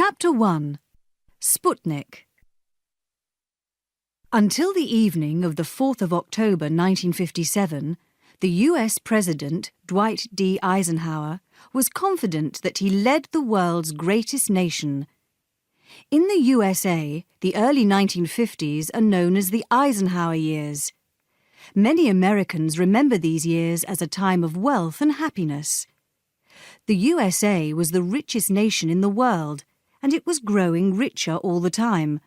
Chapter 1. Sputnik. Until the evening of the 4th of October 1957, the US President, Dwight D. Eisenhower, was confident that he led the world's greatest nation. In the USA, the early 1950s are known as the Eisenhower years. Many Americans remember these years as a time of wealth and happiness. The USA was the richest nation in the world, and it was growing richer all the time.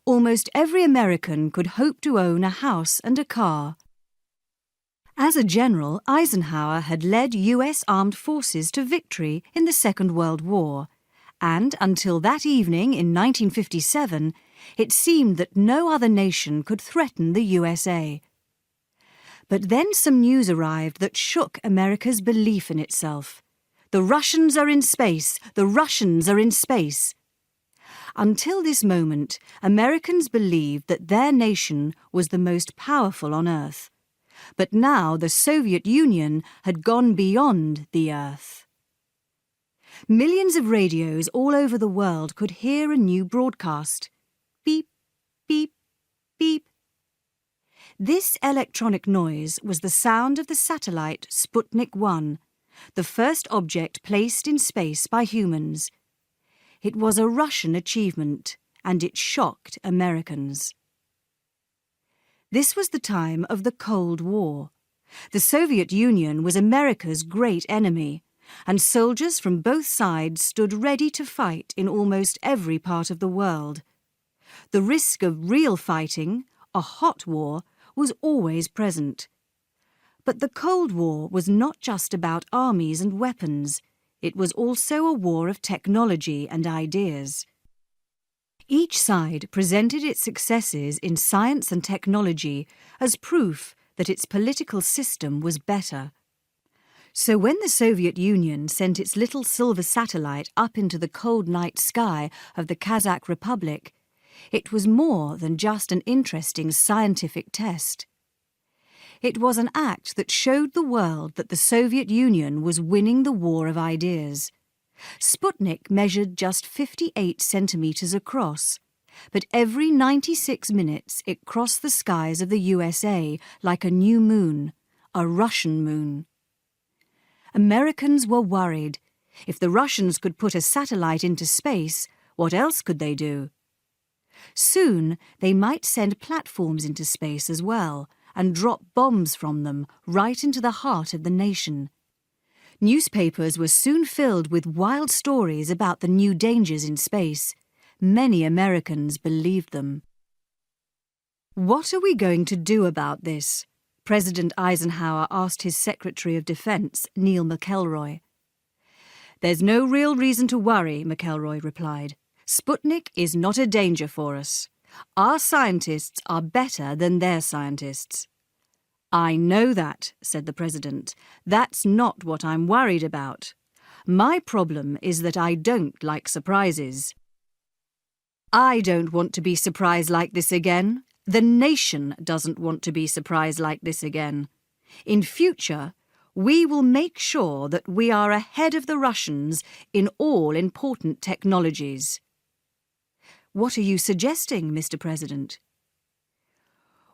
Almost every American could hope to own a house and a car. As a general, Eisenhower had led US armed forces to victory in the Second World War, and until that evening in 1957, it seemed that no other nation could threaten the USA. But then some news arrived that shook America's belief in itself. The Russians are in space! The Russians are in space! Until this moment, Americans believed that their nation was the most powerful on Earth. But now the Soviet Union had gone beyond the Earth. Millions of radios all over the world could hear a new broadcast. Beep, beep, beep. This electronic noise was the sound of the satellite Sputnik 1, the first object placed in space by humans. It was a Russian achievement, and it shocked Americans. This was the time of the Cold War. The Soviet Union was America's great enemy, and soldiers from both sides stood ready to fight in almost every part of the world. The risk of real fighting, a hot war, was always present. But the Cold War was not just about armies and weapons. It was also a war of technology and ideas. Each side presented its successes in science and technology as proof that its political system was better. So when the Soviet Union sent its little silver satellite up into the cold night sky of the Kazakh Republic, it was more than just an interesting scientific test. It was an act that showed the world that the Soviet Union was winning the war of ideas. Sputnik measured just 58 centimetres across, but every 96 minutes it crossed the skies of the USA like a new moon, a Russian moon. Americans were worried. If the Russians could put a satellite into space, what else could they do? Soon they might send platforms into space as well, and drop bombs from them right into the heart of the nation. Newspapers were soon filled with wild stories about the new dangers in space. Many Americans believed them. "What are we going to do about this?" President Eisenhower asked his Secretary of Defense, Neil McElroy. "There's no real reason to worry," McElroy replied. "Sputnik is not a danger for us. Our scientists are better than their scientists." "I know that," said the President. "That's not what I'm worried about. My problem is that I don't like surprises. I don't want to be surprised like this again. The nation doesn't want to be surprised like this again. In future, we will make sure that we are ahead of the Russians in all important technologies." "What are you suggesting, Mr. President?"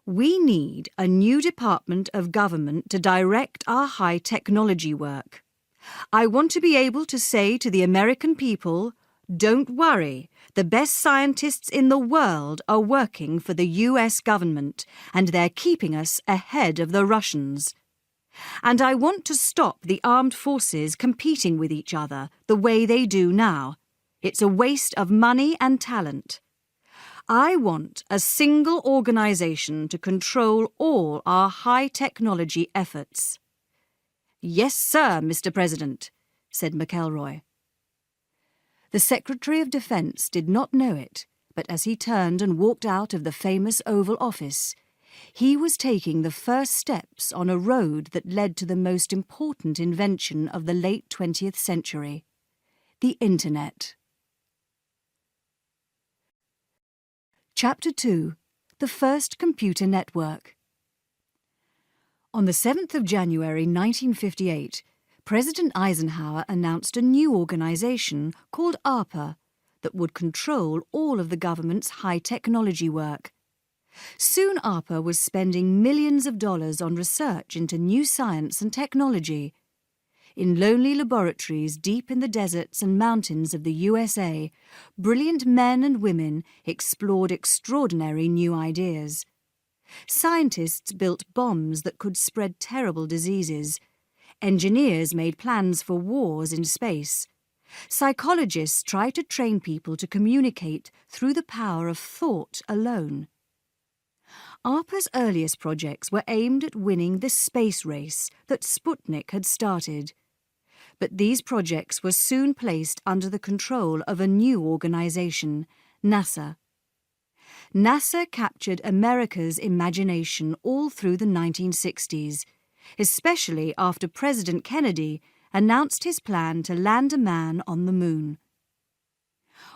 "We need a new department of government to direct our high technology work. I want to be able to say to the American people, 'Don't worry, the best scientists in the world are working for the US government, and they're keeping us ahead of the Russians.' And I want to stop the armed forces competing with each other the way they do now. It's a waste of money and talent. I want a single organisation to control all our high-technology efforts." "Yes, sir, Mr. President," said McElroy. The Secretary of Defense did not know it, but as he turned and walked out of the famous Oval Office, he was taking the first steps on a road that led to the most important invention of the late 20th century, the Internet. Chapter 2. The First Computer Network. On the 7th of January 1958, President Eisenhower announced a new organisation called ARPA, that would control all of the government's high-technology work. Soon ARPA was spending millions of dollars on research into new science and technology. In lonely laboratories deep in the deserts and mountains of the USA, brilliant men and women explored extraordinary new ideas. Scientists built bombs that could spread terrible diseases. Engineers made plans for wars in space. Psychologists tried to train people to communicate through the power of thought alone. ARPA's earliest projects were aimed at winning the space race that Sputnik had started. But these projects were soon placed under the control of a new organization, NASA. NASA captured America's imagination all through the 1960s, especially after President Kennedy announced his plan to land a man on the moon.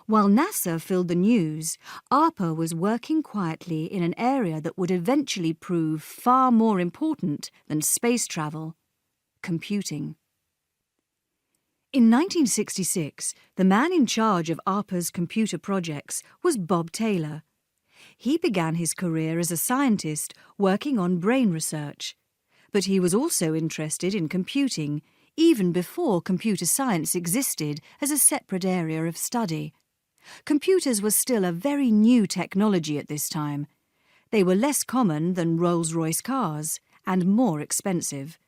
While NASA filled the news, ARPA was working quietly in an area that would eventually prove far more important than space travel: computing. In 1966, the man in charge of ARPA's computer projects was Bob Taylor. He began his career as a scientist working on brain research, but he was also interested in computing even before computer science existed as a separate area of study. Computers were still a very new technology at this time. They were less common than Rolls-Royce cars and more expensive.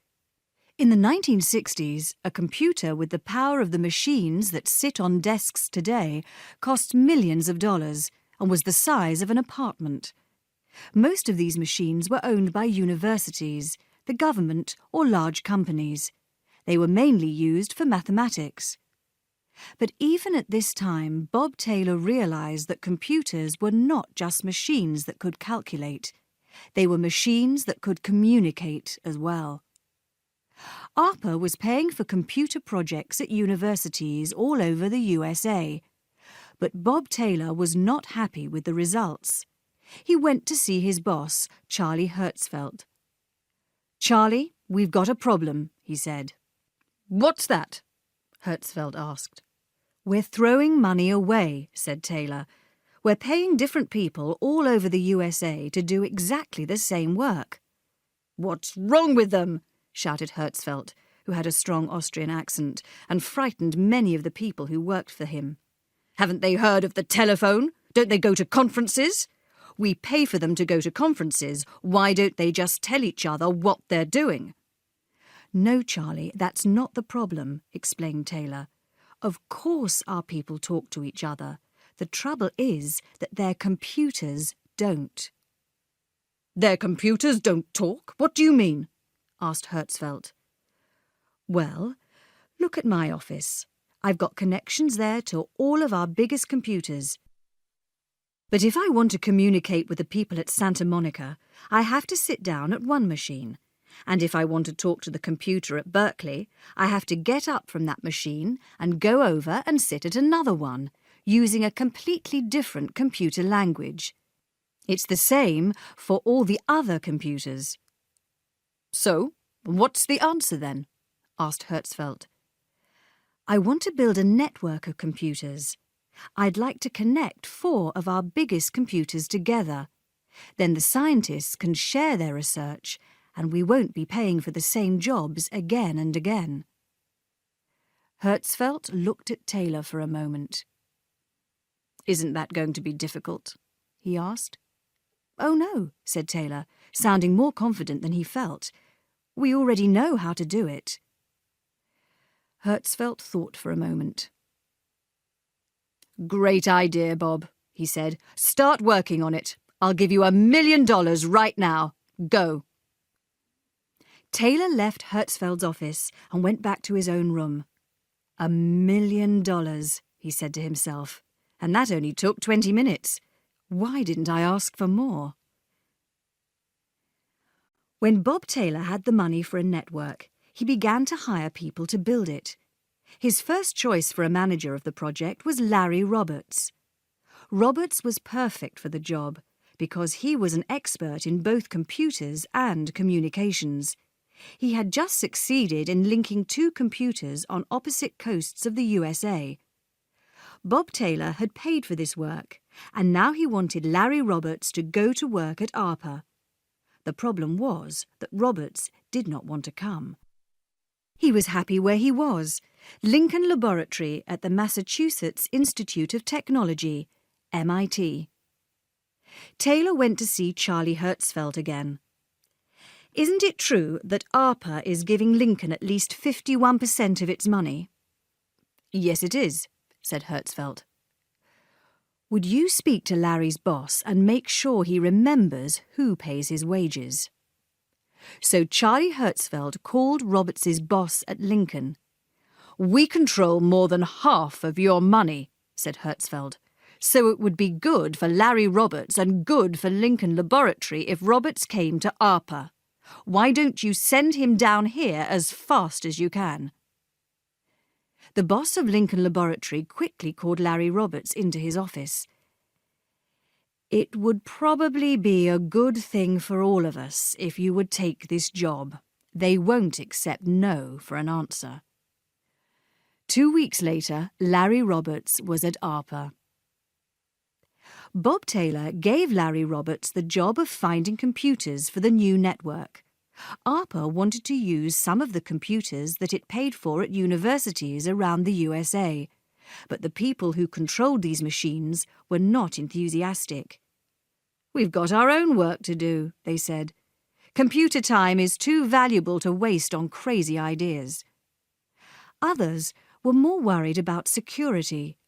In the 1960s, a computer with the power of the machines that sit on desks today cost millions of dollars and was the size of an apartment. Most of these machines were owned by universities, the government, or large companies. They were mainly used for mathematics. But even at this time, Bob Taylor realized that computers were not just machines that could calculate. They were machines that could communicate as well. ARPA was paying for computer projects at universities all over the USA. But Bob Taylor was not happy with the results. He went to see his boss, Charlie Hertzfeld. "Charlie, we've got a problem," he said. "What's that?" Hertzfeld asked. "We're throwing money away," said Taylor. "We're paying different people all over the USA to do exactly the same work." "What's wrong with them?" shouted Hertzfeld, who had a strong Austrian accent and frightened many of the people who worked for him. "Haven't they heard of the telephone? Don't they go to conferences? We pay for them to go to conferences. Why don't they just tell each other what they're doing?" "No, Charlie, that's not the problem," explained Taylor. "Of course our people talk to each other. The trouble is that their computers don't." "Their computers don't talk? What do you mean?" asked Hertzfeld. "Well, look at my office. I've got connections there to all of our biggest computers. But if I want to communicate with the people at Santa Monica, I have to sit down at one machine. And if I want to talk to the computer at Berkeley, I have to get up from that machine and go over and sit at another one, using a completely different computer language. It's the same for all the other computers." "So, what's the answer then?" asked Hertzfeld. "I want to build a network of computers. I'd like to connect 4 of our biggest computers together. Then the scientists can share their research, and we won't be paying for the same jobs again and again." Hertzfeld looked at Taylor for a moment. "Isn't that going to be difficult?" he asked. "Oh no," said Taylor, sounding more confident than he felt. "We already know how to do it." Hertzfeld thought for a moment. "Great idea, Bob," he said. "Start working on it. I'll give you $1 million right now. Go." Taylor left Hertzfeld's office and went back to his own room. $1 million, he said to himself, and that only took 20 minutes. Why didn't I ask for more? When Bob Taylor had the money for a network, he began to hire people to build it. His first choice for a manager of the project was Larry Roberts. Roberts was perfect for the job because he was an expert in both computers and communications. He had just succeeded in linking 2 computers on opposite coasts of the USA. Bob Taylor had paid for this work, and now he wanted Larry Roberts to go to work at ARPA. The problem was that Roberts did not want to come. He was happy where he was, Lincoln Laboratory at the Massachusetts Institute of Technology, MIT. Taylor went to see Charlie Hertzfeld again. "Isn't it true that ARPA is giving Lincoln at least 51% of its money?" "Yes, it is," said Hertzfeld. "Would you speak to Larry's boss and make sure he remembers who pays his wages?" So Charlie Hertzfeld called Roberts's boss at Lincoln. "We control more than half of your money," said Hertzfeld. "So it would be good for Larry Roberts and good for Lincoln Laboratory if Roberts came to ARPA. Why don't you send him down here as fast as you can?" The boss of Lincoln Laboratory quickly called Larry Roberts into his office. "It would probably be a good thing for all of us if you would take this job. They won't accept no for an answer." 2 weeks later, Larry Roberts was at ARPA. Bob Taylor gave Larry Roberts the job of finding computers for the new network. ARPA wanted to use some of the computers that it paid for at universities around the USA, but the people who controlled these machines were not enthusiastic. "We've got our own work to do," they said. "Computer time is too valuable to waste on crazy ideas." Others were more worried about security.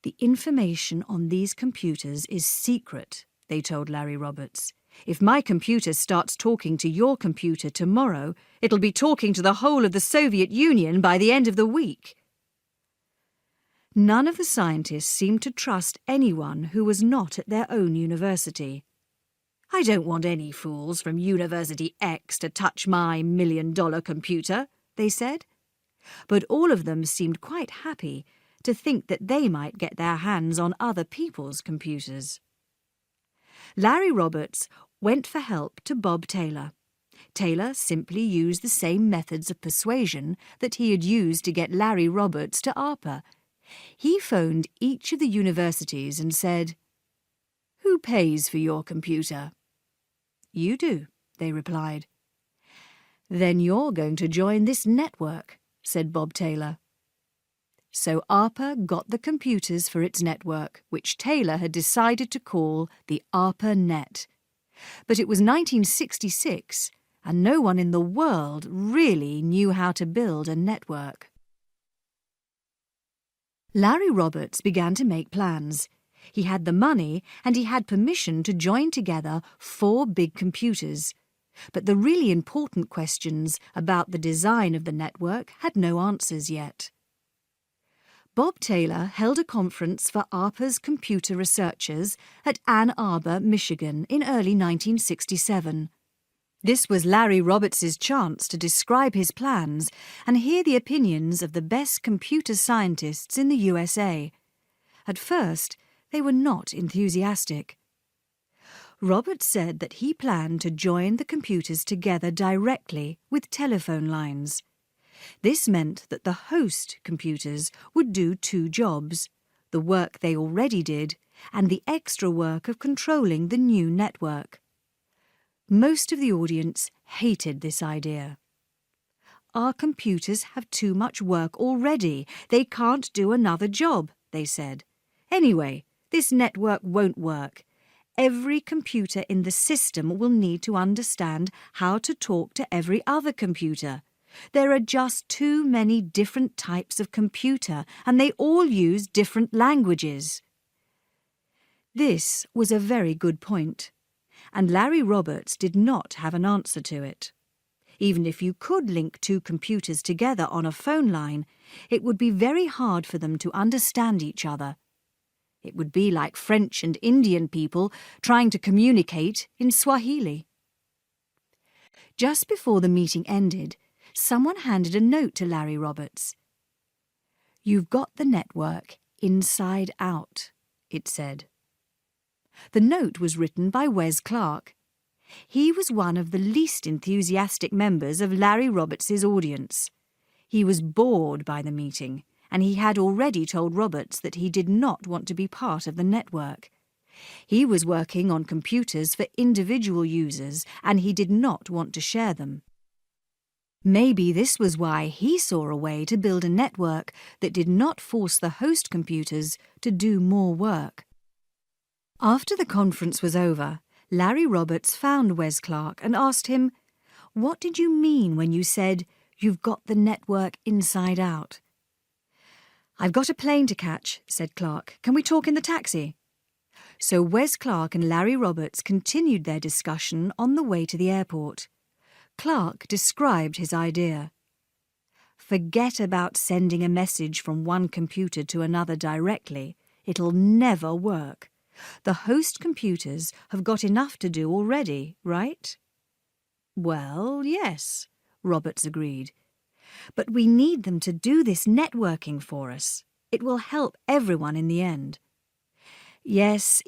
"The information on these computers is secret," they told Larry Roberts. "If my computer starts talking to your computer tomorrow, it'll be talking to the whole of the Soviet Union by the end of the week." None of the scientists seemed to trust anyone who was not at their own university. "I don't want any fools from University X to touch my $1 million computer," they said. But all of them seemed quite happy to think that they might get their hands on other people's computers. Larry Roberts went for help to Bob Taylor. Taylor simply used the same methods of persuasion that he had used to get Larry Roberts to ARPA. He phoned each of the universities and said, "Who pays for your computer?" "You do," they replied. "Then you're going to join this network," said Bob Taylor. So ARPA got the computers for its network, which Taylor had decided to call the ARPANET. But it was 1966, and no one in the world really knew how to build a network. Larry Roberts began to make plans. He had the money and he had permission to join together 4 big computers. But the really important questions about the design of the network had no answers yet. Bob Taylor held a conference for ARPA's computer researchers at Ann Arbor, Michigan in early 1967. This was Larry Roberts's chance to describe his plans and hear the opinions of the best computer scientists in the USA. At first, they were not enthusiastic. Roberts said that he planned to join the computers together directly with telephone lines. This meant that the host computers would do 2 jobs, the work they already did and the extra work of controlling the new network. Most of the audience hated this idea. "Our computers have too much work already. They can't do another job," they said. "Anyway, this network won't work. Every computer in the system will need to understand how to talk to every other computer. There are just too many different types of computer, and they all use different languages." This was a very good point, and Larry Roberts did not have an answer to it. Even if you could link 2 computers together on a phone line, it would be very hard for them to understand each other. It would be like French and Indian people trying to communicate in Swahili. Just before the meeting ended, someone handed a note to Larry Roberts. "You've got the network inside out," it said. The note was written by Wes Clark. He was one of the least enthusiastic members of Larry Roberts's audience. He was bored by the meeting, and he had already told Roberts that he did not want to be part of the network. He was working on computers for individual users, and he did not want to share them. Maybe this was why he saw a way to build a network that did not force the host computers to do more work. After the conference was over, Larry Roberts found Wes Clark and asked him, "What did you mean when you said, 'You've got the network inside out'?" "I've got a plane to catch," said Clark. "Can we talk in the taxi?" So Wes Clark and Larry Roberts continued their discussion on the way to the airport. Clark described his idea. "Forget about sending a message from one computer to another directly. It'll never work. The host computers have got enough to do already, right?" "Well, yes," Roberts agreed. "But we need them to do this networking for us. It will help everyone in the end." Yes,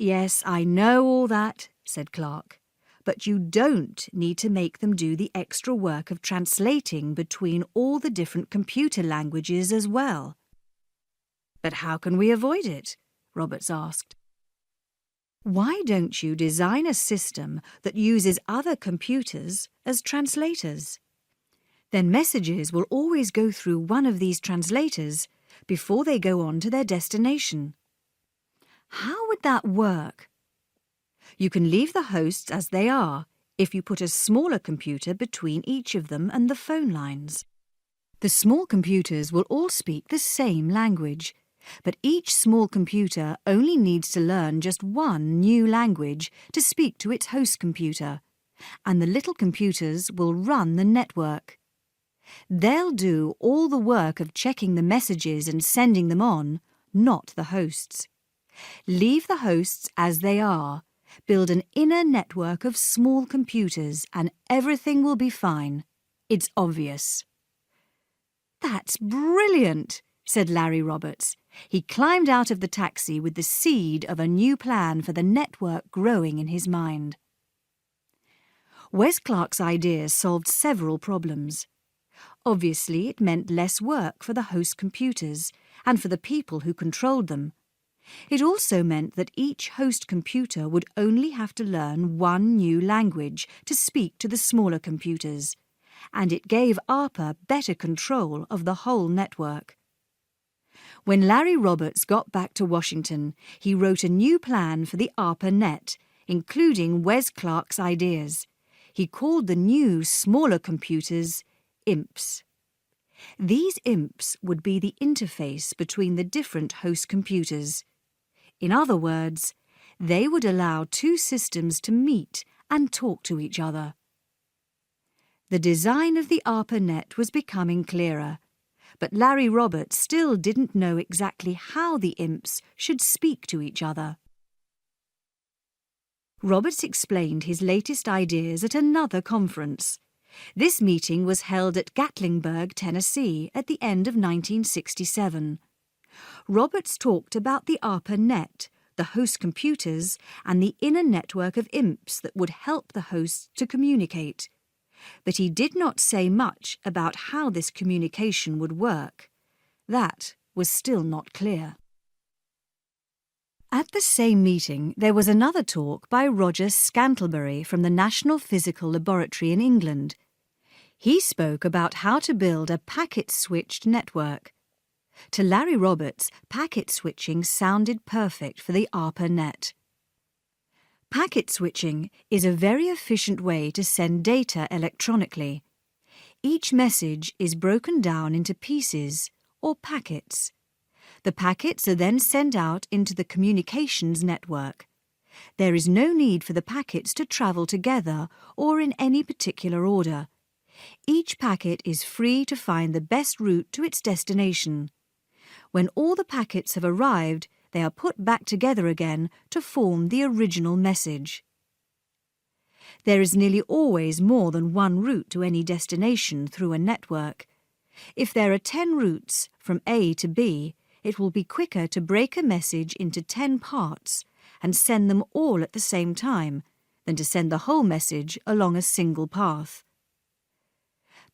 I know all that," said Clark. "But you don't need to make them do the extra work of translating between all the different computer languages as well." "But how can we avoid it?" Roberts asked. "Why don't you design a system that uses other computers as translators? Then messages will always go through one of these translators before they go on to their destination." "How would that work?" "You can leave the hosts as they are if you put a smaller computer between each of them and the phone lines. The small computers will all speak the same language, but each small computer only needs to learn just one new language to speak to its host computer, and the little computers will run the network. They'll do all the work of checking the messages and sending them on, not the hosts. Leave the hosts as they are, build an inner network of small computers, and everything will be fine. It's obvious." "That's brilliant," said Larry Roberts. He climbed out of the taxi with the seed of a new plan for the network growing in his mind. Wes Clark's ideas solved several problems. Obviously, it meant less work for the host computers and for the people who controlled them. It also meant that each host computer would only have to learn one new language to speak to the smaller computers, and it gave ARPA better control of the whole network. When Larry Roberts got back to Washington, he wrote a new plan for the ARPA net, including Wes Clark's ideas. He called the new, smaller computers imps. These imps would be the interface between the different host computers. In other words, they would allow two systems to meet and talk to each other. The design of the ARPA net was becoming clearer, but Larry Roberts still didn't know exactly how the imps should speak to each other. Roberts explained his latest ideas at another conference. This meeting was held at Gatlinburg, Tennessee, at the end of 1967. Roberts talked about the ARPA net, the host computers, and the inner network of imps that would help the hosts to communicate. But he did not say much about how this communication would work. That was still not clear. At the same meeting, there was another talk by Roger Scantlebury from the National Physical Laboratory in England. He spoke about how to build a packet-switched network. To Larry Roberts, packet switching sounded perfect for the ARPA net. Packet switching is a very efficient way to send data electronically. Each message is broken down into pieces, or packets. The packets are then sent out into the communications network. There is no need for the packets to travel together or in any particular order. Each packet is free to find the best route to its destination. When all the packets have arrived, they are put back together again to form the original message. There is nearly always more than one route to any destination through a network. If there are 10 routes from A to B, it will be quicker to break a message into 10 parts and send them all at the same time than to send the whole message along a single path.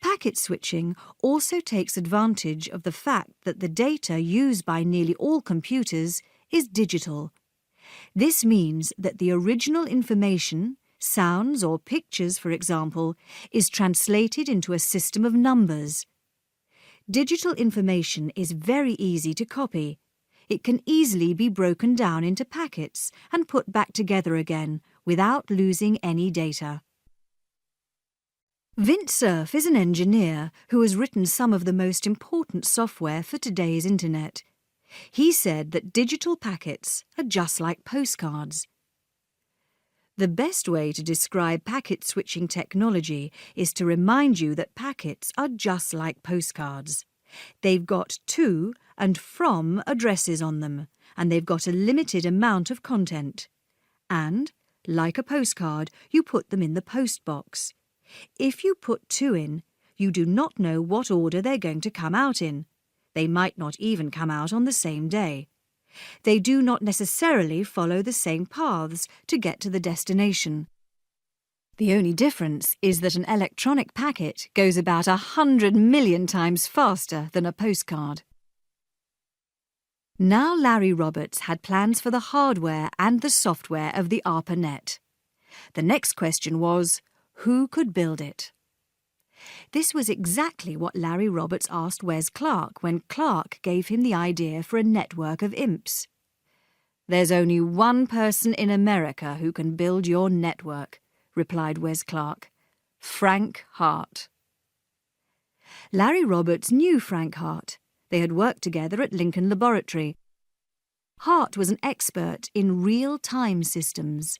Packet switching also takes advantage of the fact that the data used by nearly all computers is digital. This means that the original information, sounds or pictures for example, is translated into a system of numbers. Digital information is very easy to copy. It can easily be broken down into packets and put back together again without losing any data. Vint Cerf is an engineer who has written some of the most important software for today's internet. He said that digital packets are just like postcards. The best way to describe packet switching technology is to remind you that packets are just like postcards. They've got to and from addresses on them, and they've got a limited amount of content. And, like a postcard, you put them in the post box. If you put two in, you do not know what order they're going to come out in. They might not even come out on the same day. They do not necessarily follow the same paths to get to the destination. The only difference is that an electronic packet goes about 100 million times faster than a postcard. Now Larry Roberts had plans for the hardware and the software of the ARPANET. The next question was, who could build it? This was exactly what Larry Roberts asked Wes Clarke when Clarke gave him the idea for a network of imps. "There's only one person in America who can build your network," replied Wes Clarke. "Frank Hart." Larry Roberts knew Frank Hart. They had worked together at Lincoln Laboratory. Hart was an expert in real-time systems.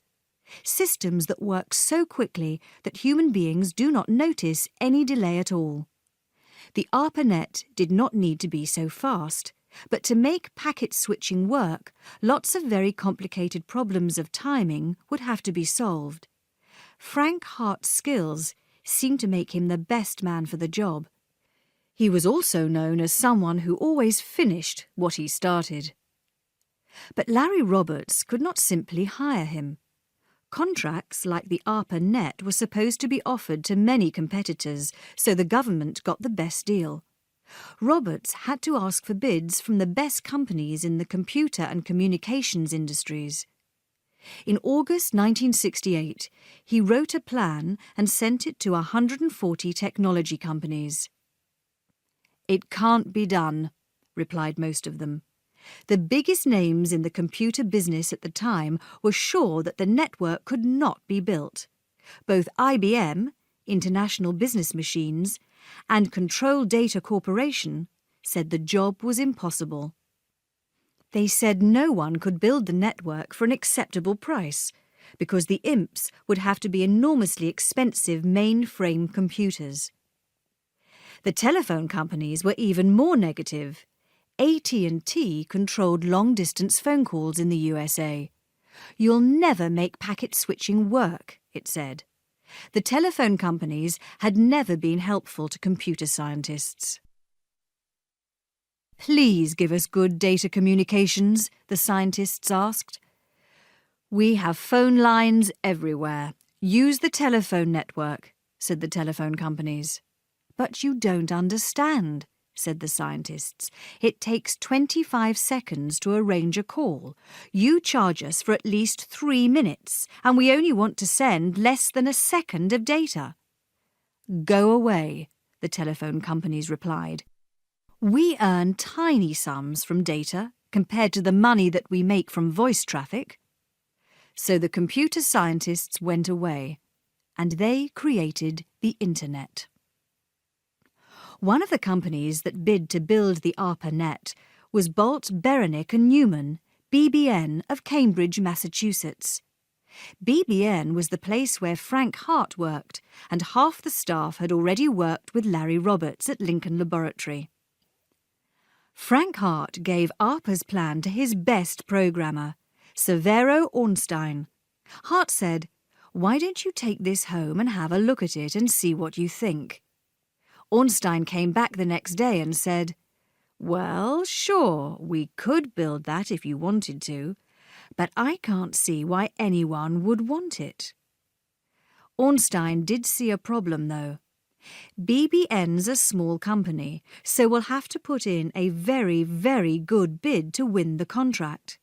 Systems that work so quickly that human beings do not notice any delay at all. The ARPANET did not need to be so fast, but to make packet switching work, lots of very complicated problems of timing would have to be solved. Frank Hart's skills seemed to make him the best man for the job. He was also known as someone who always finished what he started. But Larry Roberts could not simply hire him. Contracts like the ARPANET were supposed to be offered to many competitors, so the government got the best deal. Roberts had to ask for bids from the best companies in the computer and communications industries. In August 1968, he wrote a plan and sent it to 140 technology companies. "It can't be done," replied most of them. The biggest names in the computer business at the time were sure that the network could not be built. Both IBM, International Business Machines, and Control Data Corporation said the job was impossible. They said no one could build the network for an acceptable price, because the imps would have to be enormously expensive mainframe computers. The telephone companies were even more negative. AT&T controlled long-distance phone calls in the USA. "You'll never make packet switching work," it said. The telephone companies had never been helpful to computer scientists. "Please give us good data communications," the scientists asked. "We have phone lines everywhere. Use the telephone network," said the telephone companies. "But you don't understand," said the scientists. "It takes 25 seconds to arrange a call. You charge us for at least 3 minutes, and we only want to send less than a second of data." "Go away," the telephone companies replied. "We earn tiny sums from data compared to the money that we make from voice traffic." So the computer scientists went away, and they created the Internet. One of the companies that bid to build the ARPANET was Bolt, Beranek and Newman, BBN of Cambridge, Massachusetts. BBN was the place where Frank Hart worked, and half the staff had already worked with Larry Roberts at Lincoln Laboratory. Frank Hart gave ARPA's plan to his best programmer, Severo Ornstein. Hart said, "Why don't you take this home and have a look at it and see what you think?" Ornstein came back the next day and said, "Well, sure, we could build that if you wanted to, but I can't see why anyone would want it." Ornstein did see a problem, though. BBN's a small company, so we'll have to put in a very, very good bid to win the contract.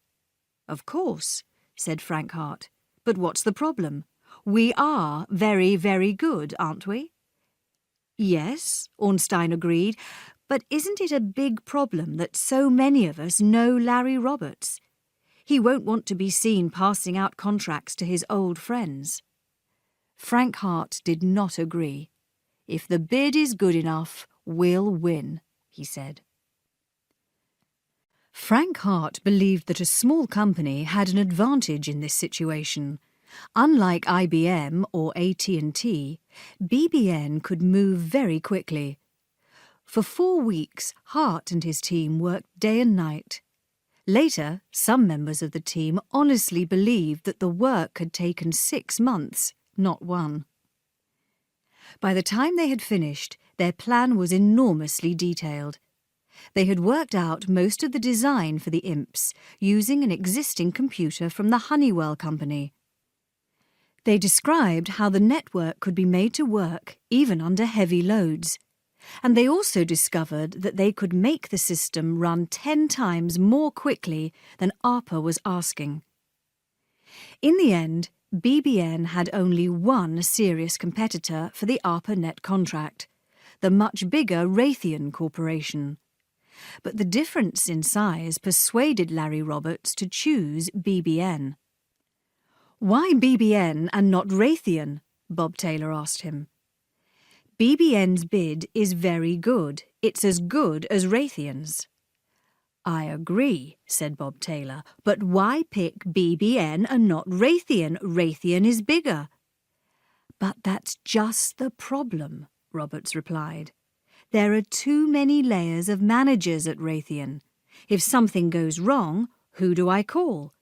Of course, said Frank Hart. But what's the problem? We are very, very good, aren't we? Yes, Ornstein agreed, but isn't it a big problem that so many of us know Larry Roberts? He won't want to be seen passing out contracts to his old friends. Frank Hart did not agree. If the bid is good enough, we'll win, he said. Frank Hart believed that a small company had an advantage in this situation. Unlike IBM or AT&T, BBN could move very quickly. For 4 weeks, Hart and his team worked day and night. Later, some members of the team honestly believed that the work had taken 6 months, not 1. By the time they had finished, their plan was enormously detailed. They had worked out most of the design for the imps using an existing computer from the Honeywell company. They described how the network could be made to work even under heavy loads, and they also discovered that they could make the system run 10 times more quickly than ARPA was asking. In the end, BBN had only one serious competitor for the ARPANET contract, the much bigger Raytheon Corporation. But the difference in size persuaded Larry Roberts to choose BBN. "Why BBN and not Raytheon?" Bob Taylor asked him. "BBN's bid is very good. It's as good as Raytheon's." "I agree," said Bob Taylor, "but why pick BBN and not Raytheon? Raytheon is bigger." "But that's just the problem," Roberts replied. "There are too many layers of managers at Raytheon. If something goes wrong, who do I call?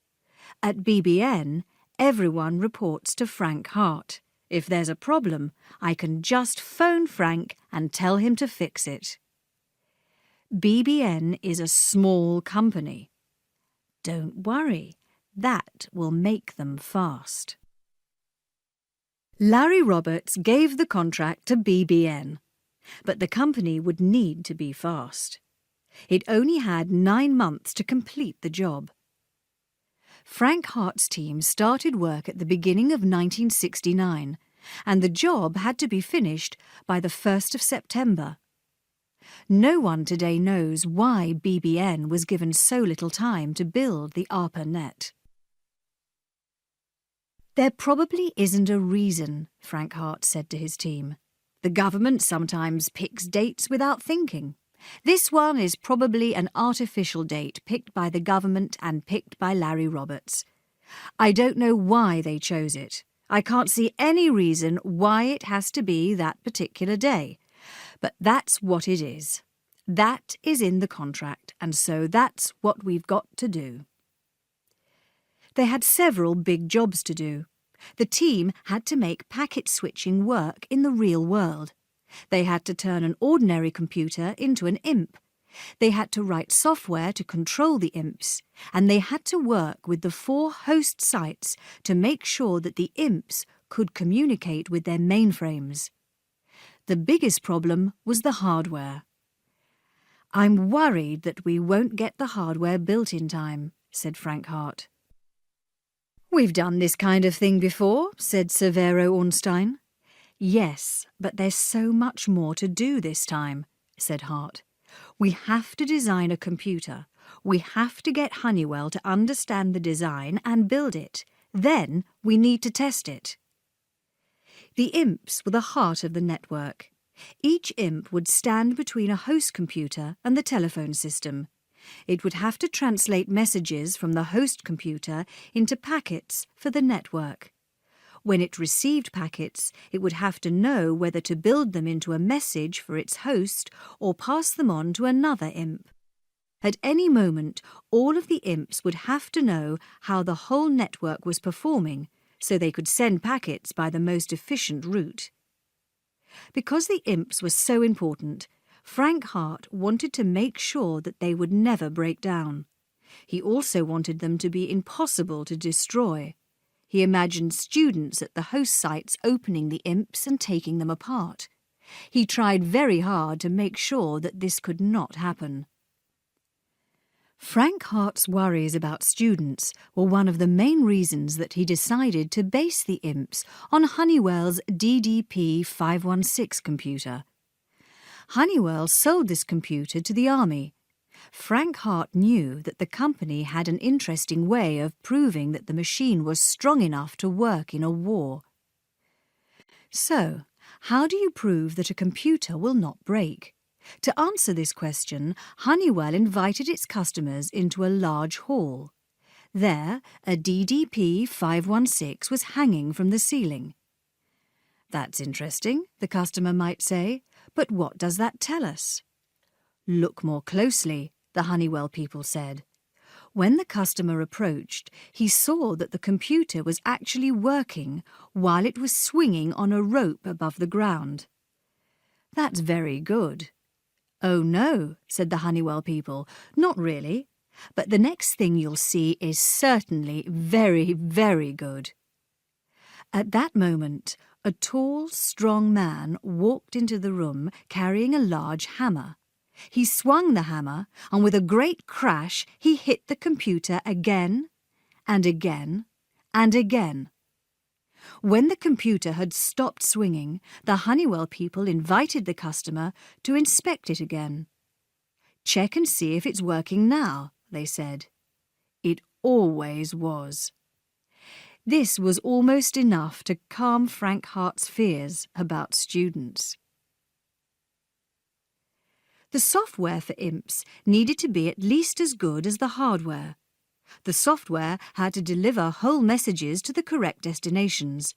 At BBN, everyone reports to Frank Hart. If there's a problem, I can just phone Frank and tell him to fix it. BBN is a small company. Don't worry, that will make them fast." Larry Roberts gave the contract to BBN, but the company would need to be fast. It only had 9 months to complete the job. Frank Hart's team started work at the beginning of 1969, and the job had to be finished by the 1st of September. No one today knows why BBN was given so little time to build the ARPANET. "There probably isn't a reason," Frank Hart said to his team. "The government sometimes picks dates without thinking. This one is probably an artificial date picked by the government and picked by Larry Roberts. I don't know why they chose it. I can't see any reason why it has to be that particular day. But that's what it is. That is in the contract, and so that's what we've got to do." They had several big jobs to do. The team had to make packet switching work in the real world. They had to turn an ordinary computer into an imp. They had to write software to control the imps, and they had to work with the 4 host sites to make sure that the imps could communicate with their mainframes. The biggest problem was the hardware. "I'm worried that we won't get the hardware built in time," said Frank Hart. "We've done this kind of thing before," said Severo Ornstein. "Yes, but there's so much more to do this time," said Hart. "We have to design a computer. We have to get Honeywell to understand the design and build it. Then we need to test it." The imps were the heart of the network. Each imp would stand between a host computer and the telephone system. It would have to translate messages from the host computer into packets for the network. When it received packets, it would have to know whether to build them into a message for its host or pass them on to another imp. At any moment, all of the imps would have to know how the whole network was performing, so they could send packets by the most efficient route. Because the imps were so important, Frank Hart wanted to make sure that they would never break down. He also wanted them to be impossible to destroy. He imagined students at the host sites opening the imps and taking them apart. He tried very hard to make sure that this could not happen. Frank Hart's worries about students were one of the main reasons that he decided to base the imps on Honeywell's DDP-516 computer. Honeywell sold this computer to the Army. Frank Hart knew that the company had an interesting way of proving that the machine was strong enough to work in a war. So, how do you prove that a computer will not break? To answer this question, Honeywell invited its customers into a large hall. There, a DDP-516 was hanging from the ceiling. "That's interesting," the customer might say, "but what does that tell us?" "Look more closely," the Honeywell people said. When the customer approached, he saw that the computer was actually working while it was swinging on a rope above the ground. "That's very good." "Oh no," said the Honeywell people, "not really. But the next thing you'll see is certainly very, very good." At that moment, a tall, strong man walked into the room carrying a large hammer. He swung the hammer, and with a great crash, he hit the computer again, and again, and again. When the computer had stopped swinging, the Honeywell people invited the customer to inspect it again. "Check and see if it's working now," they said. It always was. This was almost enough to calm Frank Hart's fears about students. The software for imps needed to be at least as good as the hardware. The software had to deliver whole messages to the correct destinations.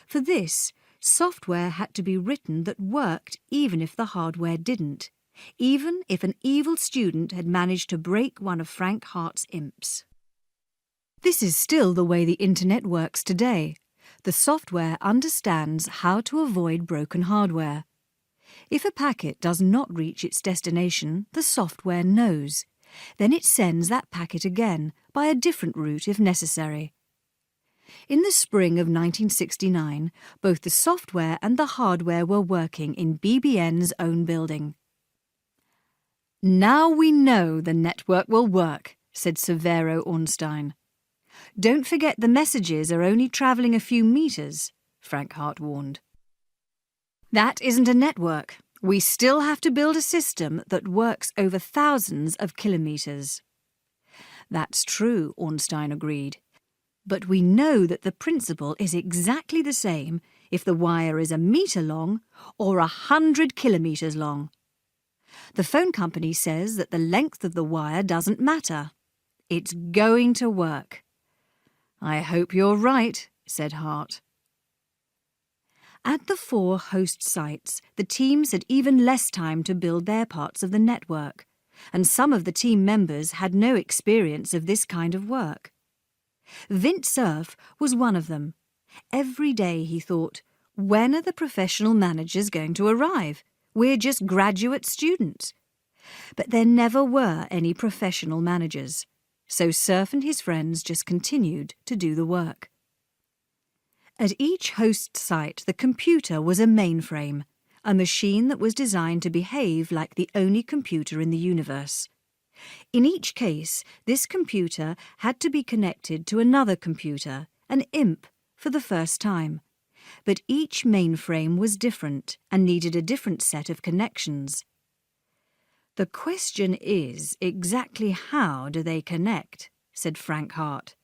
For this, software had to be written that worked even if the hardware didn't, even if an evil student had managed to break one of Frank Hart's imps. This is still the way the internet works today. The software understands how to avoid broken hardware. If a packet does not reach its destination, the software knows. Then it sends that packet again, by a different route if necessary. In the spring of 1969, both the software and the hardware were working in BBN's own building. "Now we know the network will work," said Severo Ornstein. "Don't forget the messages are only travelling a few meters," Frank Hart warned. "That isn't a network. We still have to build a system that works over thousands of kilometers." "That's true," Ornstein agreed. "But we know that the principle is exactly the same if the wire is a meter long or 100 kilometers long. The phone company says that the length of the wire doesn't matter. It's going to work." "I hope you're right," said Hart. At the 4 host sites, the teams had even less time to build their parts of the network, and some of the team members had no experience of this kind of work. Vint Cerf was one of them. Every day he thought, "When are the professional managers going to arrive? We're just graduate students." But there never were any professional managers, so Cerf and his friends just continued to do the work. At each host site, the computer was a mainframe, a machine that was designed to behave like the only computer in the universe. In each case, this computer had to be connected to another computer, an imp, for the first time. But each mainframe was different and needed a different set of connections. "The question is, exactly how do they connect?" said Frank Hart.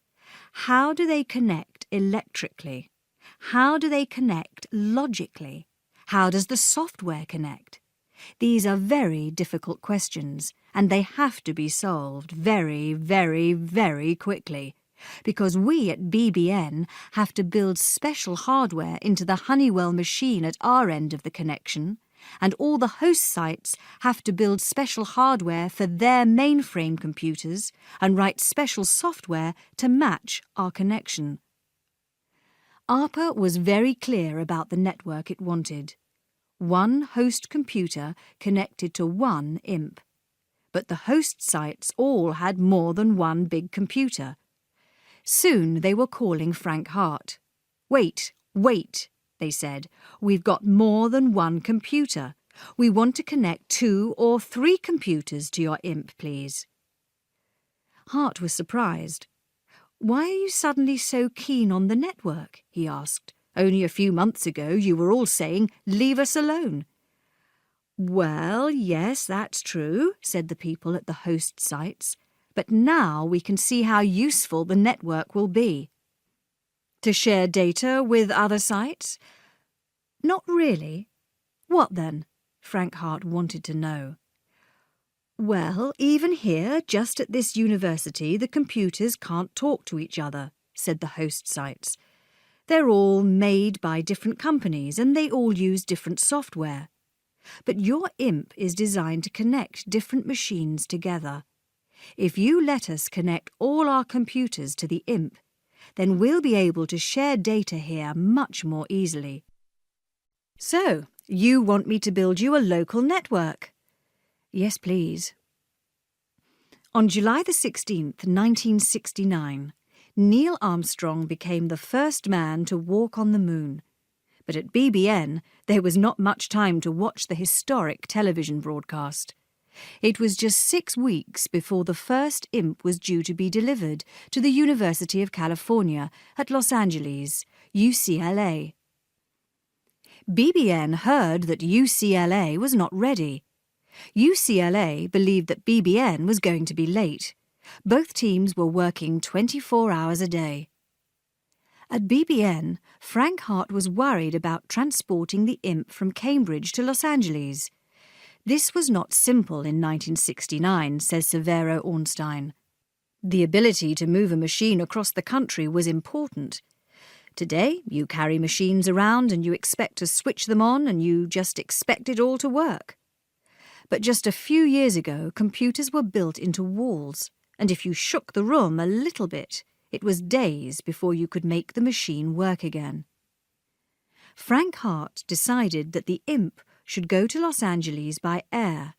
"How do they connect electrically? How do they connect logically? How does the software connect? These are very difficult questions, and they have to be solved very, very, very quickly, because we at BBN have to build special hardware into the Honeywell machine at our end of the connection, and all the host sites have to build special hardware for their mainframe computers and write special software to match our connection." ARPA was very clear about the network it wanted. One host computer connected to one imp. But the host sites all had more than one big computer. Soon they were calling Frank Hart. "Wait, wait," they said. "We've got more than one computer. We want to connect 2 or 3 computers to your imp, please." Hart was surprised. "Why are you suddenly so keen on the network?" he asked. "Only a few months ago you were all saying, 'Leave us alone.'" "Well, yes, that's true," said the people at the host sites. "But now we can see how useful the network will be." "To share data with other sites?" "Not really." "What then?" Frank Hart wanted to know. "Well, even here, just at this university, the computers can't talk to each other," said the host sites. "They're all made by different companies and they all use different software. But your imp is designed to connect different machines together. If you let us connect all our computers to the imp, then we'll be able to share data here much more easily." "So, you want me to build you a local network?" "Yes, please." On July the 16th, 1969, Neil Armstrong became the first man to walk on the moon. But at BBN, there was not much time to watch the historic television broadcast. It was just 6 weeks before the first imp was due to be delivered to the University of California at Los Angeles, UCLA. BBN heard that UCLA was not ready. UCLA believed that BBN was going to be late. Both teams were working 24 hours a day. At BBN, Frank Hart was worried about transporting the imp from Cambridge to Los Angeles. This was not simple in 1969, says Severo Ornstein. The ability to move a machine across the country was important. Today, you carry machines around and you expect to switch them on and you just expect it all to work. But just a few years ago, computers were built into walls, and if you shook the room a little bit, it was days before you could make the machine work again. Frank Hart decided that the imp should go to Los Angeles by air.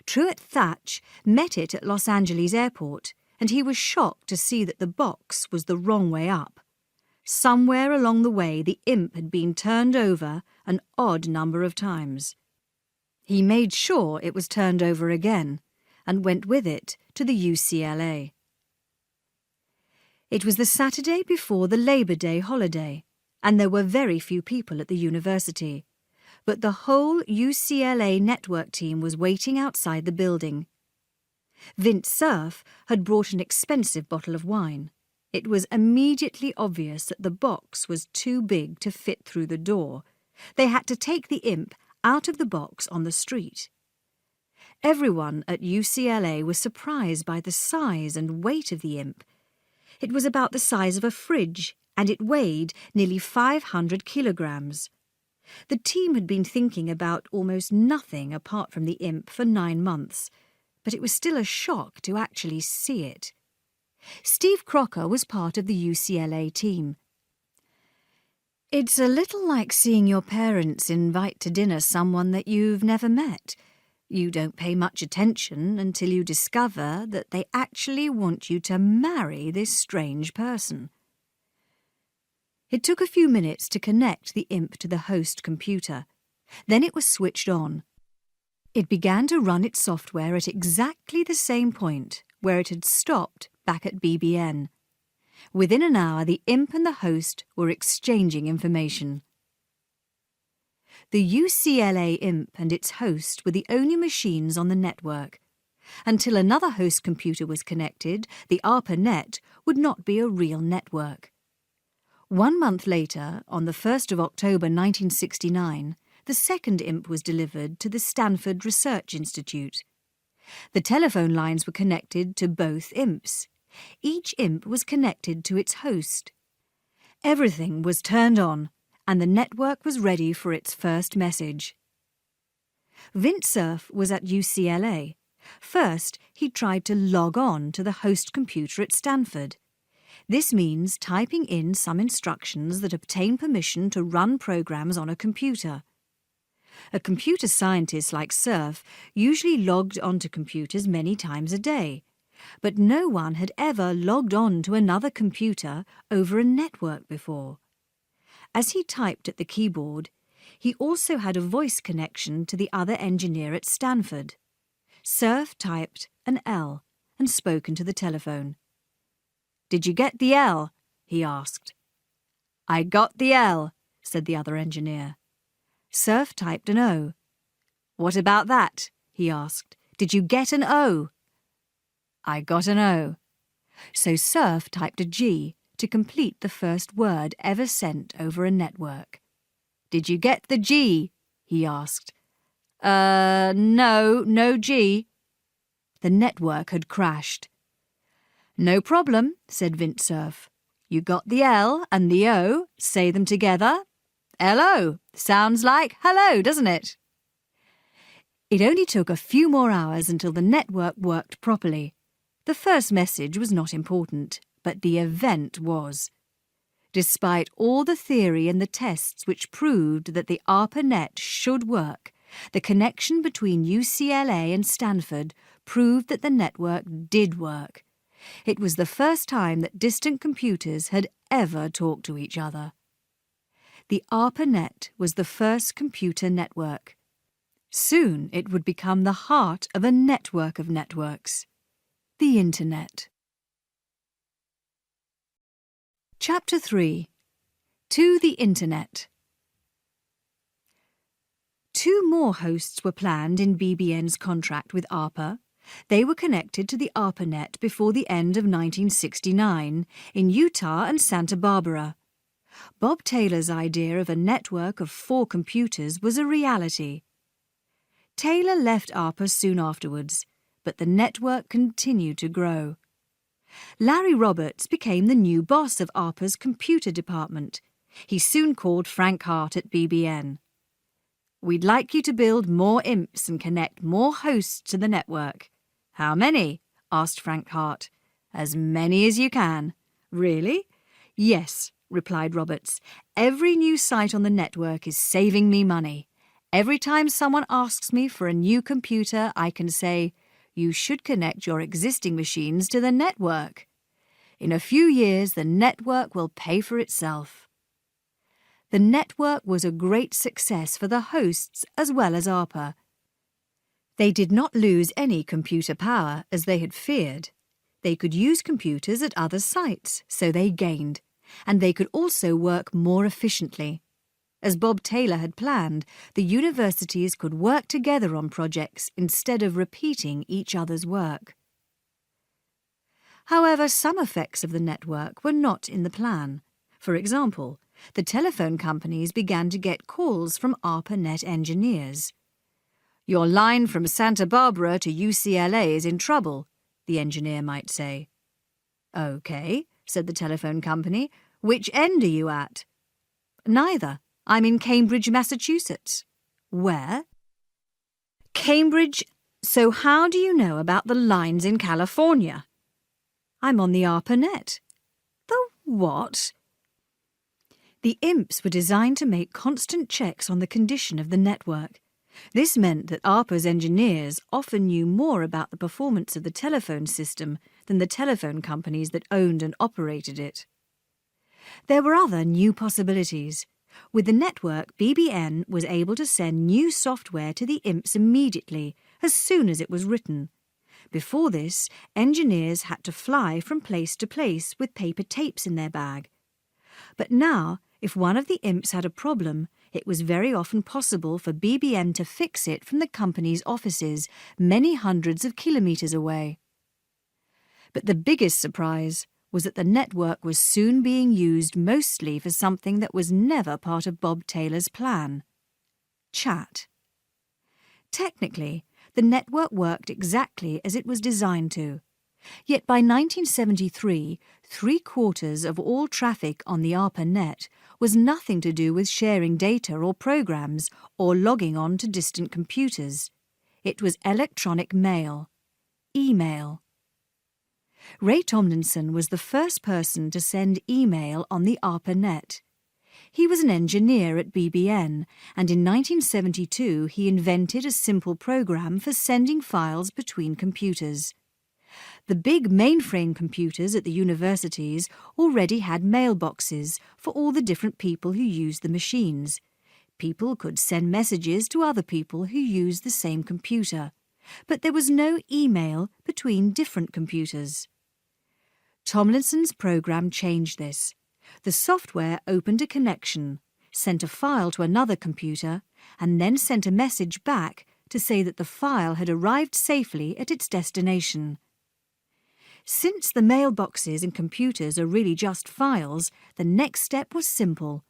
Truett Thatch met it at Los Angeles Airport, and he was shocked to see that the box was the wrong way up. Somewhere along the way, the imp had been turned over an odd number of times. He made sure it was turned over again, and went with it to the UCLA. It was the Saturday before the Labor Day holiday, and there were very few people at the university. But the whole UCLA network team was waiting outside the building. Vint Cerf had brought an expensive bottle of wine. It was immediately obvious that the box was too big to fit through the door. They had to take the imp out of the box on the street. Everyone at UCLA was surprised by the size and weight of the imp. It was about the size of a fridge, and it weighed nearly 500 kilograms. The team had been thinking about almost nothing apart from the imp for 9 months, but it was still a shock to actually see it. Steve Crocker was part of the UCLA team. "It's a little like seeing your parents invite to dinner someone that you've never met. You don't pay much attention until you discover that they actually want you to marry this strange person." It took a few minutes to connect the imp to the host computer. Then it was switched on. It began to run its software at exactly the same point where it had stopped back at BBN. Within an hour, the imp and the host were exchanging information. The UCLA imp and its host were the only machines on the network. Until another host computer was connected, the ARPANET would not be a real network. 1 month later, on the 1st of October 1969, the second imp was delivered to the Stanford Research Institute. The telephone lines were connected to both imps. Each imp was connected to its host. Everything was turned on, and the network was ready for its first message. Vint Cerf was at UCLA. First, he tried to log on to the host computer at Stanford. This means typing in some instructions that obtain permission to run programs on a computer. A computer scientist like Cerf usually logged onto computers many times a day, but no one had ever logged on to another computer over a network before. As he typed at the keyboard, he also had a voice connection to the other engineer at Stanford. Cerf typed an L and spoke into the telephone. "Did you get the L?" he asked. "I got the L," said the other engineer. Cerf typed an O. "What about that?" he asked. "Did you get an O?" "I got an O." So Cerf typed a G to complete the first word ever sent over a network. "Did you get the G?" he asked. No G." The network had crashed. "No problem," said Vint Cerf. "You got the L and the O, say them together. Hello, sounds like hello, doesn't it?" It only took a few more hours until the network worked properly. The first message was not important, but the event was. Despite all the theory and the tests which proved that the ARPANET should work, the connection between UCLA and Stanford proved that the network did work. It was the first time that distant computers had ever talked to each other. The ARPANET was the first computer network. Soon it would become the heart of a network of networks. The Internet. Chapter 3. To the Internet. 2 more hosts were planned in BBN's contract with ARPA. They were connected to the ARPANET before the end of 1969 in Utah and Santa Barbara. Bob Taylor's idea of a network of 4 computers was a reality. Taylor left ARPA soon afterwards, but the network continued to grow. Larry Roberts became the new boss of ARPA's computer department. He soon called Frank Hart at BBN. "We'd like you to build more imps and connect more hosts to the network." "How many?" asked Frank Hart. "As many as you can." "Really?" "Yes," replied Roberts. "Every new site on the network is saving me money. Every time someone asks me for a new computer, I can say, 'You should connect your existing machines to the network.' In a few years, the network will pay for itself." The network was a great success for the hosts as well as ARPA. They did not lose any computer power as they had feared. They could use computers at other sites, so they gained, and they could also work more efficiently. As Bob Taylor had planned, the universities could work together on projects instead of repeating each other's work. However, some effects of the network were not in the plan. For example, the telephone companies began to get calls from ARPANET engineers. "Your line from Santa Barbara to UCLA is in trouble," the engineer might say. "OK," said the telephone company. "Which end are you at?" "Neither. I'm in Cambridge, Massachusetts." "Where?" "Cambridge. So how do you know about the lines in California?" "I'm on the ARPANET." "The what?" The imps were designed to make constant checks on the condition of the network. This meant that ARPA's engineers often knew more about the performance of the telephone system than the telephone companies that owned and operated it. There were other new possibilities. With the network, BBN was able to send new software to the imps immediately, as soon as it was written. Before this, engineers had to fly from place to place with paper tapes in their bag. But now, if one of the imps had a problem, it was very often possible for BBN to fix it from the company's offices many hundreds of kilometres away. But the biggest surprise was that the network was soon being used mostly for something that was never part of Bob Taylor's plan: chat. Technically, the network worked exactly as it was designed to. Yet by 1973, 3/4 of all traffic on the ARPANET was nothing to do with sharing data or programs or logging on to distant computers. It was electronic mail, email. Ray Tomlinson was the first person to send email on the ARPANET. He was an engineer at BBN, and in 1972 he invented a simple program for sending files between computers. The big mainframe computers at the universities already had mailboxes for all the different people who used the machines. People could send messages to other people who used the same computer, but there was no email between different computers. Tomlinson's program changed this. The software opened a connection, sent a file to another computer, and then sent a message back to say that the file had arrived safely at its destination. Since the mailboxes and computers are really just files, the next step was simple.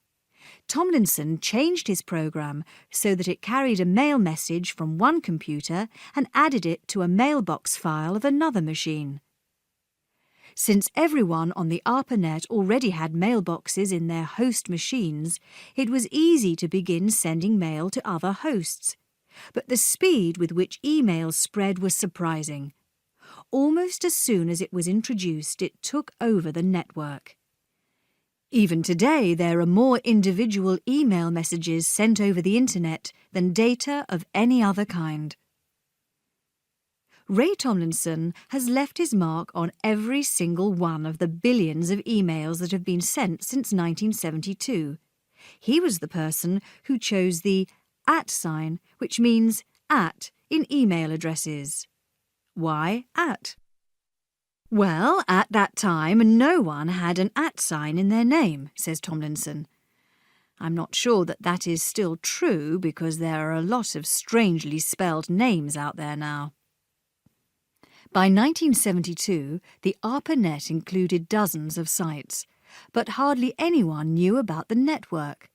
Tomlinson changed his program so that it carried a mail message from one computer and added it to a mailbox file of another machine. Since everyone on the ARPANET already had mailboxes in their host machines, it was easy to begin sending mail to other hosts. But the speed with which emails spread was surprising. Almost as soon as it was introduced, it took over the network. Even today, there are more individual email messages sent over the internet than data of any other kind. Ray Tomlinson has left his mark on every single one of the billions of emails that have been sent since 1972. He was the person who chose the @ sign, which means at in email addresses. Why at? Well, at that time, no one had an @ sign in their name, says Tomlinson. I'm not sure that that is still true because there are a lot of strangely spelled names out there now. By 1972, the ARPANET included dozens of sites, but hardly anyone knew about the network.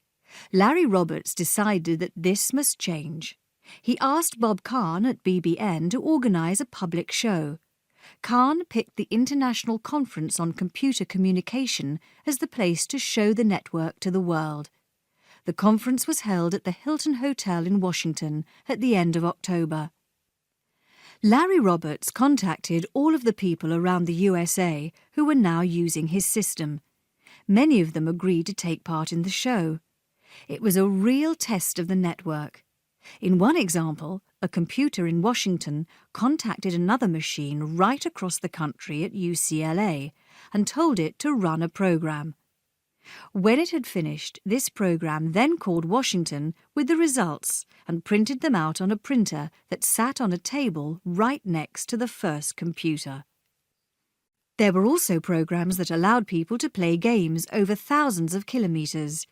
Larry Roberts decided that this must change. He asked Bob Cant at BBN to organise a public show. Cant picked the International Conference on Computer Communication as the place to show the network to the world. The conference was held at the Hilton Hotel in Washington at the end of October. Larry Roberts contacted all of the people around the USA who were now using his system. Many of them agreed to take part in the show. It was a real test of the network. In one example, a computer in Washington contacted another machine right across the country at UCLA and told it to run a program. When it had finished, this program then called Washington with the results and printed them out on a printer that sat on a table right next to the first computer. There were also programs that allowed people to play games over thousands of kilometres.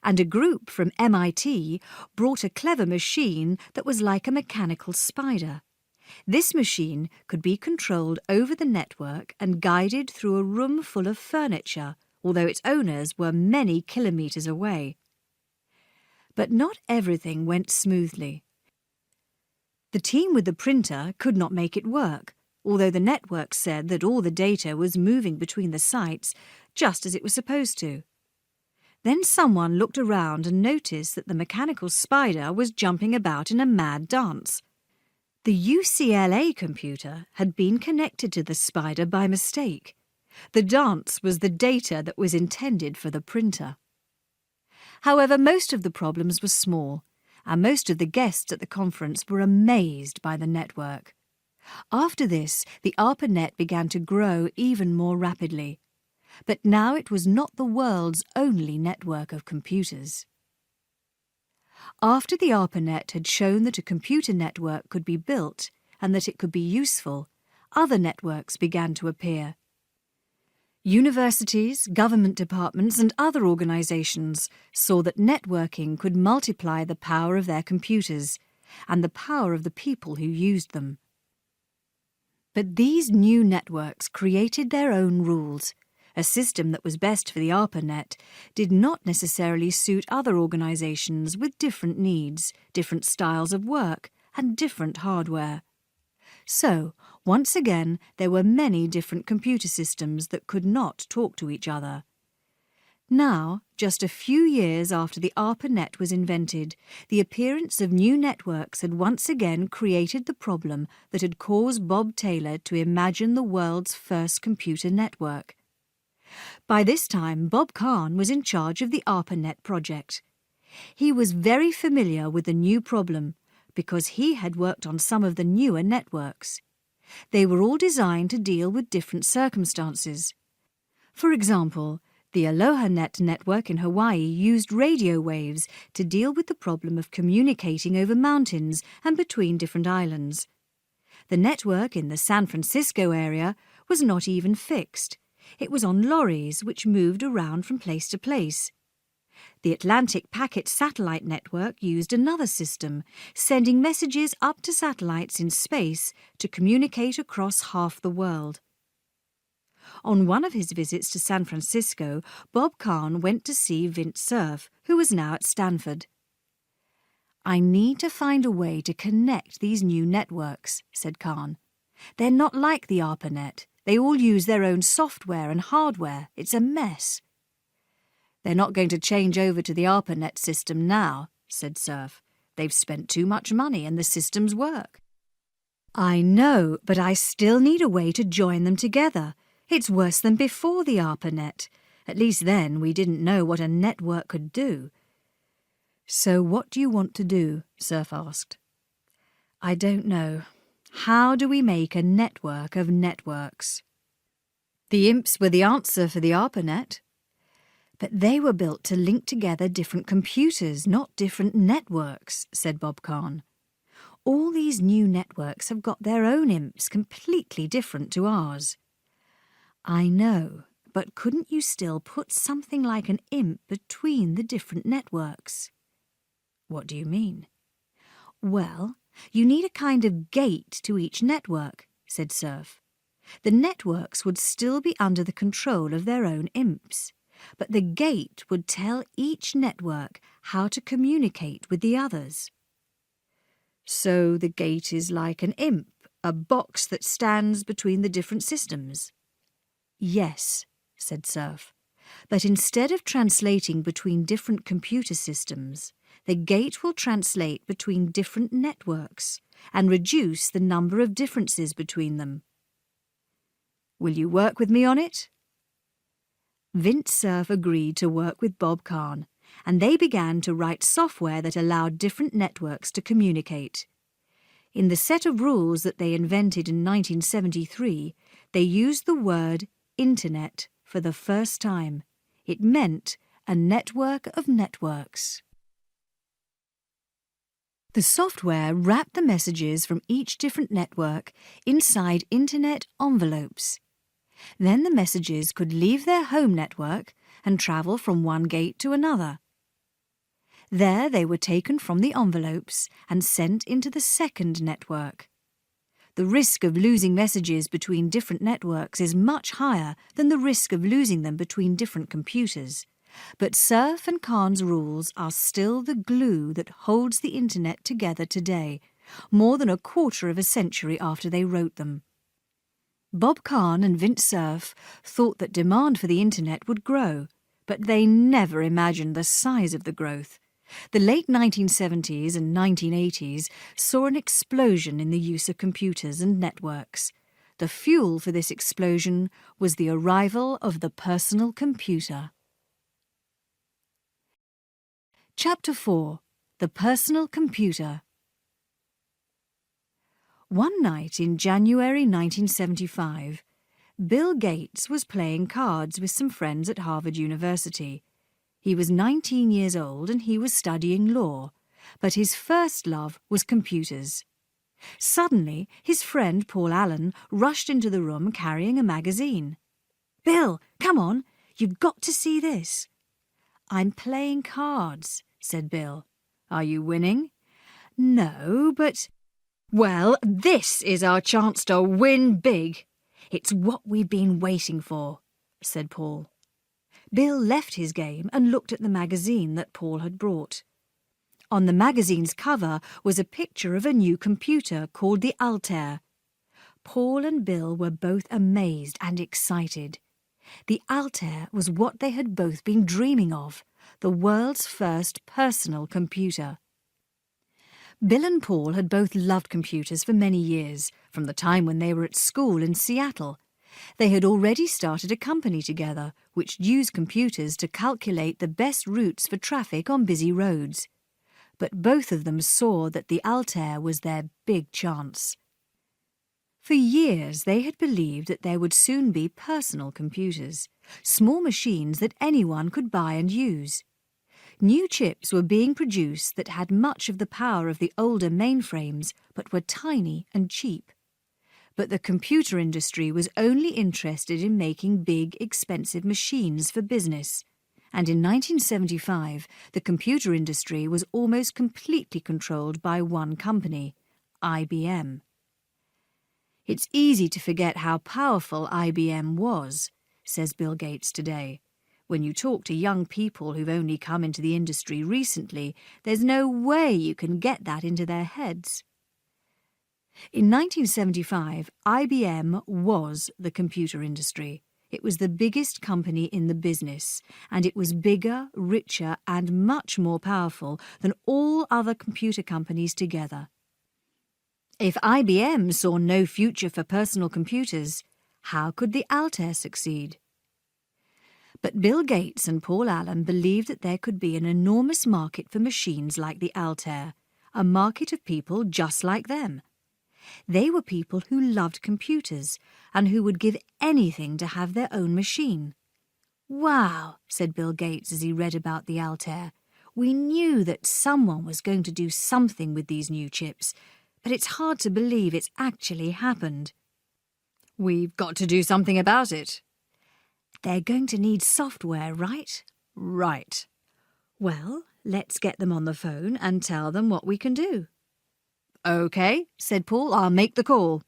And a group from MIT brought a clever machine that was like a mechanical spider. This machine could be controlled over the network and guided through a room full of furniture, although its owners were many kilometres away. But not everything went smoothly. The team with the printer could not make it work, although the network said that all the data was moving between the sites just as it was supposed to. Then someone looked around and noticed that the mechanical spider was jumping about in a mad dance. The UCLA computer had been connected to the spider by mistake. The dance was the data that was intended for the printer. However, most of the problems were small, and most of the guests at the conference were amazed by the network. After this, the ARPANET began to grow even more rapidly. But now it was not the world's only network of computers. After the ARPANET had shown that a computer network could be built and that it could be useful, other networks began to appear. Universities, government departments and other organisations saw that networking could multiply the power of their computers and the power of the people who used them. But these new networks created their own rules. A system that was best for the ARPANET did not necessarily suit other organisations with different needs, different styles of work and different hardware. So, once again, there were many different computer systems that could not talk to each other. Now, just a few years after the ARPANET was invented, the appearance of new networks had once again created the problem that had caused Bob Taylor to imagine the world's first computer network. By this time, Bob Cant was in charge of the ARPANET project. He was very familiar with the new problem because he had worked on some of the newer networks. They were all designed to deal with different circumstances. For example, the AlohaNet network in Hawaii used radio waves to deal with the problem of communicating over mountains and between different islands. The network in the San Francisco area was not even fixed. It was on lorries which moved around from place to place. The Atlantic Packet Satellite Network used another system, sending messages up to satellites in space to communicate across half the world. On one of his visits to San Francisco, Bob Kahn went to see Vint Cerf, who was now at Stanford. "I need to find a way to connect these new networks," said Kahn. "They're not like the ARPANET. They all use their own software and hardware. It's a mess." "They're not going to change over to the ARPANET system now," said Cerf. "They've spent too much money and the systems work." "I know, but I still need a way to join them together. It's worse than before the ARPANET. At least then we didn't know what a network could do." "So what do you want to do?" Cerf asked. "I don't know. How do we make a network of networks?" "The imps were the answer for the ARPANET." "But they were built to link together different computers, not different networks," said Bob Kahn. "All these new networks have got their own imps, completely different to ours." "I know, but couldn't you still put something like an imp between the different networks?" "What do you mean?" "Well, you need a kind of gate to each network," said Cerf. "The networks would still be under the control of their own imps, but the gate would tell each network how to communicate with the others." "So the gate is like an imp, a box that stands between the different systems?" "Yes," said Cerf, "but instead of translating between different computer systems, the gate will translate between different networks and reduce the number of differences between them." "Will you work with me on it?" Vint Cerf agreed to work with Bob Kahn, and they began to write software that allowed different networks to communicate. In the set of rules that they invented in 1973, they used the word Internet for the first time. It meant a network of networks. The software wrapped the messages from each different network inside Internet envelopes. Then the messages could leave their home network and travel from one gate to another. There they were taken from the envelopes and sent into the second network. The risk of losing messages between different networks is much higher than the risk of losing them between different computers. But Cerf and Kahn's rules are still the glue that holds the Internet together today, more than a quarter of a century after they wrote them. Bob Kahn and Vint Cerf thought that demand for the Internet would grow, but they never imagined the size of the growth. The late 1970s and 1980s saw an explosion in the use of computers and networks. The fuel for this explosion was the arrival of the personal computer. Chapter 4. The Personal Computer. One night in January 1975, Bill Gates was playing cards with some friends at Harvard University. He was 19 years old and he was studying law, but his first love was computers. Suddenly, his friend Paul Allen rushed into the room carrying a magazine. "Bill, come on, you've got to see this." "I'm playing cards," said Bill. "Are you winning?" "No, but—" "Well, this is our chance to win big. It's what we've been waiting for," said Paul. Bill left his game and looked at the magazine that Paul had brought. On the magazine's cover was a picture of a new computer called the Altair. Paul and Bill were both amazed and excited. The Altair was what they had both been dreaming of, the world's first personal computer. Bill and Paul had both loved computers for many years, from the time when they were at school in Seattle. They had already started a company together, which used computers to calculate the best routes for traffic on busy roads. But both of them saw that the Altair was their big chance. For years they had believed that there would soon be personal computers, small machines that anyone could buy and use. New chips were being produced that had much of the power of the older mainframes but were tiny and cheap. But the computer industry was only interested in making big, expensive machines for business. And in 1975, the computer industry was almost completely controlled by one company, IBM. It's easy to forget how powerful IBM was, says Bill Gates today. When you talk to young people who've only come into the industry recently, there's no way you can get that into their heads. In 1975, IBM was the computer industry. It was the biggest company in the business, and it was bigger, richer, and much more powerful than all other computer companies together. If IBM saw no future for personal computers, how could the Altair succeed? But Bill Gates and Paul Allen believed that there could be an enormous market for machines like the Altair, a market of people just like them. They were people who loved computers and who would give anything to have their own machine. "Wow," said Bill Gates as he read about the Altair. "We knew that someone was going to do something with these new chips, but it's hard to believe it's actually happened." "We've got to do something about it." "They're going to need software, right?" "Right." "Well, let's get them on the phone and tell them what we can do." "OK," said Paul, "I'll make the call."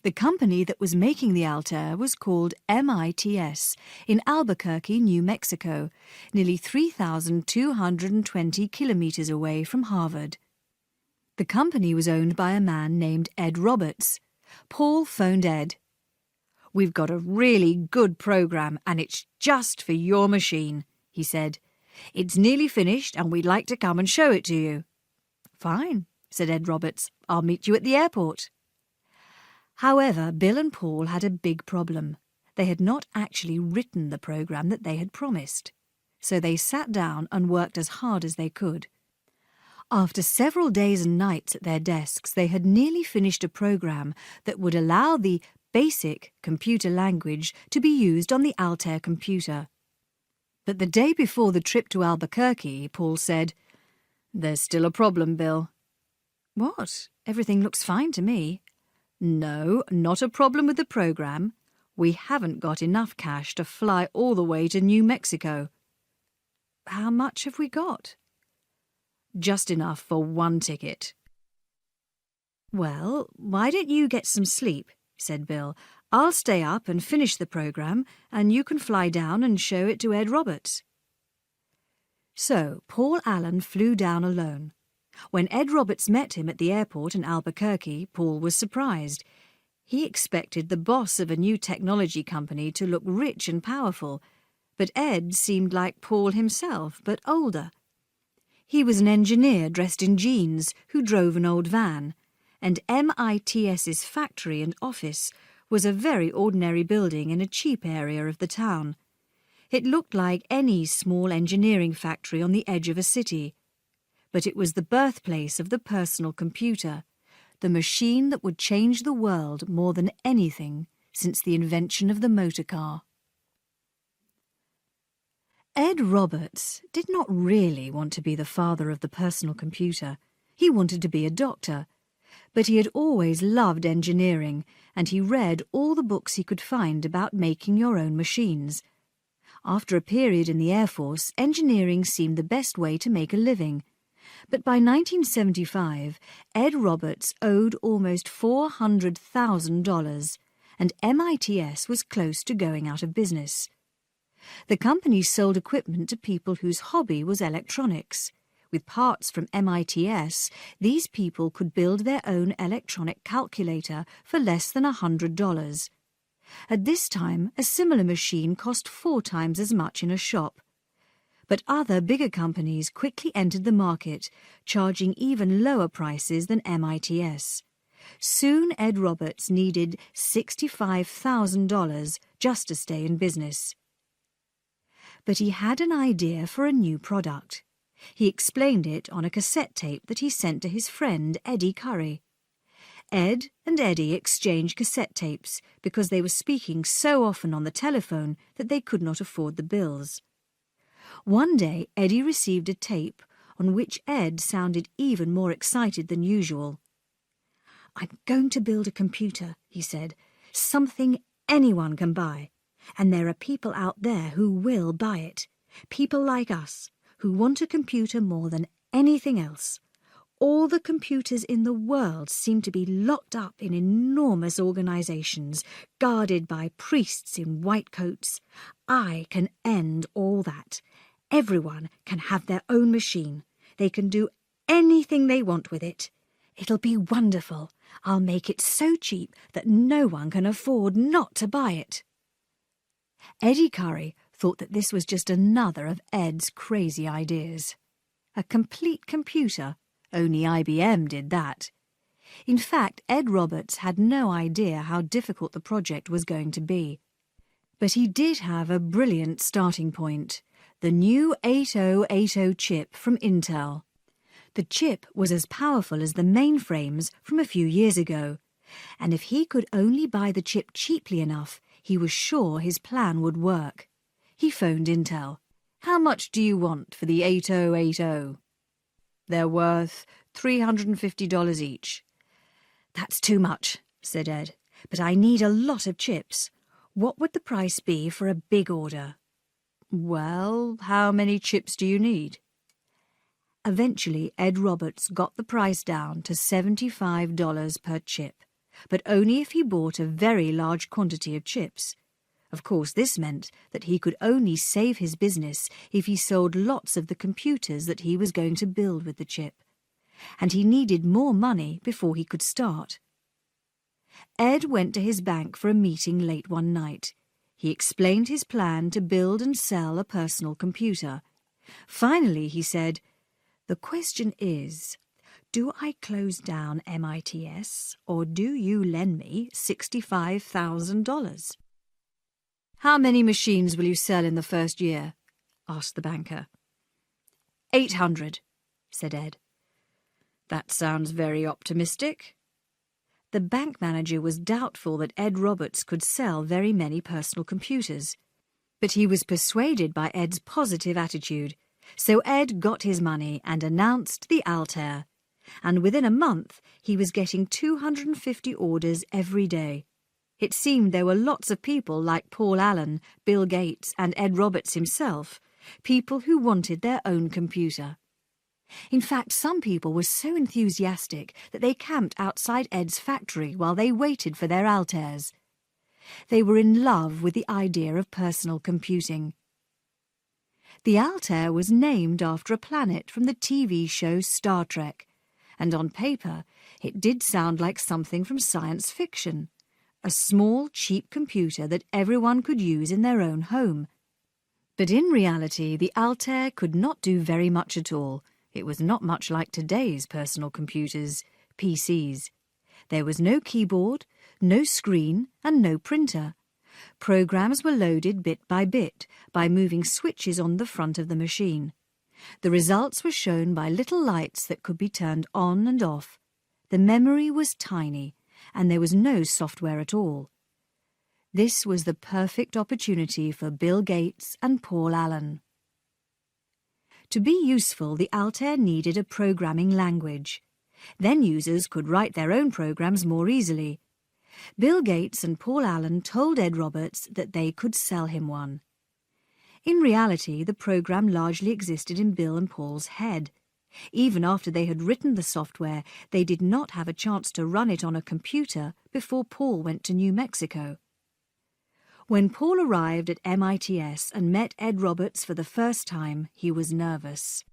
The company that was making the Altair was called MITS in Albuquerque, New Mexico, nearly 3,220 kilometers away from Harvard. The company was owned by a man named Ed Roberts. Paul phoned Ed. "We've got a really good program and it's just for your machine," he said. "It's nearly finished and we'd like to come and show it to you." "Fine," said Ed Roberts. "I'll meet you at the airport." However, Bill and Paul had a big problem. They had not actually written the program that they had promised. So they sat down and worked as hard as they could. After several days and nights at their desks, they had nearly finished a program that would allow the basic computer language to be used on the Altair computer. But the day before the trip to Albuquerque, Paul said, "There's still a problem, Bill." "What? Everything looks fine to me." "No, not a problem with the program. We haven't got enough cash to fly all the way to New Mexico." "How much have we got?" "Just enough for one ticket." "Well, why don't you get some sleep?" said Bill. "I'll stay up and finish the program, and you can fly down and show it to Ed Roberts." So Paul Allen flew down alone. When Ed Roberts met him at the airport in Albuquerque, Paul was surprised. He expected the boss of a new technology company to look rich and powerful, but Ed seemed like Paul himself, but older. He was an engineer dressed in jeans who drove an old van, and MITS's factory and office was a very ordinary building in a cheap area of the town. It looked like any small engineering factory on the edge of a city. But it was the birthplace of the personal computer, the machine that would change the world more than anything since the invention of the motor car. Ed Roberts did not really want to be the father of the personal computer. He wanted to be a doctor. But he had always loved engineering, and he read all the books he could find about making your own machines. After a period in the Air Force, engineering seemed the best way to make a living. But by 1975, Ed Roberts owed almost $400,000, and MITS was close to going out of business. The company sold equipment to people whose hobby was electronics. With parts from MITS, these people could build their own electronic calculator for less than $100. At this time, a similar machine cost 4 times as much in a shop. But other bigger companies quickly entered the market, charging even lower prices than MITS. Soon Ed Roberts needed $65,000 just to stay in business. But he had an idea for a new product. He explained it on a cassette tape that he sent to his friend Eddie Curry. Ed and Eddie exchanged cassette tapes because they were speaking so often on the telephone that they could not afford the bills. One day, Eddie received a tape on which Ed sounded even more excited than usual. "I'm going to build a computer," he said, "something anyone can buy. And there are people out there who will buy it. People like us, who want a computer more than anything else. All the computers in the world seem to be locked up in enormous organizations, guarded by priests in white coats. I can end all that. Everyone can have their own machine. They can do anything they want with it. It'll be wonderful. I'll make it so cheap that no one can afford not to buy it." Eddie Curry thought that this was just another of Ed's crazy ideas. A complete computer. Only IBM did that. In fact, Ed Roberts had no idea how difficult the project was going to be. But he did have a brilliant starting point, the new 8080 chip from Intel. The chip was as powerful as the mainframes from a few years ago, and if he could only buy the chip cheaply enough, he was sure his plan would work. He phoned Intel. "How much do you want for the 8080? "They're worth $350 each. "That's too much," said Ed, "but I need a lot of chips. What would the price be for a big order?" "Well, how many chips do you need?" Eventually, Ed Roberts got the price down to $75 per chip, but only if he bought a very large quantity of chips. Of course, this meant that he could only save his business if he sold lots of the computers that he was going to build with the chip, and he needed more money before he could start. Ed went to his bank for a meeting late one night. He explained his plan to build and sell a personal computer. Finally, he said, "The question is, do I close down MITS or do you lend me $65,000? "How many machines will you sell in the first year?" asked the banker. 800, said Ed. "That sounds very optimistic." The bank manager was doubtful that Ed Roberts could sell very many personal computers, but he was persuaded by Ed's positive attitude, so Ed got his money and announced the Altair, and within a month he was getting 250 orders every day. It seemed there were lots of people like Paul Allen, Bill Gates and Ed Roberts himself, people who wanted their own computer. In fact, some people were so enthusiastic that they camped outside Ed's factory while they waited for their Altairs. They were in love with the idea of personal computing. The Altair was named after a planet from the TV show Star Trek, and on paper it did sound like something from science fiction. A small, cheap computer that everyone could use in their own home. But in reality, the Altair could not do very much at all. It was not much like today's personal computers, PCs. There was no keyboard, no screen, and no printer. Programs were loaded bit by moving switches on the front of the machine. The results were shown by little lights that could be turned on and off. The memory was tiny, and there was no software at all. This was the perfect opportunity for Bill Gates and Paul Allen. To be useful, the Altair needed a programming language. Then users could write their own programs more easily. Bill Gates and Paul Allen told Ed Roberts that they could sell him one. In reality, the program largely existed in Bill and Paul's head. Even after they had written the software, they did not have a chance to run it on a computer before Paul went to New Mexico. When Paul arrived at MITS and met Ed Roberts for the first time, he was nervous.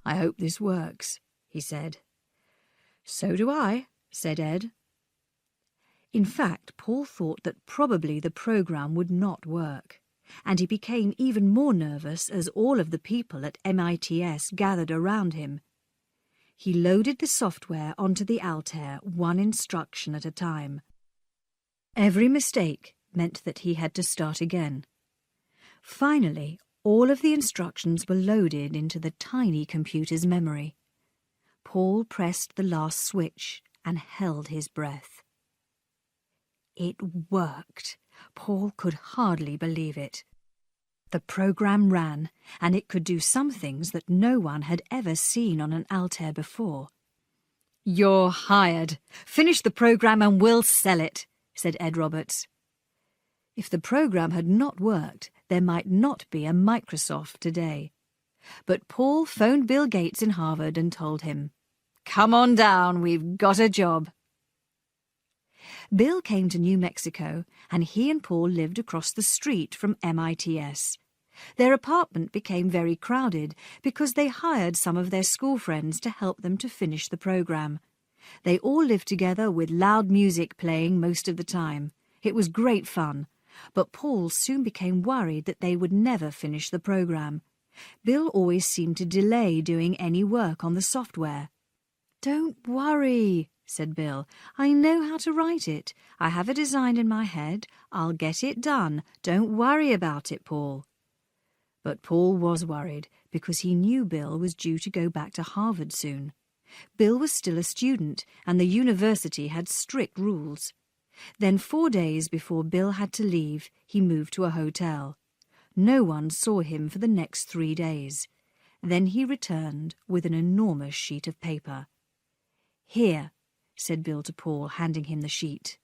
"I hope this works," he said. "So do I," said Ed. In fact, Paul thought that probably the program would not work, and he became even more nervous as all of the people at MITS gathered around him. He loaded the software onto the Altair, one instruction at a time. Every mistake meant that he had to start again. Finally, all of the instructions were loaded into the tiny computer's memory. Paul pressed the last switch, and held his breath. It worked. Paul could hardly believe it. The program ran, and it could do some things that no one had ever seen on an Altair before. "You're hired. Finish the program and we'll sell it," said Ed Roberts. If the program had not worked, there might not be a Microsoft today. But Paul phoned Bill Gates in Harvard and told him, "Come on down, we've got a job." Bill came to New Mexico, and he and Paul lived across the street from MITS. Their apartment became very crowded because they hired some of their school friends to help them to finish the program. They all lived together with loud music playing most of the time. It was great fun, but Paul soon became worried that they would never finish the program. Bill always seemed to delay doing any work on the software. "Don't worry," said Bill. "I know how to write it. I have a design in my head. I'll get it done. Don't worry about it, Paul." But Paul was worried because he knew Bill was due to go back to Harvard soon. Bill was still a student, and the university had strict rules. Then 4 days before Bill had to leave, he moved to a hotel. No one saw him for the next 3 days. Then he returned with an enormous sheet of paper. "Here," said Bill to Paul, handing him the sheet.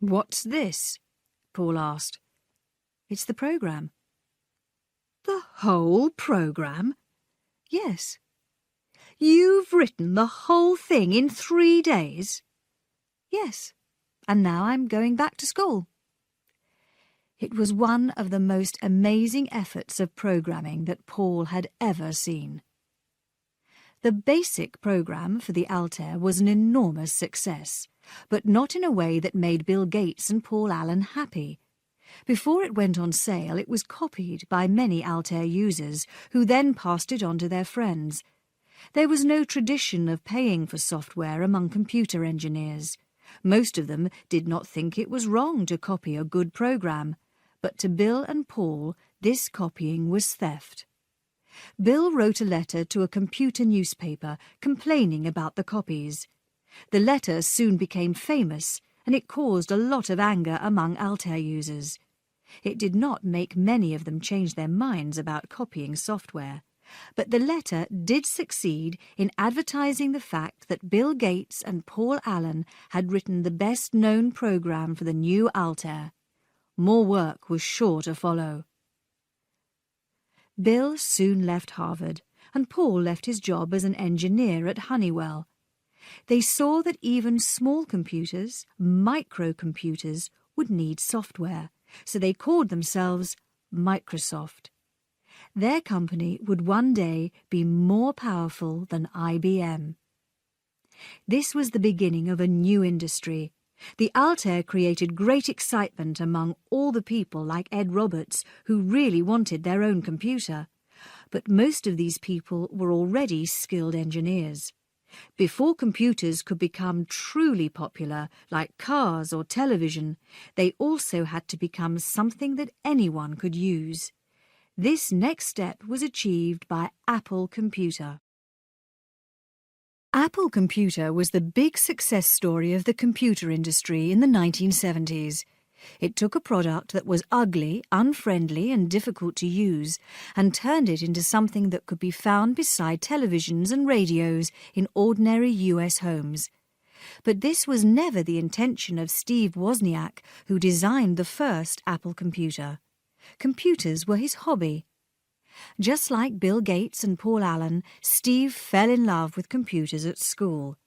"What's this?" Paul asked. "It's the program." "The whole program?" "Yes." "You've written the whole thing in 3 days?" "Yes, and now I'm going back to school." It was one of the most amazing efforts of programming that Paul had ever seen. The basic program for the Altair was an enormous success, but not in a way that made Bill Gates and Paul Allen happy. Before it went on sale, it was copied by many Altair users, who then passed it on to their friends. There was no tradition of paying for software among computer engineers. Most of them did not think it was wrong to copy a good program, but to Bill and Paul, this copying was theft. Bill wrote a letter to a computer newspaper complaining about the copies. The letter soon became famous, and it caused a lot of anger among Altair users. It did not make many of them change their minds about copying software, but the letter did succeed in advertising the fact that Bill Gates and Paul Allen had written the best-known program for the new Altair. More work was sure to follow. Bill soon left Harvard, and Paul left his job as an engineer at Honeywell. They saw that even small computers, microcomputers, would need software, so they called themselves Microsoft. Their company would one day be more powerful than IBM. This was the beginning of a new industry. The Altair created great excitement among all the people like Ed Roberts who really wanted their own computer. But most of these people were already skilled engineers. Before computers could become truly popular, like cars or television, they also had to become something that anyone could use. This next step was achieved by Apple Computer. Apple Computer was the big success story of the computer industry in the 1970s. It took a product that was ugly, unfriendly and difficult to use and turned it into something that could be found beside televisions and radios in ordinary US homes. But this was never the intention of Steve Wozniak, who designed the first Apple computer. Computers were his hobby. Just like Bill Gates and Paul Allen, Steve fell in love with computers at school.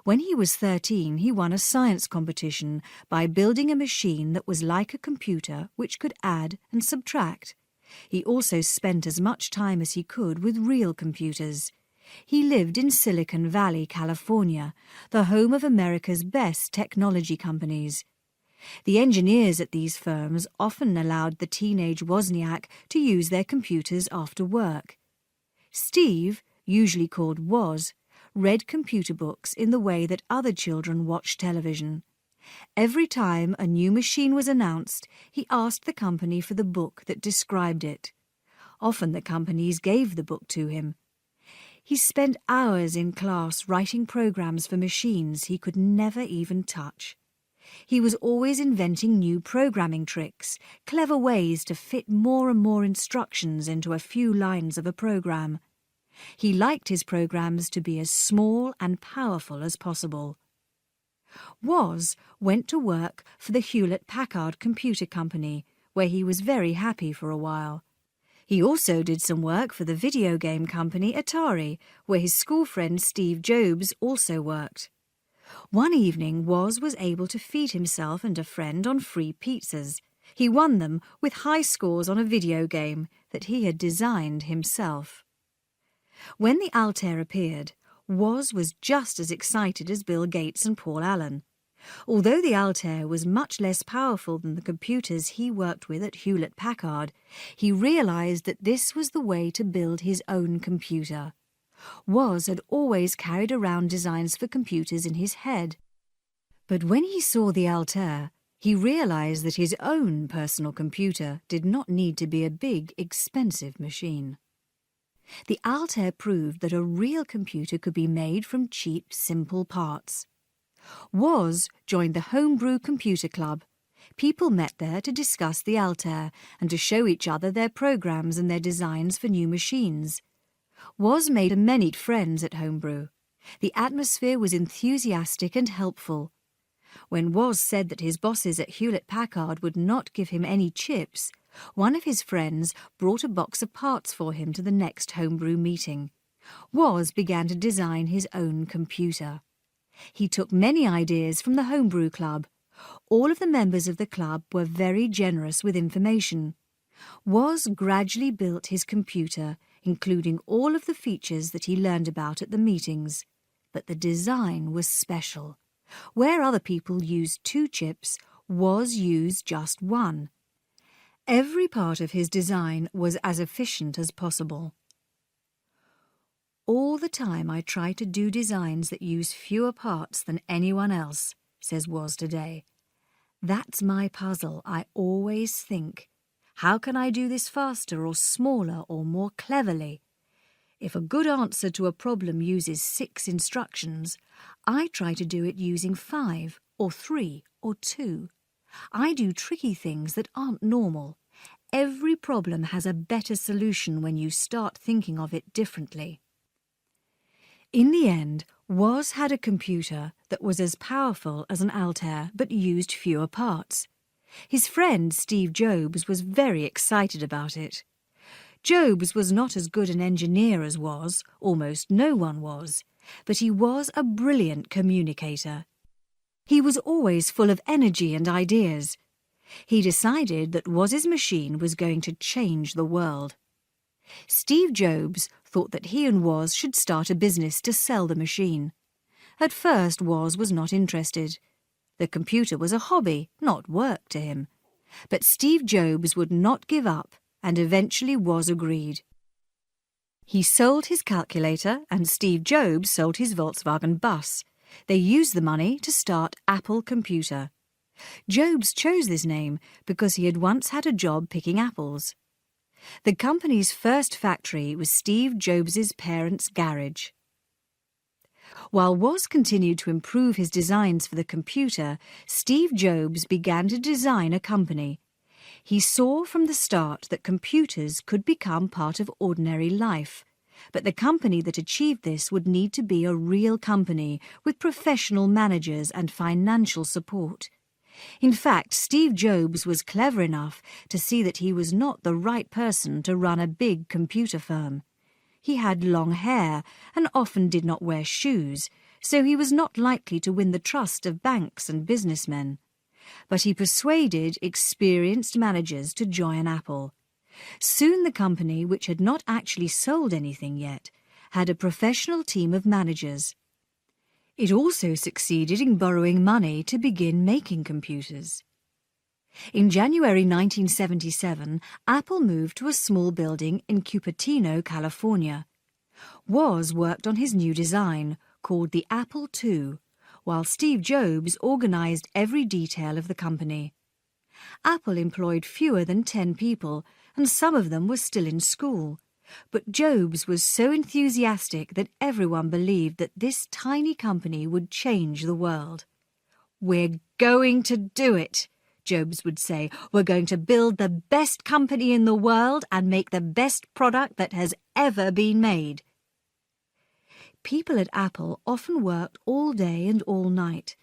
When he was 13, he won a science competition by building a machine that was like a computer which could add and subtract. He also spent as much time as he could with real computers. He lived in Silicon Valley, California, the home of America's best technology companies. The engineers at these firms often allowed the teenage Wozniak to use their computers after work. Steve, usually called Woz, read computer books in the way that other children watched television. Every time a new machine was announced, he asked the company for the book that described it. Often the companies gave the book to him. He spent hours in class writing programs for machines he could never even touch. He was always inventing new programming tricks, clever ways to fit more and more instructions into a few lines of a program. He liked his programs to be as small and powerful as possible. Woz went to work for the Hewlett-Packard Computer Company, where he was very happy for a while. He also did some work for the video game company Atari, where his school friend Steve Jobs also worked. One evening, Woz was able to feed himself and a friend on free pizzas. He won them with high scores on a video game that he had designed himself. When the Altair appeared, Woz was just as excited as Bill Gates and Paul Allen. Although the Altair was much less powerful than the computers he worked with at Hewlett-Packard, he realized that this was the way to build his own computer. Woz had always carried around designs for computers in his head. But when he saw the Altair, he realized that his own personal computer did not need to be a big, expensive machine. The Altair proved that a real computer could be made from cheap, simple parts. Woz joined the Homebrew Computer Club. People met there to discuss the Altair and to show each other their programs and their designs for new machines. Woz made many friends at Homebrew. The atmosphere was enthusiastic and helpful. When Woz said that his bosses at Hewlett-Packard would not give him any chips, one of his friends brought a box of parts for him to the next Homebrew meeting. Woz began to design his own computer. He took many ideas from the Homebrew Club. All of the members of the club were very generous with information. Woz gradually built his computer, including all of the features that he learned about at the meetings. But the design was special. Where other people used 2 chips, Woz used just 1. Every part of his design was as efficient as possible. All the time I try to do designs that use fewer parts than anyone else, says Woz today. That's my puzzle. I always think, how can I do this faster or smaller or more cleverly? If a good answer to a problem uses 6 instructions, I try to do it using 5 or 3 or 2. I do tricky things that aren't normal. Every problem has a better solution when you start thinking of it differently. In the end, Woz had a computer that was as powerful as an Altair but used fewer parts. His friend Steve Jobs was very excited about it. Jobs was not as good an engineer as Woz, almost no one was, but he was a brilliant communicator. He was always full of energy and ideas. He decided that Woz's machine was going to change the world. Steve Jobs thought that he and Woz should start a business to sell the machine. At first, Woz was not interested. The computer was a hobby, not work to him. But Steve Jobs would not give up, and eventually Woz agreed. He sold his calculator, and Steve Jobs sold his Volkswagen bus. They used the money to start Apple Computer. Jobs chose this name because he had once had a job picking apples. The company's first factory was Steve Jobs's parents' garage. While Woz continued to improve his designs for the computer, Steve Jobs began to design a company. He saw from the start that computers could become part of ordinary life, but the company that achieved this would need to be a real company with professional managers and financial support. In fact, Steve Jobs was clever enough to see that he was not the right person to run a big computer firm. He had long hair and often did not wear shoes, so he was not likely to win the trust of banks and businessmen. But he persuaded experienced managers to join Apple. Soon the company, which had not actually sold anything yet, had a professional team of managers. It also succeeded in borrowing money to begin making computers. In January 1977, Apple moved to a small building in Cupertino, California. Woz worked on his new design, called the Apple II, while Steve Jobs organized every detail of the company. Apple employed fewer than 10 people, and some of them were still in school. But Jobs was so enthusiastic that everyone believed that this tiny company would change the world. "We're going to do it," Jobs would say. "We're going to build the best company in the world and make the best product that has ever been made." People at Apple often worked all day and all night.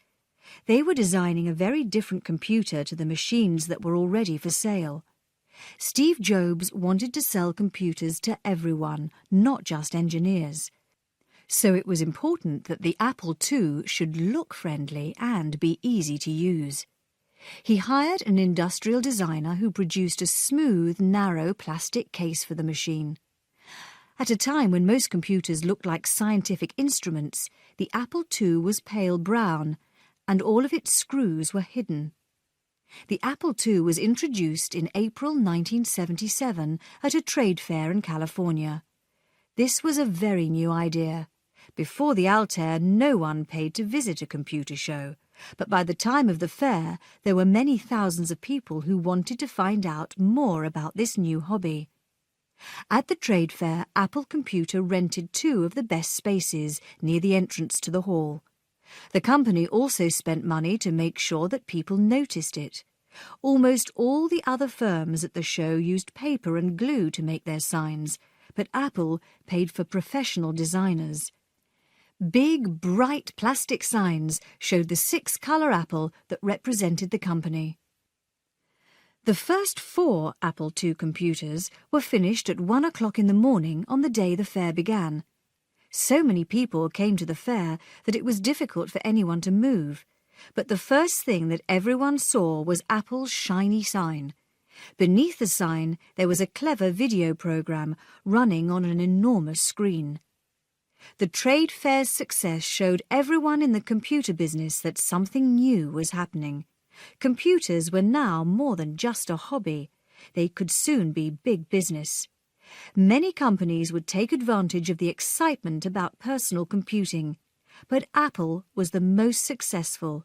They were designing a very different computer to the machines that were already for sale. Steve Jobs wanted to sell computers to everyone, not just engineers. So it was important that the Apple II should look friendly and be easy to use. He hired an industrial designer who produced a smooth, narrow plastic case for the machine. At a time when most computers looked like scientific instruments, the Apple II was pale brown, and all of its screws were hidden. The Apple II was introduced in April 1977 at a trade fair in California. This was a very new idea. Before the Altair, no one paid to visit a computer show, but by the time of the fair, there were many thousands of people who wanted to find out more about this new hobby. At the trade fair, Apple Computer rented 2 of the best spaces near the entrance to the hall. The company also spent money to make sure that people noticed it. Almost all the other firms at the show used paper and glue to make their signs, but Apple paid for professional designers. Big, bright plastic signs showed the 6-color apple that represented the company. The first 4 Apple II computers were finished at 1 o'clock in the morning on the day the fair began. So many people came to the fair that it was difficult for anyone to move. But the first thing that everyone saw was Apple's shiny sign. Beneath the sign, there was a clever video program running on an enormous screen. The trade fair's success showed everyone in the computer business that something new was happening. Computers were now more than just a hobby. They could soon be big business. Many companies would take advantage of the excitement about personal computing, but Apple was the most successful.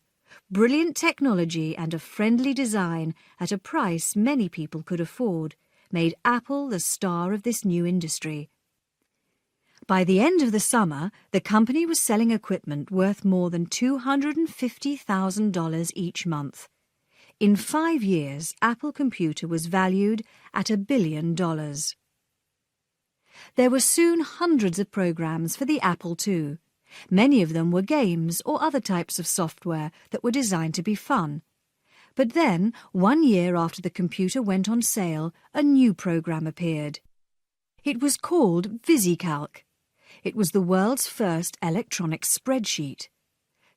Brilliant technology and a friendly design at a price many people could afford made Apple the star of this new industry. By the end of the summer, the company was selling equipment worth more than $250,000 each month. In 5 years, Apple Computer was valued at $1 billion. There were soon hundreds of programs for the Apple II. Many of them were games or other types of software that were designed to be fun. But then, 1 year after the computer went on sale, a new program appeared. It was called VisiCalc. It was the world's first electronic spreadsheet.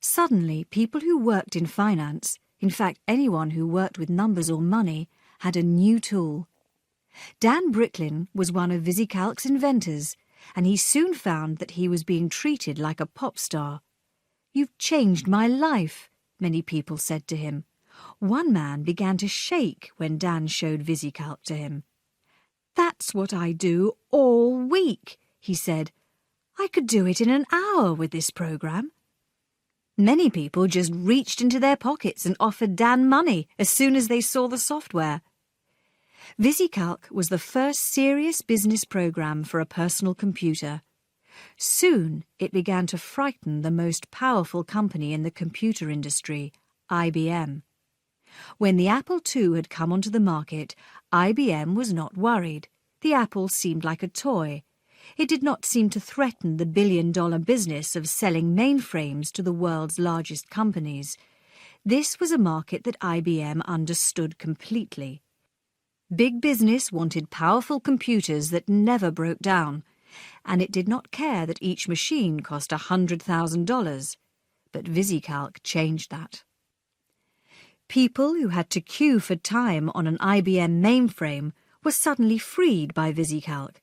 Suddenly, people who worked in finance, in fact anyone who worked with numbers or money, had a new tool. Dan Bricklin was one of VisiCalc's inventors, and he soon found that he was being treated like a pop star. "You've changed my life," many people said to him. One man began to shake when Dan showed VisiCalc to him. "That's what I do all week," he said. "I could do it in an hour with this program." Many people just reached into their pockets and offered Dan money as soon as they saw the software. VisiCalc was the first serious business program for a personal computer. Soon it began to frighten the most powerful company in the computer industry, IBM. When the Apple II had come onto the market, IBM was not worried. The Apple seemed like a toy. It did not seem to threaten the billion-dollar business of selling mainframes to the world's largest companies. This was a market that IBM understood completely. Big business wanted powerful computers that never broke down, and it did not care that each machine cost $100,000. But VisiCalc changed that. People who had to queue for time on an IBM mainframe were suddenly freed by VisiCalc.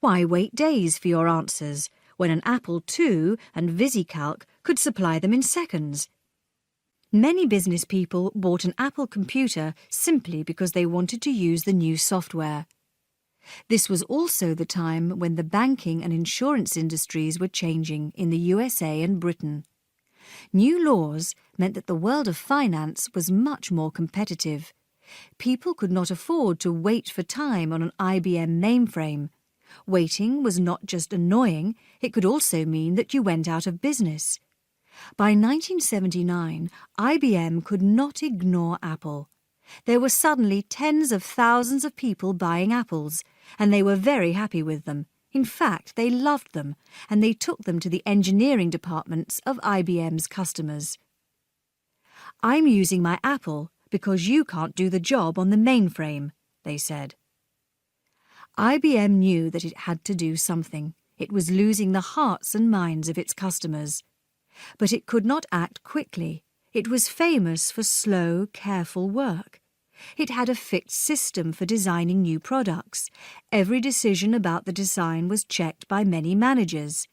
Why wait days for your answers when an Apple II and VisiCalc could supply them in seconds? Many business people bought an Apple computer simply because they wanted to use the new software. This was also the time when the banking and insurance industries were changing in the USA and Britain. New laws meant that the world of finance was much more competitive. People could not afford to wait for time on an IBM mainframe, Waiting was not just annoying, it could also mean that you went out of business. By 1979, IBM could not ignore Apple. There were suddenly tens of thousands of people buying apples, and they were very happy with them. In fact, they loved them, and they took them to the engineering departments of IBM's customers. "I'm using my Apple because you can't do the job on the mainframe," they said. IBM knew that it had to do something. It was losing the hearts and minds of its customers. But it could not act quickly. It was famous for slow, careful work. It had a fixed system for designing new products. Every decision about the design was checked by many managers.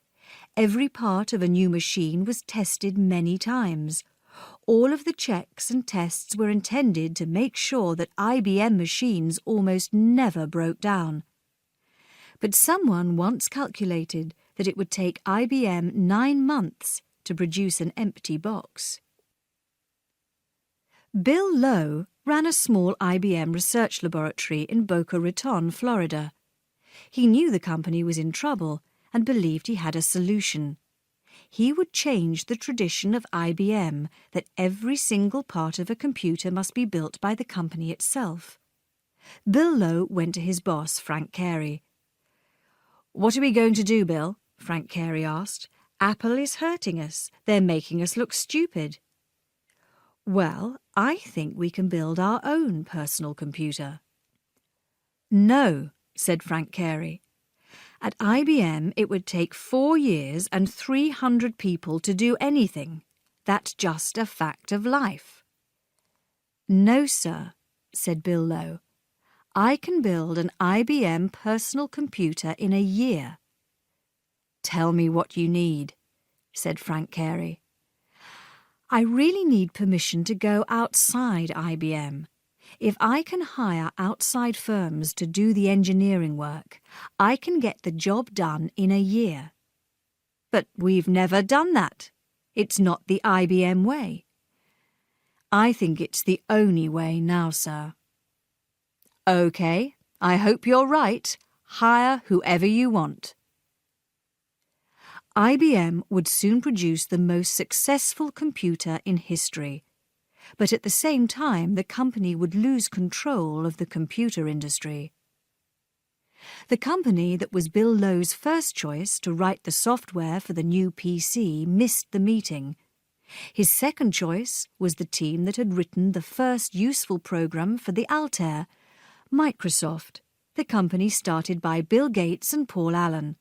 Every part of a new machine was tested many times. All of the checks and tests were intended to make sure that IBM machines almost never broke down. But someone once calculated that it would take IBM 9 months to produce an empty box. Bill Lowe ran a small IBM research laboratory in Boca Raton, Florida. He knew the company was in trouble and believed he had a solution. He would change the tradition of IBM that every single part of a computer must be built by the company itself. Bill Lowe went to his boss, Frank Carey. "What are we going to do, Bill?" Frank Carey asked. "Apple is hurting us. They're making us look stupid." "Well, I think we can build our own personal computer." "No," said Frank Carey. "At IBM, it would take 4 years and 300 people to do anything. That's just a fact of life." "No, sir," said Bill Lowe. "I can build an IBM personal computer in a year." "Tell me what you need," said Frank Carey. "I really need permission to go outside IBM. If I can hire outside firms to do the engineering work, I can get the job done in a year." "But we've never done that. It's not the IBM way." "I think it's the only way now, sir." "OK, I hope you're right. Hire whoever you want." IBM would soon produce the most successful computer in history. But at the same time, the company would lose control of the computer industry. The company that was Bill Lowe's first choice to write the software for the new PC missed the meeting. His second choice was the team that had written the first useful program for the Altair, Microsoft, the company started by Bill Gates and Paul Allen.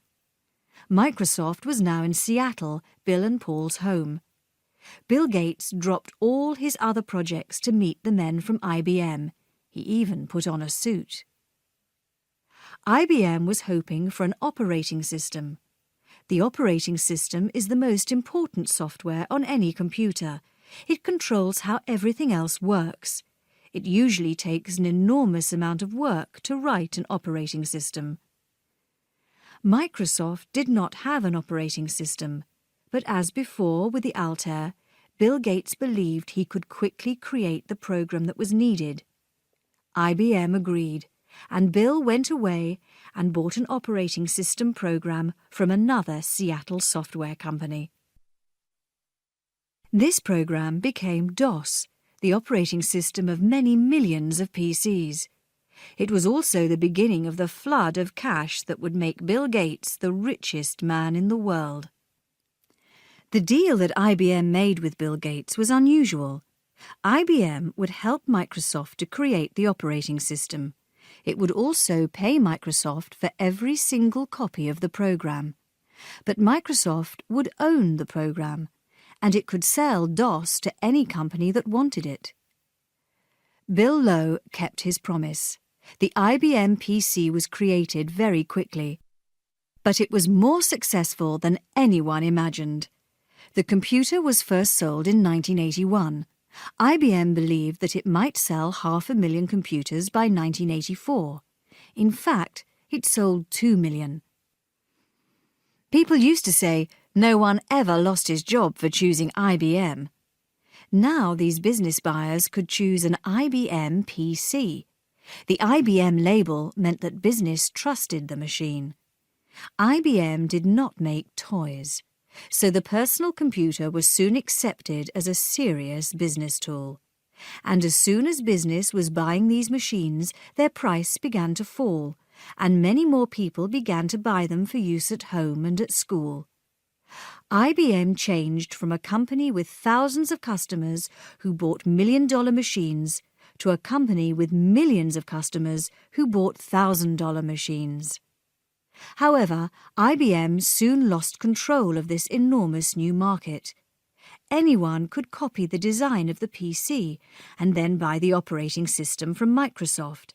Microsoft was now in Seattle, Bill and Paul's home. Bill Gates dropped all his other projects to meet the men from IBM. He even put on a suit. IBM was hoping for an operating system. The operating system is the most important software on any computer. It controls how everything else works. It usually takes an enormous amount of work to write an operating system. Microsoft did not have an operating system, but as before with the Altair, Bill Gates believed he could quickly create the program that was needed. IBM agreed, and Bill went away and bought an operating system program from another Seattle software company. This program became DOS, the operating system of many millions of PCs. It was also the beginning of the flood of cash that would make Bill Gates the richest man in the world. The deal that IBM made with Bill Gates was unusual. IBM would help Microsoft to create the operating system. It would also pay Microsoft for every single copy of the program. But Microsoft would own the program, and it could sell DOS to any company that wanted it. Bill Lowe kept his promise. The IBM PC was created very quickly, but it was more successful than anyone imagined. The computer was first sold in 1981. IBM believed that it might sell 500,000 computers by 1984. In fact, it sold 2 million. People used to say, no one ever lost his job for choosing IBM. Now these business buyers could choose an IBM PC. The IBM label meant that business trusted the machine. IBM did not make toys, so the personal computer was soon accepted as a serious business tool. And as soon as business was buying these machines, their price began to fall, and many more people began to buy them for use at home and at school. IBM changed from a company with thousands of customers who bought million-dollar machines to a company with millions of customers who bought $1,000 machines. However, IBM soon lost control of this enormous new market. Anyone could copy the design of the PC and then buy the operating system from Microsoft.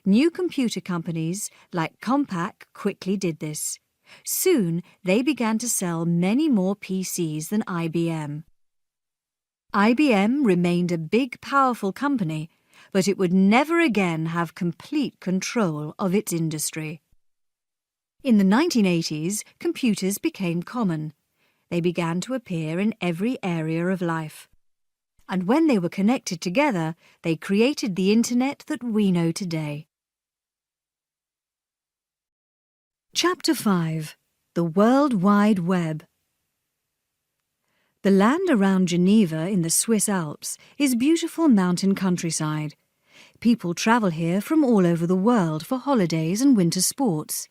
New computer companies like Compaq quickly did this. Soon they began to sell many more PCs than IBM. IBM remained a big, powerful company, but it would never again have complete control of its industry. In the 1980s, computers became common. They began to appear in every area of life. And when they were connected together, they created the Internet that we know today. Chapter 5. The World Wide Web. The land around Geneva in the Swiss Alps is beautiful mountain countryside. People travel here from all over the world for holidays and winter sports.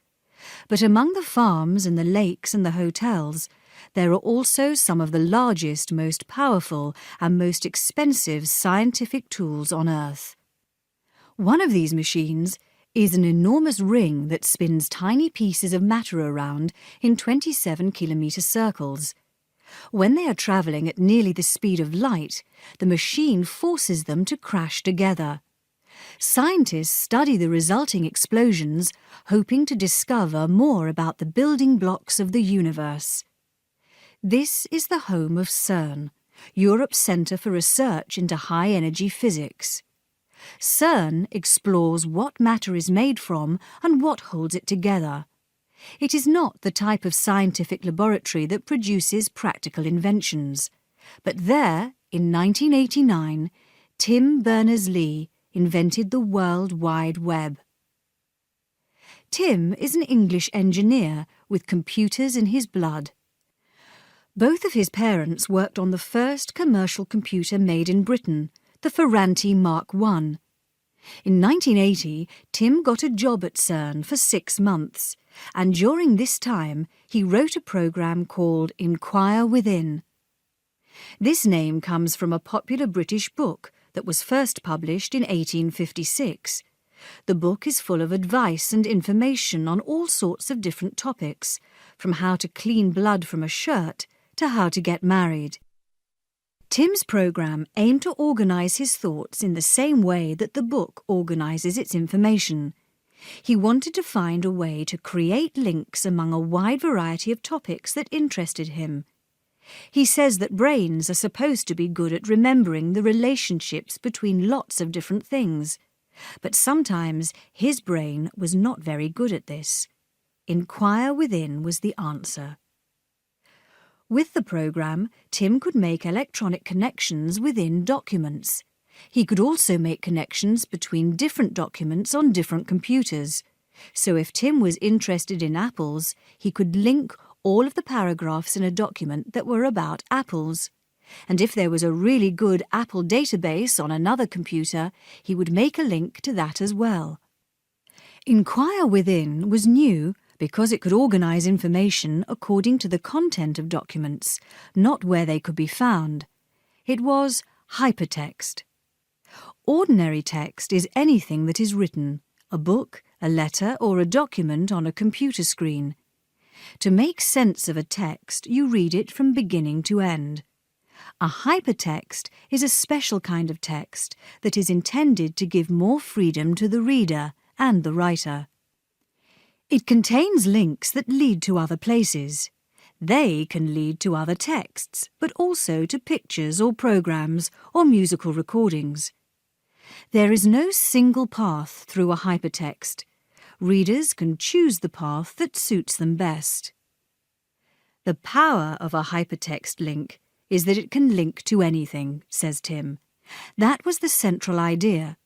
But among the farms and the lakes and the hotels, there are also some of the largest, most powerful and most expensive scientific tools on Earth. One of these machines is an enormous ring that spins tiny pieces of matter around in 27-kilometre circles. When they are travelling at nearly the speed of light, the machine forces them to crash together. Scientists study the resulting explosions, hoping to discover more about the building blocks of the universe. This is the home of CERN, Europe's Centre for Research into High-Energy Physics. CERN explores what matter is made from and what holds it together. It is not the type of scientific laboratory that produces practical inventions. But there, in 1989, Tim Berners-Lee invented the World Wide Web. Tim is an English engineer with computers in his blood. Both of his parents worked on the first commercial computer made in Britain, the Ferranti Mark I. In 1980, Tim got a job at CERN for 6 months, and during this time he wrote a program called Inquire Within. This name comes from a popular British book that was first published in 1856. The book is full of advice and information on all sorts of different topics, from how to clean blood from a shirt to how to get married. Tim's program aimed to organise his thoughts in the same way that the book organises its information. He wanted to find a way to create links among a wide variety of topics that interested him. He says that brains are supposed to be good at remembering the relationships between lots of different things, but sometimes his brain was not very good at this. Inquire Within was the answer. With the program, Tim could make electronic connections within documents. He could also make connections between different documents on different computers. So if Tim was interested in apples, he could link all of the paragraphs in a document that were about apples. And if there was a really good Apple database on another computer, he would make a link to that as well. Inquire Within was new because it could organise information according to the content of documents, not where they could be found. It was hypertext. Ordinary text is anything that is written, a book, a letter, or a document on a computer screen. To make sense of a text, you read it from beginning to end. A hypertext is a special kind of text that is intended to give more freedom to the reader and the writer. It contains links that lead to other places. They can lead to other texts, but also to pictures or programs or musical recordings. There is no single path through a hypertext. Readers can choose the path that suits them best. The power of a hypertext link is that it can link to anything, says Tim. That was the central idea.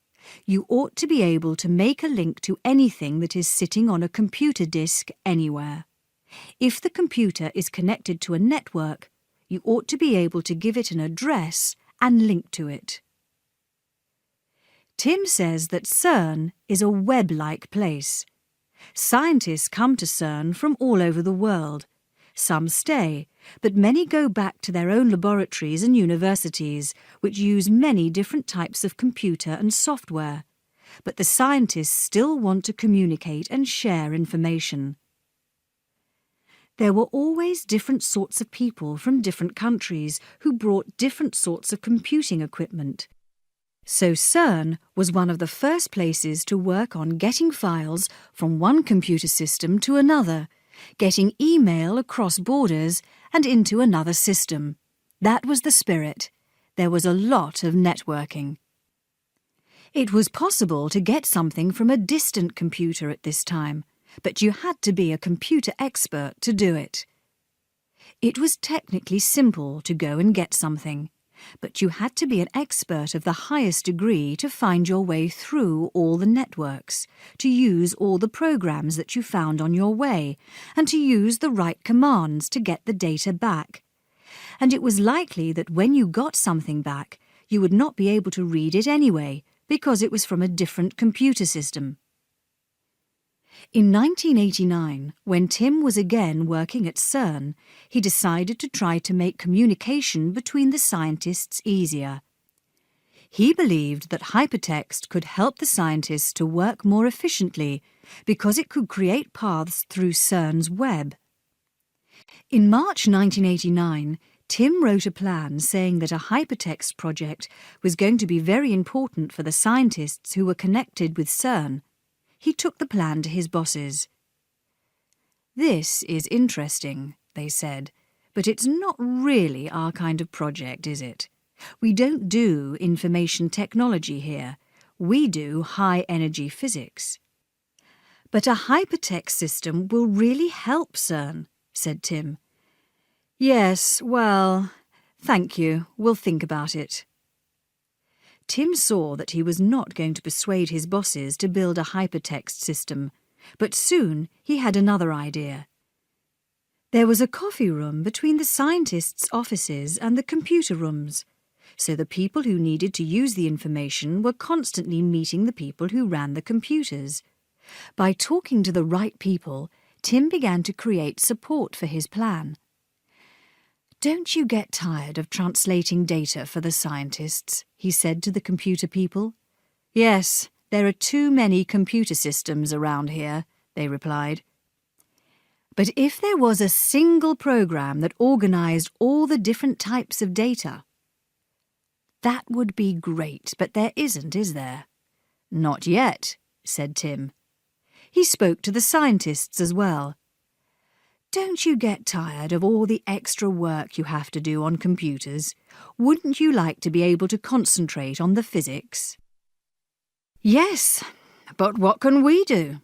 You ought to be able to make a link to anything that is sitting on a computer disk anywhere. If the computer is connected to a network, you ought to be able to give it an address and link to it. Tim says that CERN is a web-like place. Scientists come to CERN from all over the world. Some stay, but many go back to their own laboratories and universities, which use many different types of computer and software. But the scientists still want to communicate and share information. There were always different sorts of people from different countries who brought different sorts of computing equipment. So CERN was one of the first places to work on getting files from one computer system to another, getting email across borders and into another system. That was the spirit. There was a lot of networking. It was possible to get something from a distant computer at this time, but you had to be a computer expert to do it. It was technically simple to go and get something, but you had to be an expert of the highest degree to find your way through all the networks, to use all the programs that you found on your way, and to use the right commands to get the data back. And it was likely that when you got something back, you would not be able to read it anyway, because it was from a different computer system. In 1989, when Tim was again working at CERN, he decided to try to make communication between the scientists easier. He believed that hypertext could help the scientists to work more efficiently because it could create paths through CERN's web. In March 1989, Tim wrote a plan saying that a hypertext project was going to be very important for the scientists who were connected with CERN. He took the plan to his bosses. "This is interesting," they said, "but it's not really our kind of project, is it? We don't do information technology here. We do high-energy physics." "But a hypertext system will really help CERN," said Tim. "Yes, well, thank you. We'll think about it." Tim saw that he was not going to persuade his bosses to build a hypertext system, but soon he had another idea. There was a coffee room between the scientists' offices and the computer rooms, so the people who needed to use the information were constantly meeting the people who ran the computers. By talking to the right people, Tim began to create support for his plan. "Don't you get tired of translating data for the scientists?" he said to the computer people. "Yes, there are too many computer systems around here," they replied. "But if there was a single program that organized all the different types of data..." "That would be great, but there isn't, is there?" "Not yet," said Tim. He spoke to the scientists as well. "Don't you get tired of all the extra work you have to do on computers? Wouldn't you like to be able to concentrate on the physics?" "Yes, but what can we do?"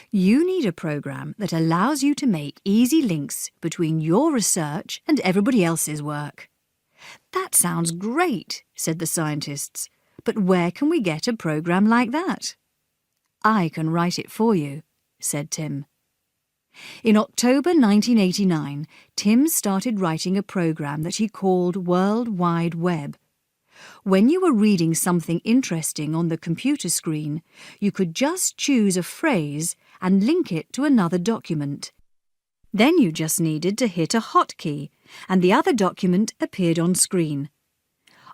"You need a program that allows you to make easy links between your research and everybody else's work." "That sounds great," said the scientists, "but where can we get a program like that?" "I can write it for you," said Tim. In October 1989, Tim started writing a program that he called World Wide Web. When you were reading something interesting on the computer screen, you could just choose a phrase and link it to another document. Then you just needed to hit a hotkey, and the other document appeared on screen.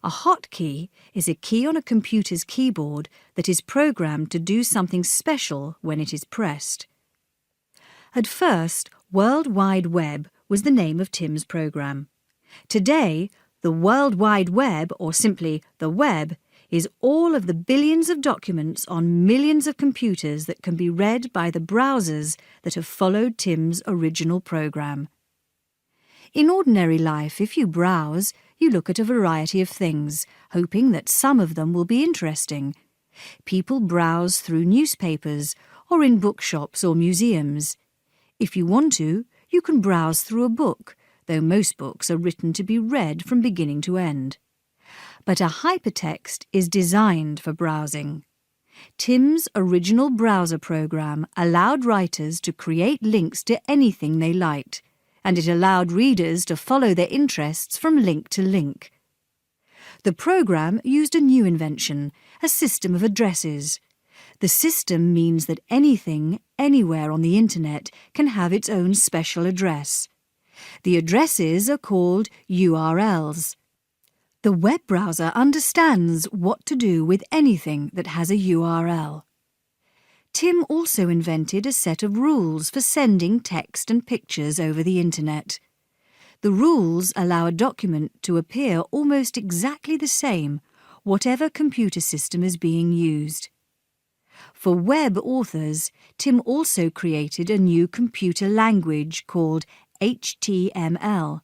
A hotkey is a key on a computer's keyboard that is programmed to do something special when it is pressed. At first, World Wide Web was the name of Tim's program. Today, the World Wide Web, or simply the web, is all of the billions of documents on millions of computers that can be read by the browsers that have followed Tim's original program. In ordinary life, if you browse, you look at a variety of things, hoping that some of them will be interesting. People browse through newspapers or in bookshops or museums. If you want to, you can browse through a book, though most books are written to be read from beginning to end. But a hypertext is designed for browsing. Tim's original browser program allowed writers to create links to anything they liked, and it allowed readers to follow their interests from link to link. The program used a new invention, a system of addresses. The system means that anything, anywhere on the internet can have its own special address. The addresses are called URLs. The web browser understands what to do with anything that has a URL. Tim also invented a set of rules for sending text and pictures over the internet. The rules allow a document to appear almost exactly the same, whatever computer system is being used. For web authors, Tim also created a new computer language called HTML.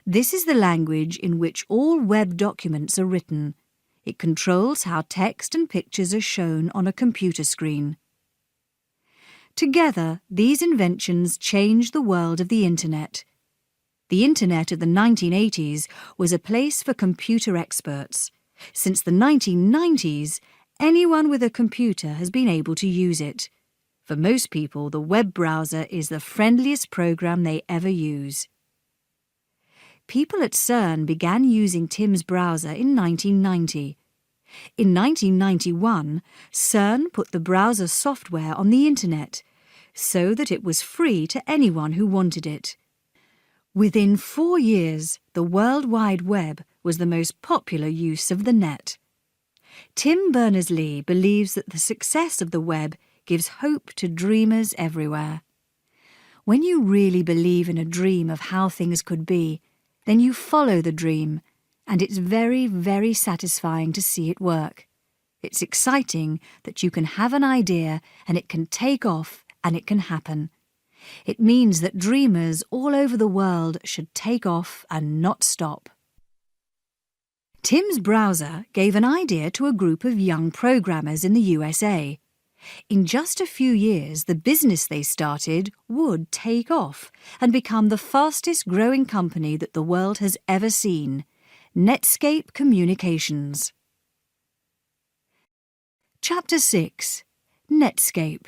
This is the language in which all web documents are written. It controls how text and pictures are shown on a computer screen. Together, these inventions changed the world of the internet. The internet of the 1980s was a place for computer experts. Since the 1990s, anyone with a computer has been able to use it. For most people, the web browser is the friendliest program they ever use. People at CERN began using Tim's browser in 1990. In 1991, CERN put the browser software on the internet so that it was free to anyone who wanted it. Within 4 years, the World Wide Web was the most popular use of the net. Tim Berners-Lee believes that the success of the web gives hope to dreamers everywhere. When you really believe in a dream of how things could be, then you follow the dream, and it's very, very satisfying to see it work. It's exciting that you can have an idea and it can take off and it can happen. It means that dreamers all over the world should take off and not stop. Tim's browser gave an idea to a group of young programmers in the USA. In just a few years, the business they started would take off and become the fastest growing company that the world has ever seen, Netscape Communications. Chapter 6. Netscape.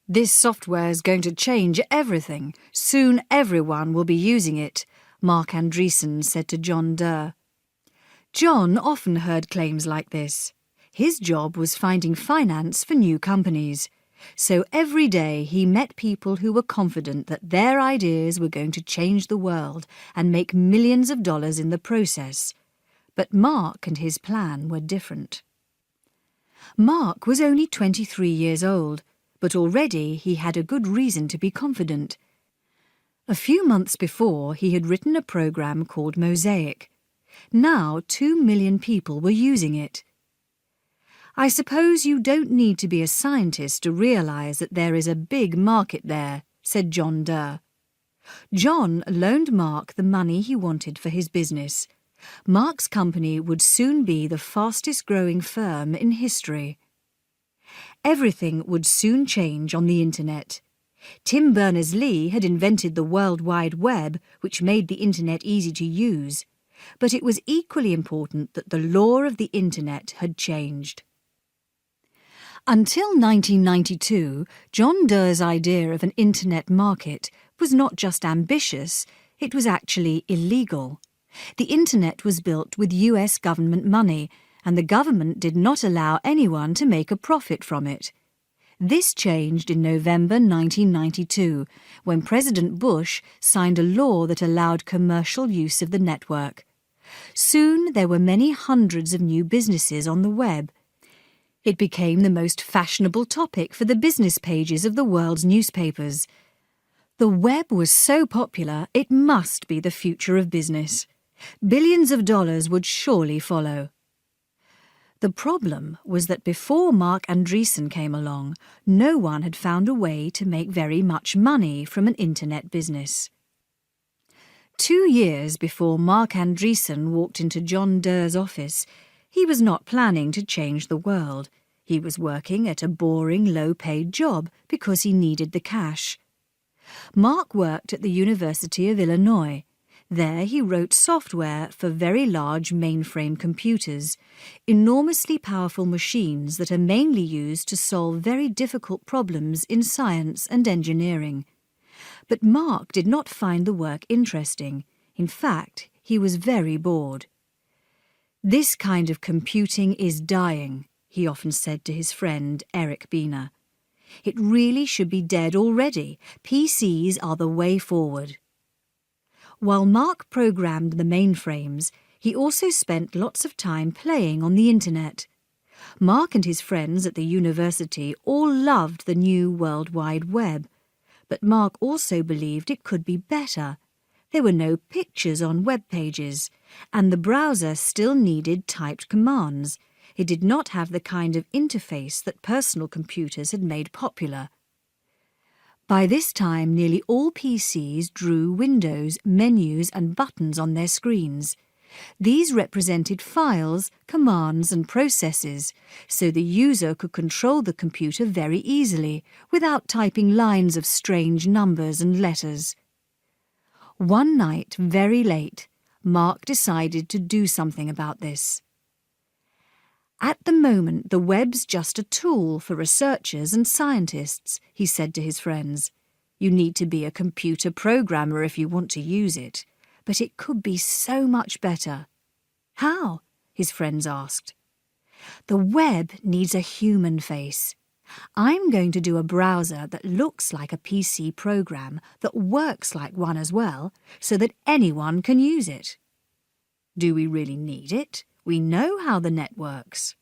This software is going to change everything. Soon everyone will be using it, Mark Andreessen said to John Durr. John often heard claims like this. His job was finding finance for new companies. So every day he met people who were confident that their ideas were going to change the world and make millions of dollars in the process. But Mark and his plan were different. Mark was only 23 years old, but already he had a good reason to be confident. A few months before, he had written a program called Mosaic. Now 2 million people were using it. I suppose you don't need to be a scientist to realise that there is a big market there, said John Durr. John loaned Mark the money he wanted for his business. Mark's company would soon be the fastest growing firm in history. Everything would soon change on the internet. Tim Berners-Lee had invented the World Wide Web, which made the internet easy to use. But it was equally important that the law of the internet had changed. Until 1992, John Durr's idea of an internet market was not just ambitious, it was actually illegal. The internet was built with US government money, and the government did not allow anyone to make a profit from it. This changed in November 1992, when President Bush signed a law that allowed commercial use of the network. Soon there were many hundreds of new businesses on the web. It became the most fashionable topic for the business pages of the world's newspapers. The web was so popular, it must be the future of business. Billions of dollars would surely follow. The problem was that before Mark Andreessen came along, no one had found a way to make very much money from an internet business. 2 years before Mark Andreessen walked into John Durr's office, he was not planning to change the world. He was working at a boring, low-paid job because he needed the cash. Mark worked at the University of Illinois. There he wrote software for very large mainframe computers, enormously powerful machines that are mainly used to solve very difficult problems in science and engineering. But Mark did not find the work interesting. In fact, he was very bored. "This kind of computing is dying," he often said to his friend Eric Bina. "It really should be dead already. PCs are the way forward." While Mark programmed the mainframes, he also spent lots of time playing on the internet. Mark and his friends at the university all loved the new World Wide Web, but Mark also believed it could be better. There were no pictures on web pages, and the browser still needed typed commands. It did not have the kind of interface that personal computers had made popular. By this time, nearly all PCs drew windows, menus, and buttons on their screens. These represented files, commands, and processes, so the user could control the computer very easily, without typing lines of strange numbers and letters. One night, very late, Mark decided to do something about this. "At the moment, the web's just a tool for researchers and scientists," he said to his friends. "You need to be a computer programmer if you want to use it, but it could be so much better." "How?" his friends asked. "The web needs a human face. I'm going to do a browser that looks like a PC program, that works like one as well, so that anyone can use it." "Do we really need it? We know how the net works."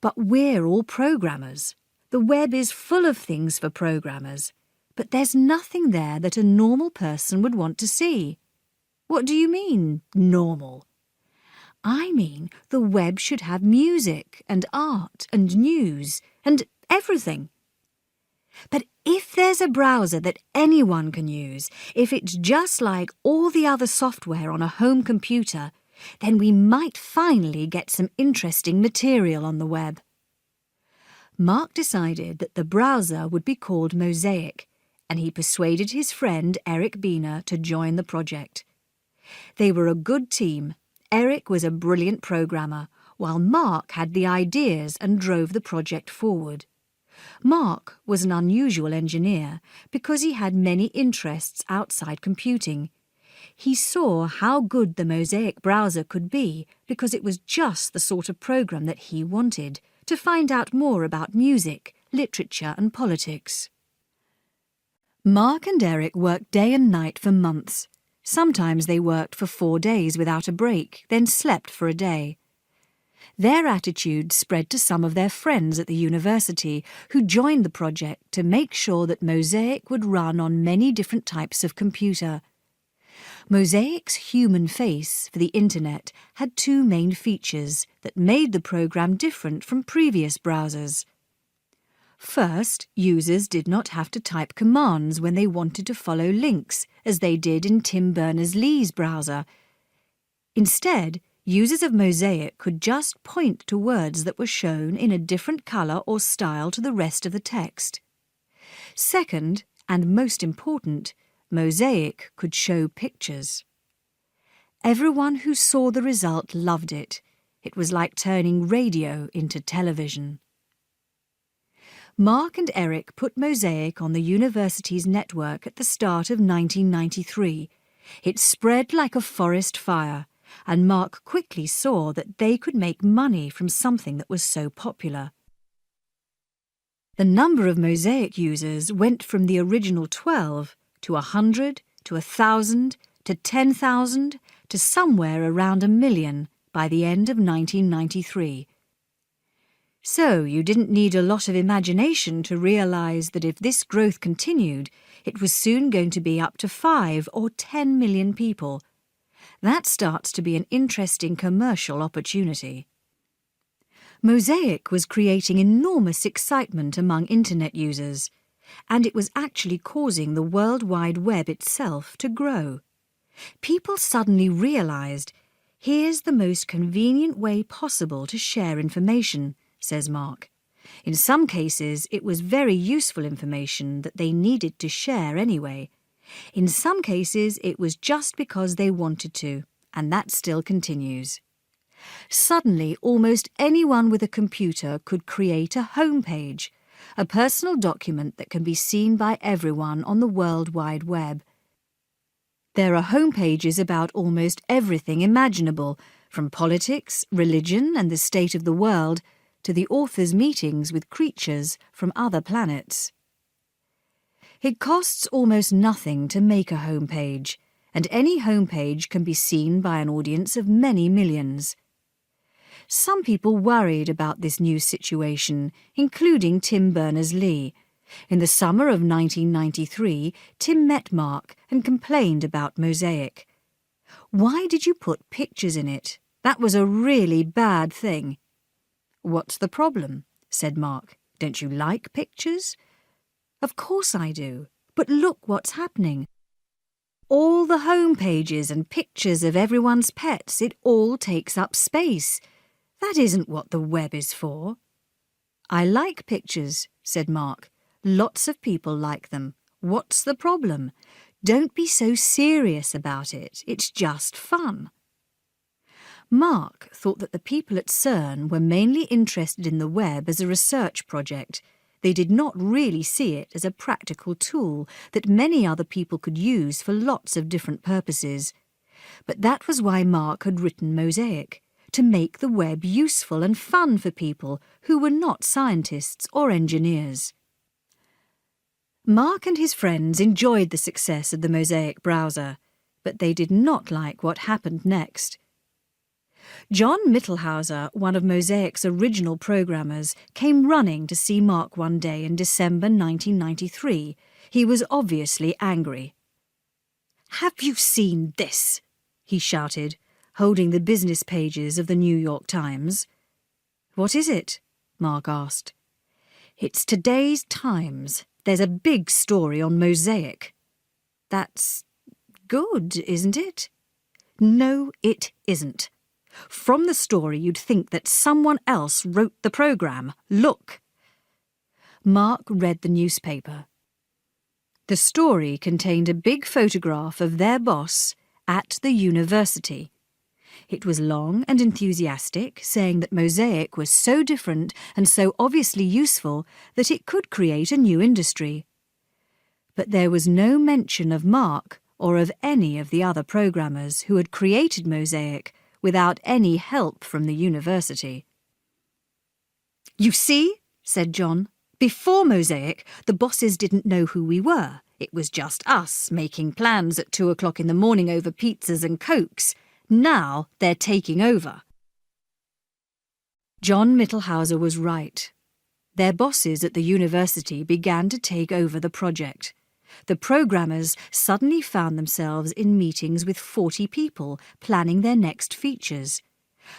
"But we're all programmers. The web is full of things for programmers, but there's nothing there that a normal person would want to see." "What do you mean, normal?" "I mean the web should have music and art and news and everything." "But if there's a browser that anyone can use, if it's just like all the other software on a home computer, then we might finally get some interesting material on the web." Mark decided that the browser would be called Mosaic, and he persuaded his friend Eric Bina to join the project. They were a good team. Eric was a brilliant programmer, while Mark had the ideas and drove the project forward. Mark was an unusual engineer because he had many interests outside computing. He saw how good the Mosaic browser could be because it was just the sort of program that he wanted, to find out more about music, literature and politics. Mark and Eric worked day and night for months. Sometimes they worked for 4 days without a break, then slept for a day. Their attitude spread to some of their friends at the university who joined the project to make sure that Mosaic would run on many different types of computer. Mosaic's human face for the internet had 2 main features that made the program different from previous browsers. First, users did not have to type commands when they wanted to follow links, as they did in Tim Berners-Lee's browser. Instead, users of Mosaic could just point to words that were shown in a different colour or style to the rest of the text. Second, and most important, Mosaic could show pictures. Everyone who saw the result loved it. It was like turning radio into television. Mark and Eric put Mosaic on the university's network at the start of 1993. It spread like a forest fire, and Mark quickly saw that they could make money from something that was so popular. The number of Mosaic users went from the original 12 to 100, to 1,000, to 10,000, to somewhere around 1 million by the end of 1993. So you didn't need a lot of imagination to realise that if this growth continued, it was soon going to be up to 5 or 10 million people. That starts to be an interesting commercial opportunity. Mosaic was creating enormous excitement among internet users, and it was actually causing the World Wide Web itself to grow. People suddenly realised, here's the most convenient way possible to share information, says Mark. In some cases, it was very useful information that they needed to share anyway. In some cases, it was just because they wanted to, and that still continues. Suddenly, almost anyone with a computer could create a homepage, a personal document that can be seen by everyone on the World Wide Web. There are homepages about almost everything imaginable, from politics, religion, and the state of the world, to the author's meetings with creatures from other planets. It costs almost nothing to make a homepage, and any homepage can be seen by an audience of many millions. Some people worried about this new situation, including Tim Berners-Lee. In the summer of 1993, Tim met Mark and complained about Mosaic. "Why did you put pictures in it? That was a really bad thing." "What's the problem?" said Mark. "Don't you like pictures?" "Of course I do, but look what's happening. All the home pages and pictures of everyone's pets, it all takes up space. That isn't what the web is for." "I like pictures," said Mark. "Lots of people like them. What's the problem? Don't be so serious about it. It's just fun." Mark thought that the people at CERN were mainly interested in the web as a research project. They did not really see it as a practical tool that many other people could use for lots of different purposes. But that was why Mark had written Mosaic, to make the web useful and fun for people who were not scientists or engineers. Mark and his friends enjoyed the success of the Mosaic browser, but they did not like what happened next. John Mittelhauser, one of Mosaic's original programmers, came running to see Mark one day in December 1993. He was obviously angry. "Have you seen this?" he shouted, holding the business pages of the New York Times. "What is it?" Mark asked. "It's today's Times. There's a big story on Mosaic." "That's good, isn't it?" "No, it isn't. From the story you'd think that someone else wrote the program. Look." Mark read the newspaper. The story contained a big photograph of their boss at the university. It was long and enthusiastic, saying that Mosaic was so different and so obviously useful that it could create a new industry. But there was no mention of Mark or of any of the other programmers who had created Mosaic without any help from the university. "You see," said John, "before Mosaic, the bosses didn't know who we were. It was just us making plans at 2 o'clock in the morning over pizzas and cokes. Now they're taking over." John Mittelhauser was right. Their bosses at the university began to take over the project. The programmers suddenly found themselves in meetings with 40 people planning their next features.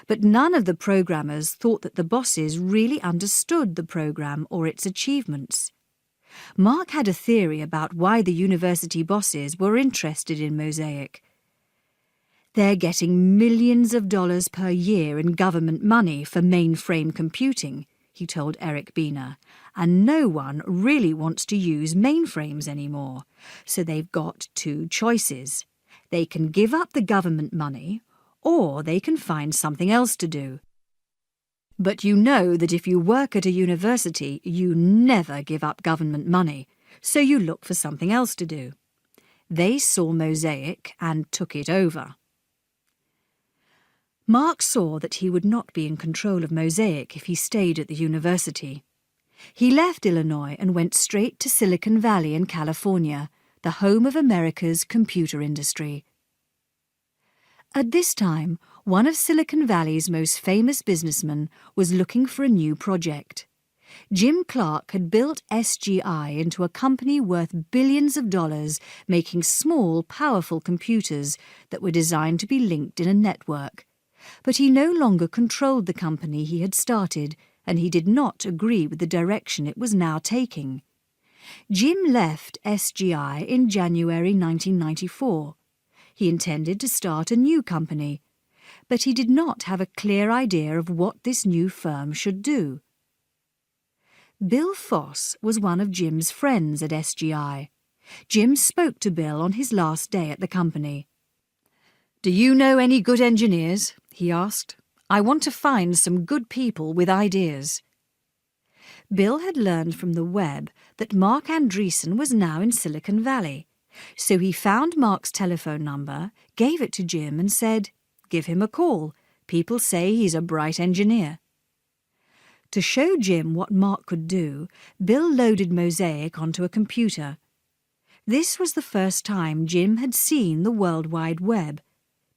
But none of the programmers thought that the bosses really understood the program or its achievements. Mark had a theory about why the university bosses were interested in Mosaic. "They're getting millions of dollars per year in government money for mainframe computing," he told Eric Biener, "and no one really wants to use mainframes anymore. So they've got two choices. They can give up the government money, or they can find something else to do. But you know that if you work at a university, you never give up government money, so you look for something else to do. They saw Mosaic and took it over." Mark saw that he would not be in control of Mosaic if he stayed at the university. He left Illinois and went straight to Silicon Valley in California, the home of America's computer industry. At this time, one of Silicon Valley's most famous businessmen was looking for a new project. Jim Clark had built SGI into a company worth billions of dollars, making small, powerful computers that were designed to be linked in a network. But he no longer controlled the company he had started, and he did not agree with the direction it was now taking. Jim left SGI in January 1994. He intended to start a new company, but he did not have a clear idea of what this new firm should do. Bill Foss was one of Jim's friends at SGI. Jim spoke to Bill on his last day at the company. "Do you know any good engineers?" he asked. "I want to find some good people with ideas." Bill had learned from the web that Mark Andreessen was now in Silicon Valley, so he found Mark's telephone number, gave it to Jim and said, "Give him a call. People say he's a bright engineer." To show Jim what Mark could do, Bill loaded Mosaic onto a computer. This was the first time Jim had seen the World Wide Web.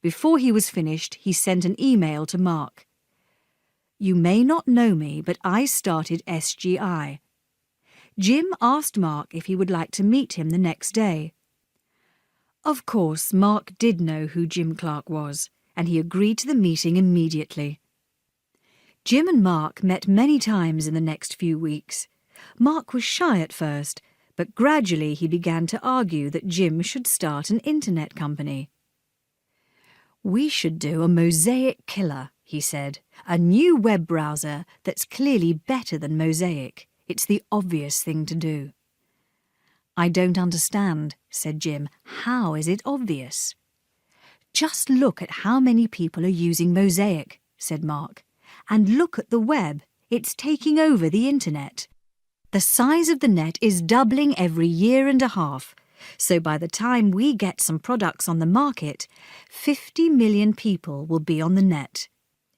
Before he was finished, he sent an email to Mark. "You may not know me, but I started SGI." Jim asked Mark if he would like to meet him the next day. Of course, Mark did know who Jim Clark was, and he agreed to the meeting immediately. Jim and Mark met many times in the next few weeks. Mark was shy at first, but gradually he began to argue that Jim should start an internet company. "We should do a Mosaic killer," he said, "a new web browser that's clearly better than Mosaic. It's the obvious thing to do." "I don't understand," said Jim. "How is it obvious?" "Just look at how many people are using Mosaic," said Mark. "And look at the web. It's taking over the internet. The size of the net is doubling every year and a half. So by the time we get some products on the market, 50 million people will be on the net.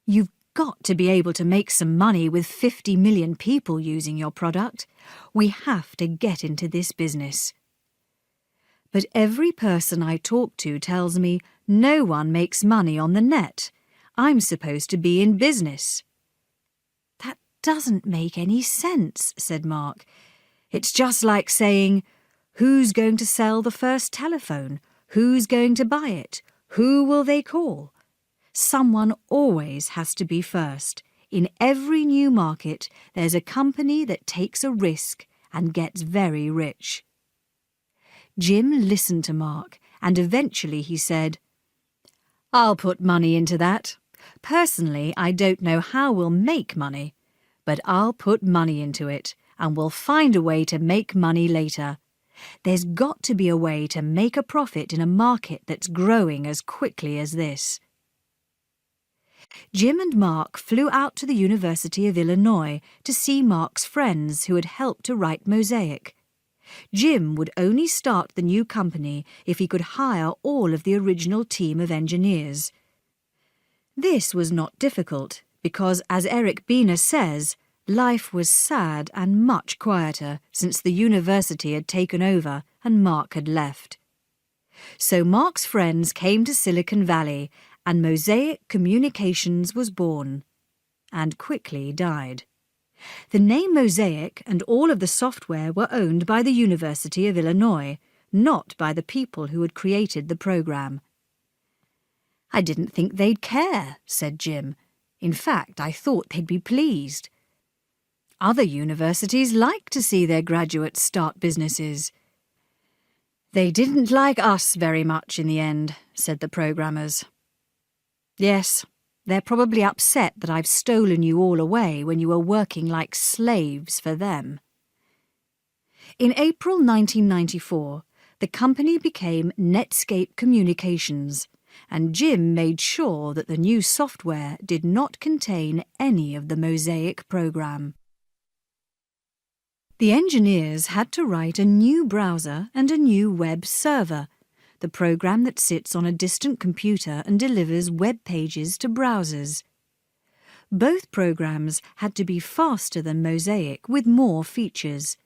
You've got to be able to make some money with 50 million people using your product. We have to get into this business." "But every person I talk to tells me no one makes money on the net. I'm supposed to be in business." "That doesn't make any sense," said Mark. "It's just like saying, who's going to sell the first telephone? Who's going to buy it? Who will they call? Someone always has to be first. In every new market, there's a company that takes a risk and gets very rich." Jim listened to Mark, and eventually he said, "I'll put money into that. Personally, I don't know how we'll make money, but I'll put money into it, and we'll find a way to make money later. There's got to be a way to make a profit in a market that's growing as quickly as this." Jim and Mark flew out to the University of Illinois to see Mark's friends who had helped to write Mosaic. Jim would only start the new company if he could hire all of the original team of engineers. This was not difficult because, as Eric Biener says, life was sad and much quieter since the university had taken over and Mark had left. So Mark's friends came to Silicon Valley and Mosaic Communications was born, and quickly died. The name Mosaic and all of the software were owned by the University of Illinois, not by the people who had created the program. "I didn't think they'd care," said Jim. "In fact, I thought they'd be pleased. Other universities like to see their graduates start businesses." "They didn't like us very much in the end," said the programmers. "Yes, they're probably upset that I've stolen you all away when you were working like slaves for them." In April 1994, the company became Netscape Communications, and Jim made sure that the new software did not contain any of the Mosaic program. The engineers had to write a new browser and a new web server, the program that sits on a distant computer and delivers web pages to browsers. Both programs had to be faster than Mosaic with more features.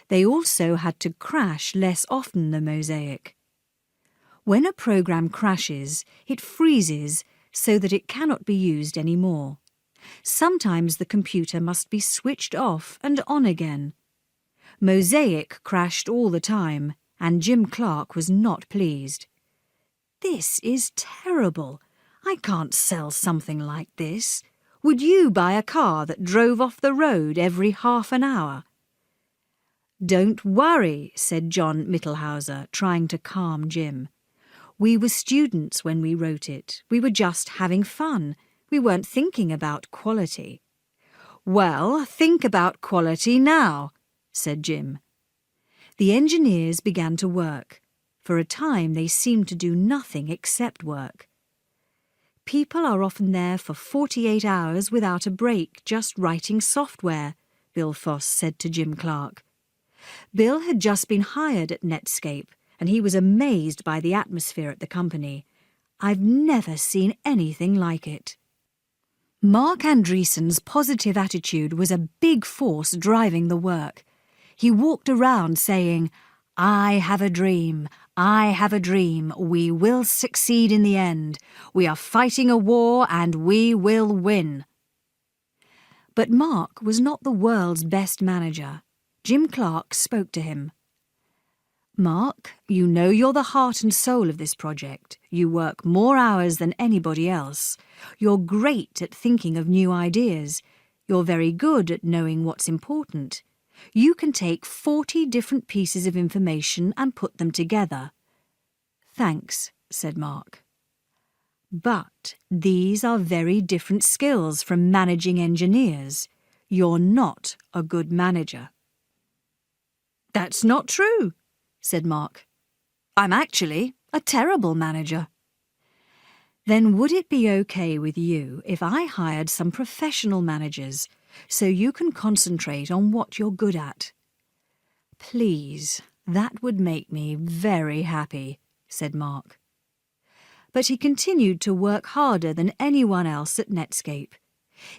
They also had to crash less often than Mosaic. When a program crashes, it freezes so that it cannot be used anymore. Sometimes the computer must be switched off and on again. Mosaic crashed all the time, and Jim Clark was not pleased. "This is terrible. I can't sell something like this. Would you buy a car that drove off the road every half an hour?" "Don't worry," said John Mittelhauser, trying to calm Jim. "We were students when we wrote it. We were just having fun. We weren't thinking about quality." "Well, think about quality now," said Jim. The engineers began to work. For a time they seemed to do nothing except work. People are often there for 48 hours without a break, just writing software, Bill Foss said to Jim Clark. Bill had just been hired at Netscape, and he was amazed by the atmosphere at the company. "I've never seen anything like it." Mark Andreessen's positive attitude was a big force driving the work. He walked around saying, "I have a dream. I have a dream. We will succeed in the end. We are fighting a war and we will win." But Mark was not the world's best manager. Jim Clark spoke to him. "Mark, you know you're the heart and soul of this project. You work more hours than anybody else. You're great at thinking of new ideas. You're very good at knowing what's important. You can take 40 different pieces of information and put them together." "Thanks," said Mark. "But these are very different skills from managing engineers. You're not a good manager." "That's not true," said Mark. "I'm actually a terrible manager." "Then would it be okay with you if I hired some professional managers so you can concentrate on what you're good at?" "Please, that would make me very happy," said Mark. But he continued to work harder than anyone else at Netscape.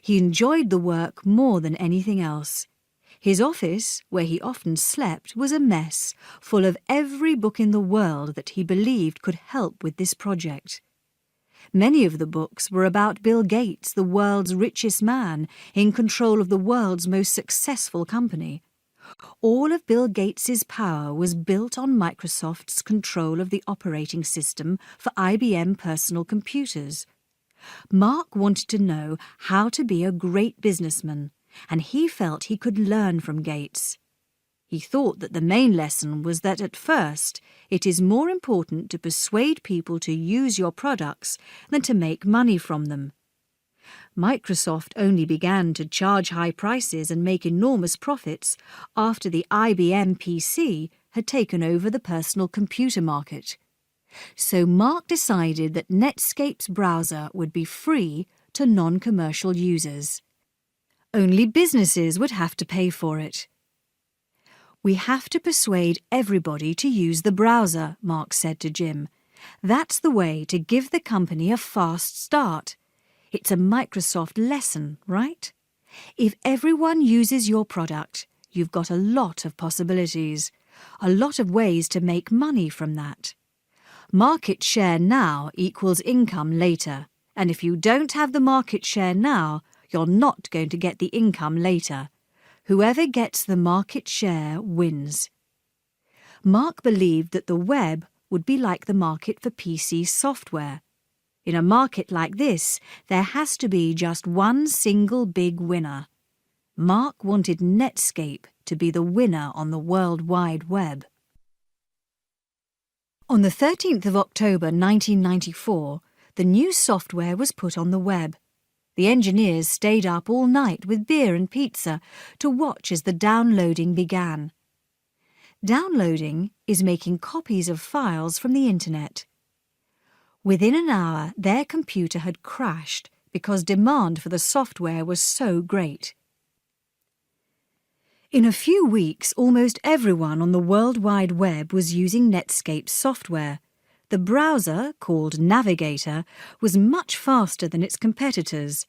He enjoyed the work more than anything else. His office, where he often slept, was a mess, full of every book in the world that he believed could help with this project. Many of the books were about Bill Gates, the world's richest man, in control of the world's most successful company. All of Bill Gates's power was built on Microsoft's control of the operating system for IBM personal computers. Mark wanted to know how to be a great businessman, and he felt he could learn from Gates. He thought that the main lesson was that at first it is more important to persuade people to use your products than to make money from them. Microsoft only began to charge high prices and make enormous profits after the IBM PC had taken over the personal computer market. So Mark decided that Netscape's browser would be free to non-commercial users. Only businesses would have to pay for it. "We have to persuade everybody to use the browser," Mark said to Jim. "That's the way to give the company a fast start. It's a Microsoft lesson, right? If everyone uses your product, you've got a lot of possibilities, a lot of ways to make money from that. Market share now equals income later, and if you don't have the market share now, you're not going to get the income later. Whoever gets the market share wins." Mark believed that the web would be like the market for PC software. In a market like this, there has to be just one single big winner. Mark wanted Netscape to be the winner on the World Wide Web. On the 13th of October 1994, the new software was put on the web. The engineers stayed up all night with beer and pizza to watch as the downloading began. Downloading is making copies of files from the internet. Within an hour, their computer had crashed because demand for the software was so great. In a few weeks, almost everyone on the World Wide Web was using Netscape's software. The browser, called Navigator, was much faster than its competitors.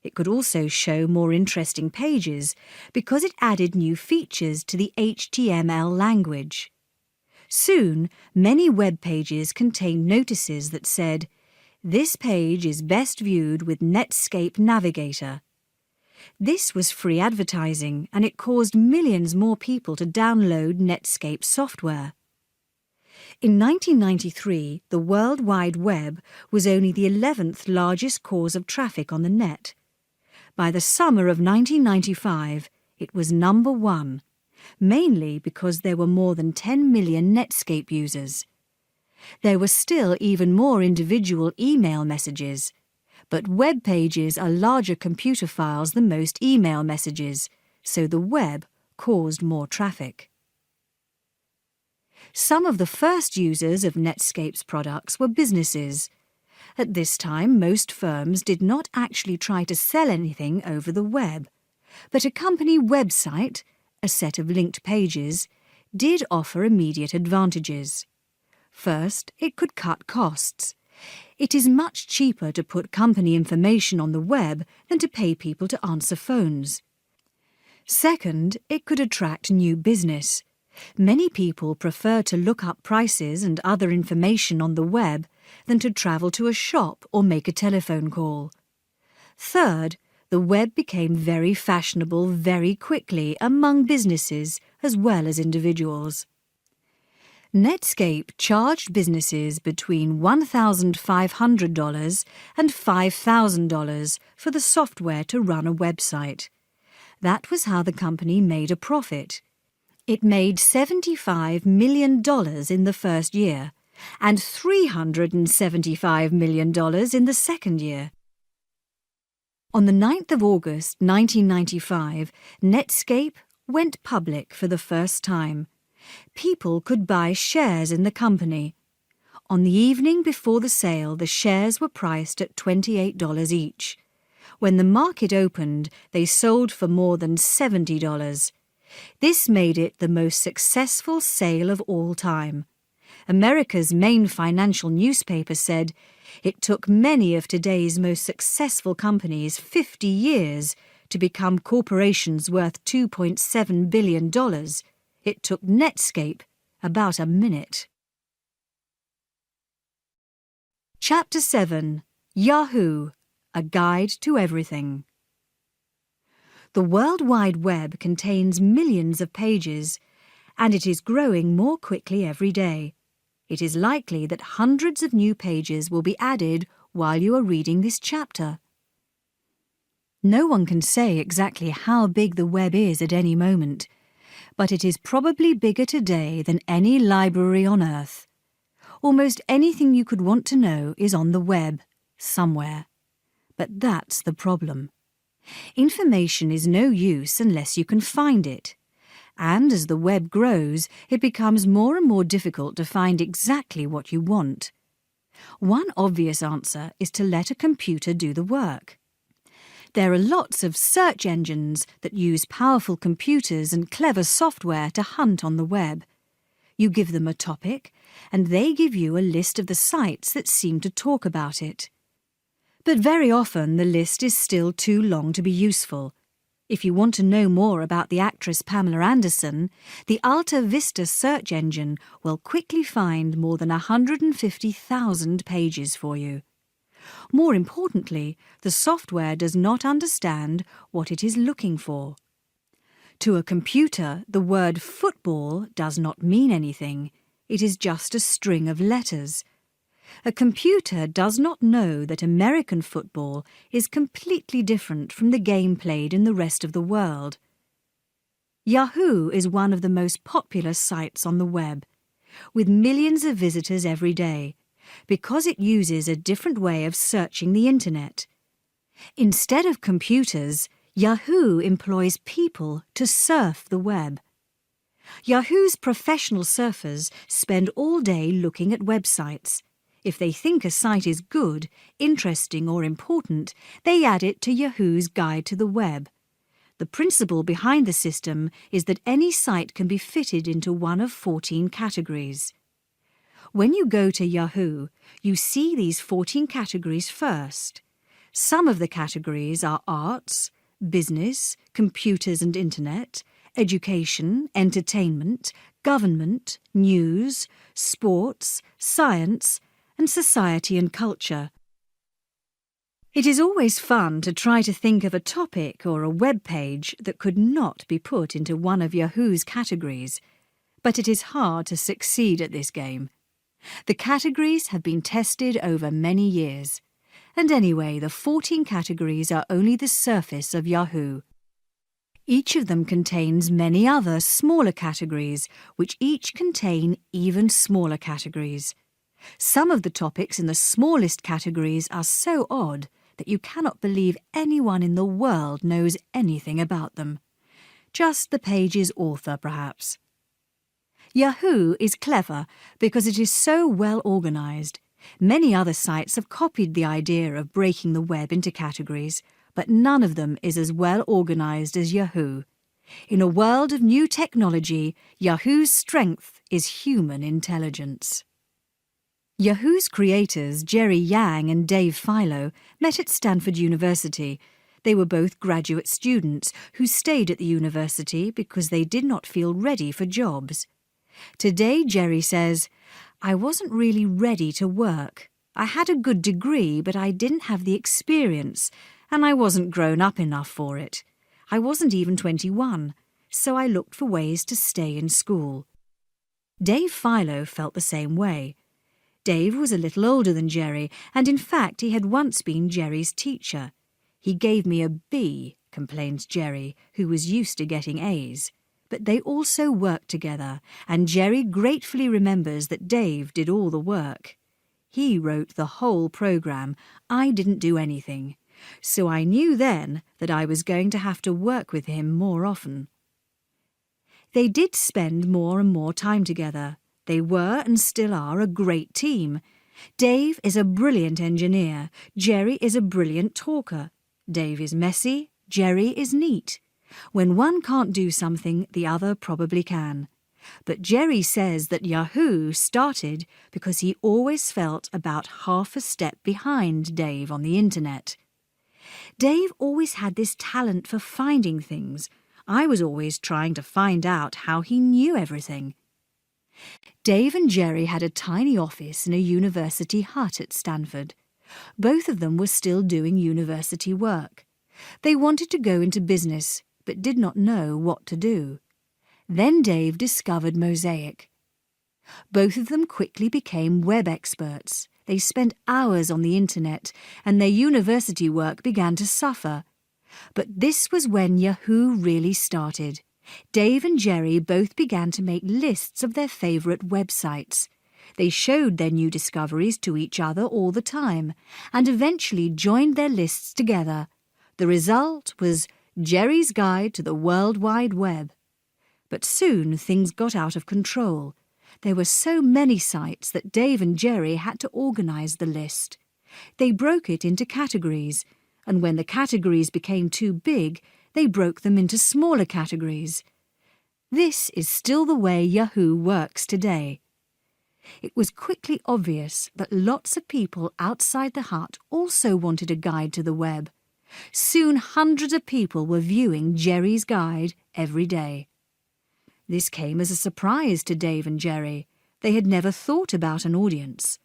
It could also show more interesting pages because it added new features to the HTML language. Soon, many web pages contained notices that said, "This page is best viewed with Netscape Navigator." This was free advertising, and it caused millions more people to download Netscape software. In 1993, the World Wide Web was only the 11th largest cause of traffic on the net. By the summer of 1995, it was number 1, mainly because there were more than 10 million Netscape users. There were still even more individual email messages, but web pages are larger computer files than most email messages, so the web caused more traffic. Some of the first users of Netscape's products were businesses. At this time, most firms did not actually try to sell anything over the web, but a company website, a set of linked pages, did offer immediate advantages. First, it could cut costs. It is much cheaper to put company information on the web than to pay people to answer phones. Second, it could attract new business. Many people prefer to look up prices and other information on the web than to travel to a shop or make a telephone call. Third, the web became very fashionable very quickly among businesses as well as individuals. Netscape charged businesses between $1,500 and $5,000 for the software to run a website. That was how the company made a profit. It made $75 million in the first year and $375 million in the second year. On the 9th of August 1995, Netscape went public for the first time. People could buy shares in the company. On the evening before the sale, the shares were priced at $28 each. When the market opened, they sold for more than $70. This made it the most successful sale of all time. America's main financial newspaper said, "It took many of today's most successful companies 50 years to become corporations worth $2.7 billion. It took Netscape about a minute." Chapter 7. Yahoo! A Guide to Everything. The World Wide Web contains millions of pages, and it is growing more quickly every day. It is likely that hundreds of new pages will be added while you are reading this chapter. No one can say exactly how big the web is at any moment, but it is probably bigger today than any library on Earth. Almost anything you could want to know is on the web, somewhere. But that's the problem. Information is no use unless you can find it. And as the web grows, it becomes more and more difficult to find exactly what you want. One obvious answer is to let a computer do the work. There are lots of search engines that use powerful computers and clever software to hunt on the web. You give them a topic, and they give you a list of the sites that seem to talk about it. But very often the list is still too long to be useful. If you want to know more about the actress Pamela Anderson, the Alta Vista search engine will quickly find more than 150,000 pages for you. More importantly, the software does not understand what it is looking for. To a computer, the word football does not mean anything. It is just a string of letters. A computer does not know that American football is completely different from the game played in the rest of the world. Yahoo is one of the most popular sites on the web, with millions of visitors every day, because it uses a different way of searching the internet. Instead of computers, Yahoo employs people to surf the web. Yahoo's professional surfers spend all day looking at websites. If they think a site is good, interesting or important, they add it to Yahoo's Guide to the Web. The principle behind the system is that any site can be fitted into one of 14 categories. When you go to Yahoo, you see these 14 categories first. Some of the categories are arts, business, computers and internet, education, entertainment, government, news, sports, science, and society and culture. It is always fun to try to think of a topic or a web page that could not be put into one of Yahoo's categories, but it is hard to succeed at this game. The categories have been tested over many years, and anyway, the 14 categories are only the surface of Yahoo. Each of them contains many other smaller categories, which each contain even smaller categories. Some of the topics in the smallest categories are so odd that you cannot believe anyone in the world knows anything about them. Just the page's author, perhaps. Yahoo is clever because it is so well organised. Many other sites have copied the idea of breaking the web into categories, but none of them is as well organised as Yahoo. In a world of new technology, Yahoo's strength is human intelligence. Yahoo's creators, Jerry Yang and Dave Filo, met at Stanford University. They were both graduate students who stayed at the university because they did not feel ready for jobs. Today, Jerry says, "I wasn't really ready to work. I had a good degree, but I didn't have the experience, and I wasn't grown up enough for it. I wasn't even 21, so I looked for ways to stay in school." Dave Filo felt the same way. Dave was a little older than Jerry, and in fact he had once been Jerry's teacher. "He gave me a B," complained Jerry, who was used to getting A's. But they also worked together, and Jerry gratefully remembers that Dave did all the work. "He wrote the whole program. I didn't do anything. So I knew then that I was going to have to work with him more often." They did spend more and more time together. They were and still are a great team. Dave is a brilliant engineer. Jerry is a brilliant talker. Dave is messy. Jerry is neat. When one can't do something, the other probably can. But Jerry says that Yahoo started because he always felt about half a step behind Dave on the internet. Dave always had this talent for finding things. I was always trying to find out how he knew everything. Dave and Jerry had a tiny office in a university hut at Stanford. Both of them were still doing university work. They wanted to go into business, but did not know what to do. Then Dave discovered Mosaic. Both of them quickly became web experts. They spent hours on the internet, and their university work began to suffer. But this was when Yahoo really started. Dave and Jerry both began to make lists of their favourite websites. They showed their new discoveries to each other all the time, and eventually joined their lists together. The result was Jerry's Guide to the World Wide Web. But soon things got out of control. There were so many sites that Dave and Jerry had to organise the list. They broke it into categories, and when the categories became too big, they broke them into smaller categories. This is still the way Yahoo works today. It was quickly obvious that lots of people outside the hut also wanted a guide to the web. Soon hundreds of people were viewing Jerry's Guide every day. This came as a surprise to Dave and Jerry. They had never thought about an audience.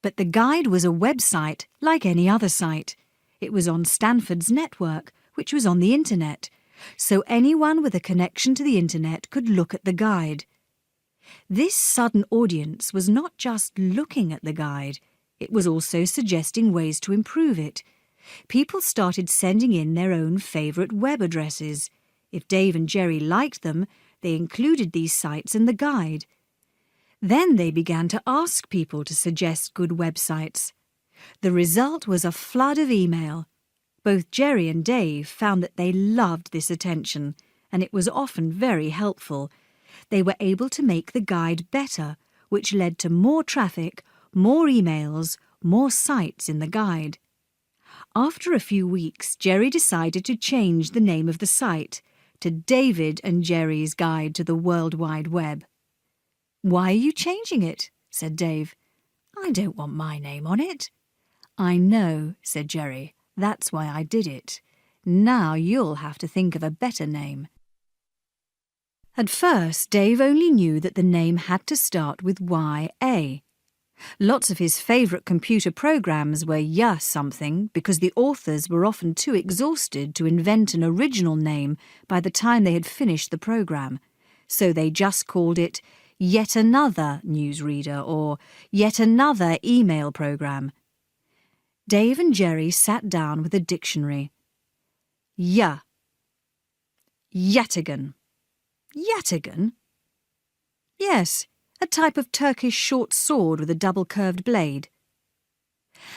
But the guide was a website like any other site. It was on Stanford's network, which was on the internet, so anyone with a connection to the internet could look at the guide. This sudden audience was not just looking at the guide, it was also suggesting ways to improve it. People started sending in their own favourite web addresses. If Dave and Jerry liked them, they included these sites in the guide. Then they began to ask people to suggest good websites. The result was a flood of email. Both Jerry and Dave found that they loved this attention, and it was often very helpful. They were able to make the guide better, which led to more traffic, more emails, more sites in the guide. After a few weeks, Jerry decided to change the name of the site to David and Jerry's Guide to the World Wide Web. "Why are you changing it?" said Dave. "I don't want my name on it." "I know," said Jerry. "That's why I did it. Now you'll have to think of a better name." At first, Dave only knew that the name had to start with YA. Lots of his favourite computer programs were Ya something because the authors were often too exhausted to invent an original name by the time they had finished the program, so they just called it Yet Another Newsreader or Yet Another Email Program. Dave and Jerry sat down with a dictionary. Ya. Yataghan. Yataghan? Yes, a type of Turkish short sword with a double-curved blade.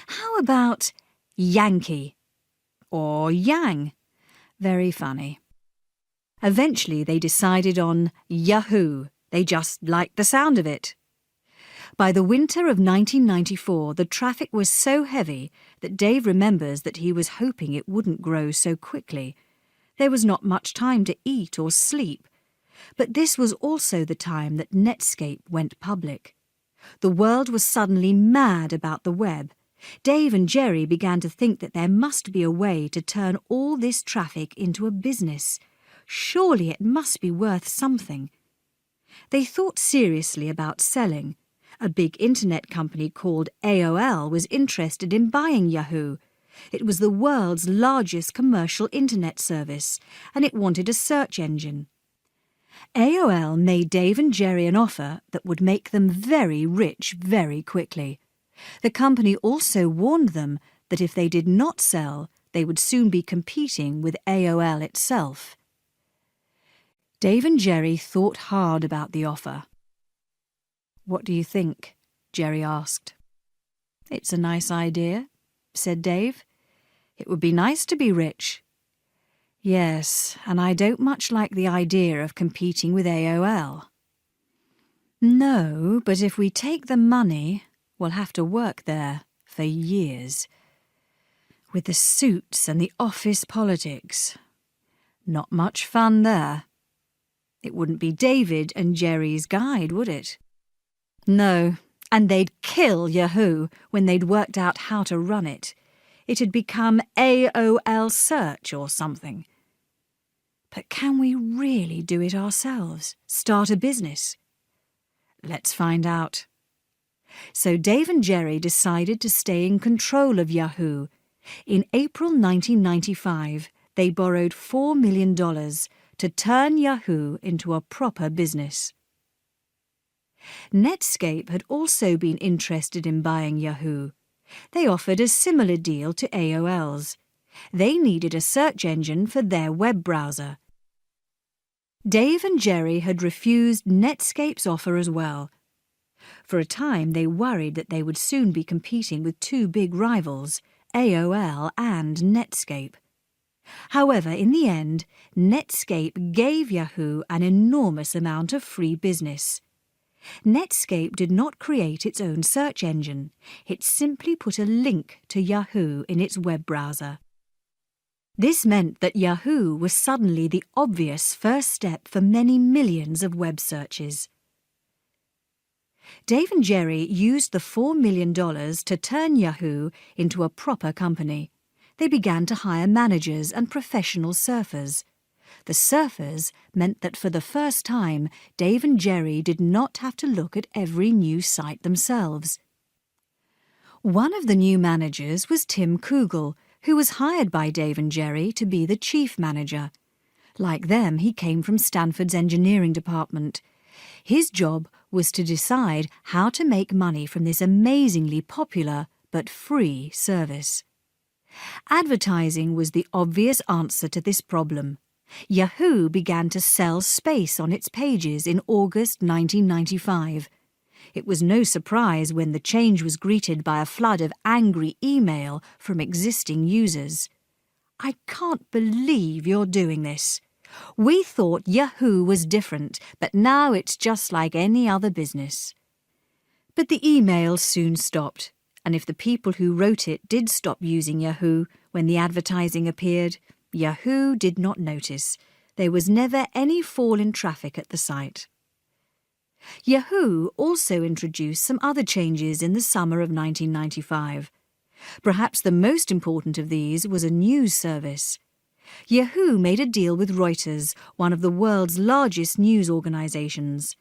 How about Yankee? Or Yang? Very funny. Eventually they decided on Yahoo. They just liked the sound of it. By the winter of 1994, the traffic was so heavy that Dave remembers that he was hoping it wouldn't grow so quickly. There was not much time to eat or sleep. But this was also the time that Netscape went public. The world was suddenly mad about the web. Dave and Jerry began to think that there must be a way to turn all this traffic into a business. Surely it must be worth something. They thought seriously about selling. A big internet company called AOL was interested in buying Yahoo. It was the world's largest commercial internet service, and it wanted a search engine. AOL made Dave and Jerry an offer that would make them very rich very quickly. The company also warned them that if they did not sell, they would soon be competing with AOL itself. Dave and Jerry thought hard about the offer. "What do you think?" Jerry asked. "It's a nice idea," said Dave. "It would be nice to be rich." "Yes, and I don't much like the idea of competing with AOL." "No, but if we take the money, we'll have to work there for years. With the suits and the office politics. Not much fun there. It wouldn't be David and Jerry's guide, would it?" "No, and they'd kill Yahoo when they'd worked out how to run it. It had become AOL Search or something." "But can we really do it ourselves? Start a business?" "Let's find out." So Dave and Jerry decided to stay in control of Yahoo. In April 1995, they borrowed $4 million to turn Yahoo into a proper business. Netscape had also been interested in buying Yahoo. They offered a similar deal to AOL's. They needed a search engine for their web browser. Dave and Jerry had refused Netscape's offer as well. For a time they worried that they would soon be competing with two big rivals, AOL and Netscape. However, in the end, Netscape gave Yahoo an enormous amount of free business. Netscape did not create its own search engine. It simply put a link to Yahoo in its web browser. This meant that Yahoo was suddenly the obvious first step for many millions of web searches. Dave and Jerry used the $4 million to turn Yahoo into a proper company. They began to hire managers and professional surfers. The surfers meant that for the first time, Dave and Jerry did not have to look at every new site themselves. One of the new managers was Tim Kugel, who was hired by Dave and Jerry to be the chief manager. Like them, he came from Stanford's engineering department. His job was to decide how to make money from this amazingly popular but free service. Advertising was the obvious answer to this problem. Yahoo began to sell space on its pages in August 1995. It was no surprise when the change was greeted by a flood of angry email from existing users. "I can't believe you're doing this. We thought Yahoo was different, but now it's just like any other business." But the emails soon stopped, and if the people who wrote it did stop using Yahoo when the advertising appeared, Yahoo did not notice. There was never any fall in traffic at the site. Yahoo also introduced some other changes in the summer of 1995. Perhaps the most important of these was a news service. Yahoo made a deal with Reuters, one of the world's largest news organizations.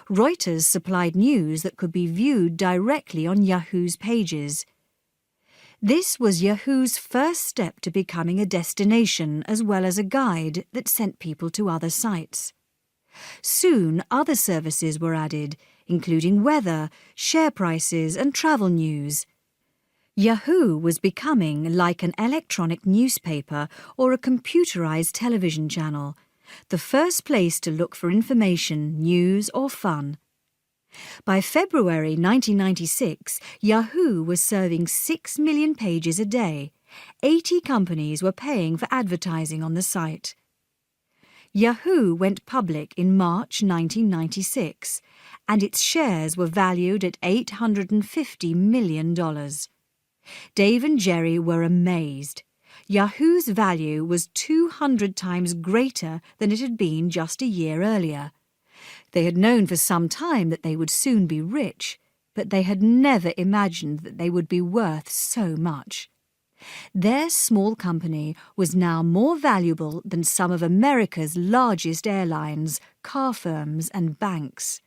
Reuters supplied news that could be viewed directly on Yahoo's pages. This was Yahoo's first step to becoming a destination as well as a guide that sent people to other sites. Soon other services were added, including weather, share prices and travel news. Yahoo was becoming like an electronic newspaper or a computerized television channel, the first place to look for information, news or fun. By February 1996, Yahoo was serving 6 million pages a day. 80 companies were paying for advertising on the site. Yahoo went public in March 1996, and its shares were valued at $850 million. Dave and Jerry were amazed. Yahoo's value was 200 times greater than it had been just a year earlier. They had known for some time that they would soon be rich, but they had never imagined that they would be worth so much. Their small company was now more valuable than some of America's largest airlines, car firms, and banks.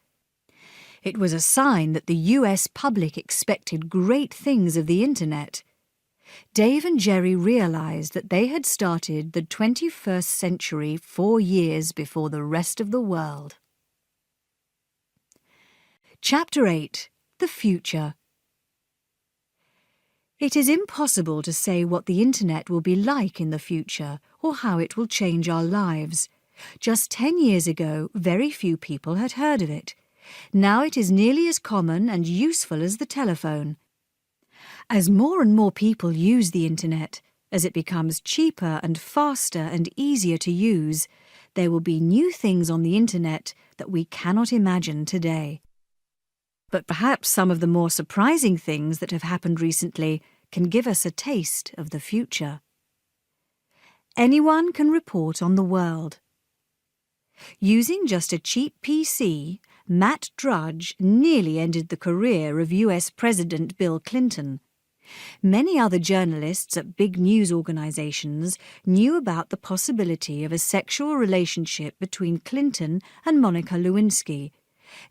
It was a sign that the US public expected great things of the Internet. Dave and Jerry realized that they had started the 21st century 4 years before the rest of the world. Chapter 8. The Future. It is impossible to say what the Internet will be like in the future or how it will change our lives. Just 10 years ago, very few people had heard of it. Now it is nearly as common and useful as the telephone. As more and more people use the Internet, as it becomes cheaper and faster and easier to use, there will be new things on the Internet that we cannot imagine today. But perhaps some of the more surprising things that have happened recently can give us a taste of the future. Anyone can report on the world. Using just a cheap PC, Matt Drudge nearly ended the career of US President Bill Clinton. Many other journalists at big news organizations knew about the possibility of a sexual relationship between Clinton and Monica Lewinsky.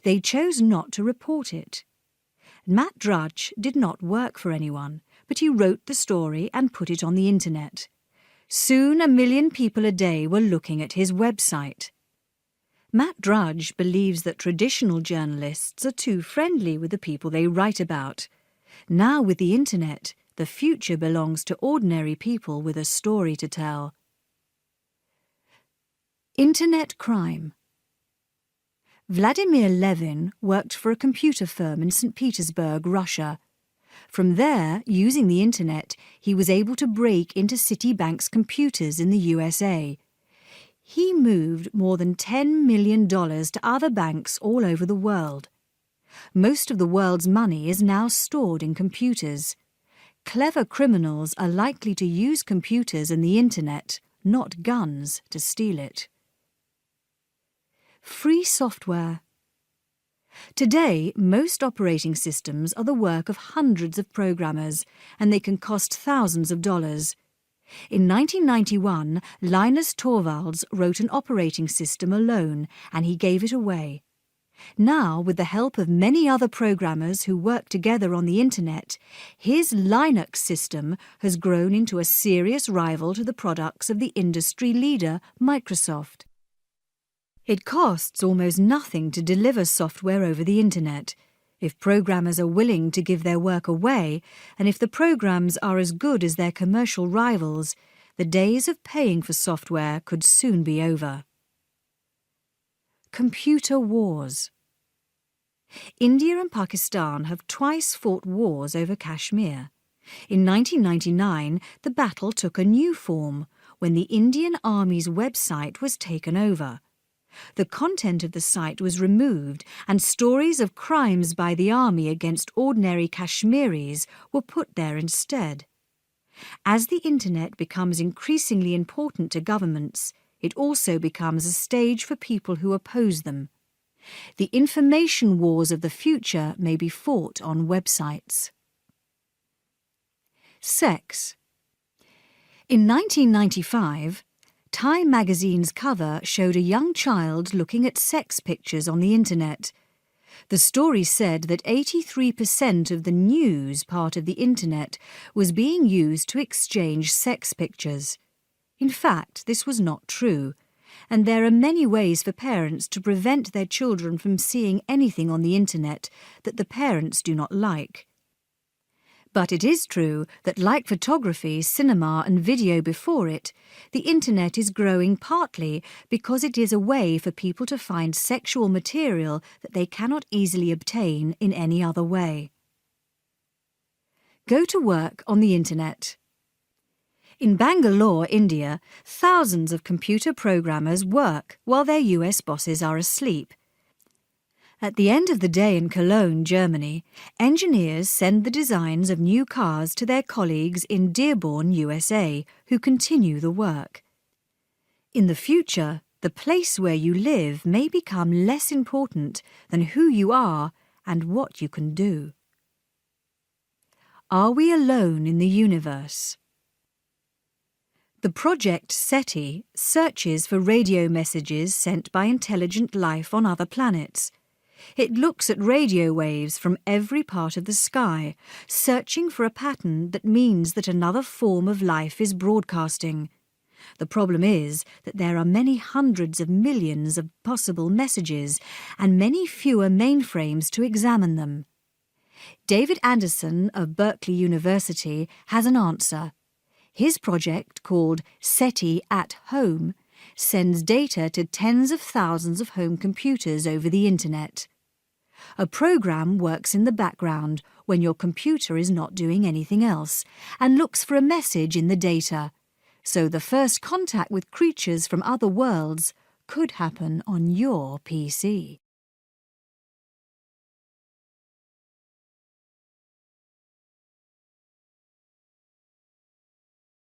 They chose not to report it. Matt Drudge did not work for anyone, but he wrote the story and put it on the Internet. Soon 1 million people a day were looking at his website. Matt Drudge believes that traditional journalists are too friendly with the people they write about. Now with the Internet, the future belongs to ordinary people with a story to tell. Internet crime. Vladimir Levin worked for a computer firm in St. Petersburg, Russia. From there, using the Internet, he was able to break into Citibank's computers in the USA. He moved more than $10 million to other banks all over the world. Most of the world's money is now stored in computers. Clever criminals are likely to use computers and the Internet, not guns, to steal it. Free software. Today, most operating systems are the work of hundreds of programmers, and they can cost thousands of dollars. In 1991, Linus Torvalds wrote an operating system alone, and he gave it away. Now, with the help of many other programmers who work together on the Internet, his Linux system has grown into a serious rival to the products of the industry leader, Microsoft. It costs almost nothing to deliver software over the Internet. If programmers are willing to give their work away, and if the programs are as good as their commercial rivals, the days of paying for software could soon be over. Computer wars. India and Pakistan have twice fought wars over Kashmir. In 1999, the battle took a new form when the Indian Army's website was taken over. The content of the site was removed and stories of crimes by the army against ordinary Kashmiris were put there instead. As the Internet becomes increasingly important to governments, it also becomes a stage for people who oppose them. The information wars of the future may be fought on websites. Sex. In 1995, Time magazine's cover showed a young child looking at sex pictures on the Internet. The story said that 83% of the news part of the Internet was being used to exchange sex pictures. In fact, this was not true, and there are many ways for parents to prevent their children from seeing anything on the Internet that the parents do not like. But it is true that, like photography, cinema and video before it, the Internet is growing partly because it is a way for people to find sexual material that they cannot easily obtain in any other way. Go to work on the Internet. In Bangalore, India, thousands of computer programmers work while their US bosses are asleep. At the end of the day in Cologne, Germany, engineers send the designs of new cars to their colleagues in Dearborn, USA, who continue the work. In the future, the place where you live may become less important than who you are and what you can do. Are we alone in the universe? The project SETI searches for radio messages sent by intelligent life on other planets. It looks at radio waves from every part of the sky, searching for a pattern that means that another form of life is broadcasting. The problem is that there are many hundreds of millions of possible messages and many fewer mainframes to examine them. David Anderson of Berkeley University has an answer. His project, called SETI at Home, sends data to tens of thousands of home computers over the internet. A program works in the background when your computer is not doing anything else and looks for a message in the data. So the first contact with creatures from other worlds could happen on your PC.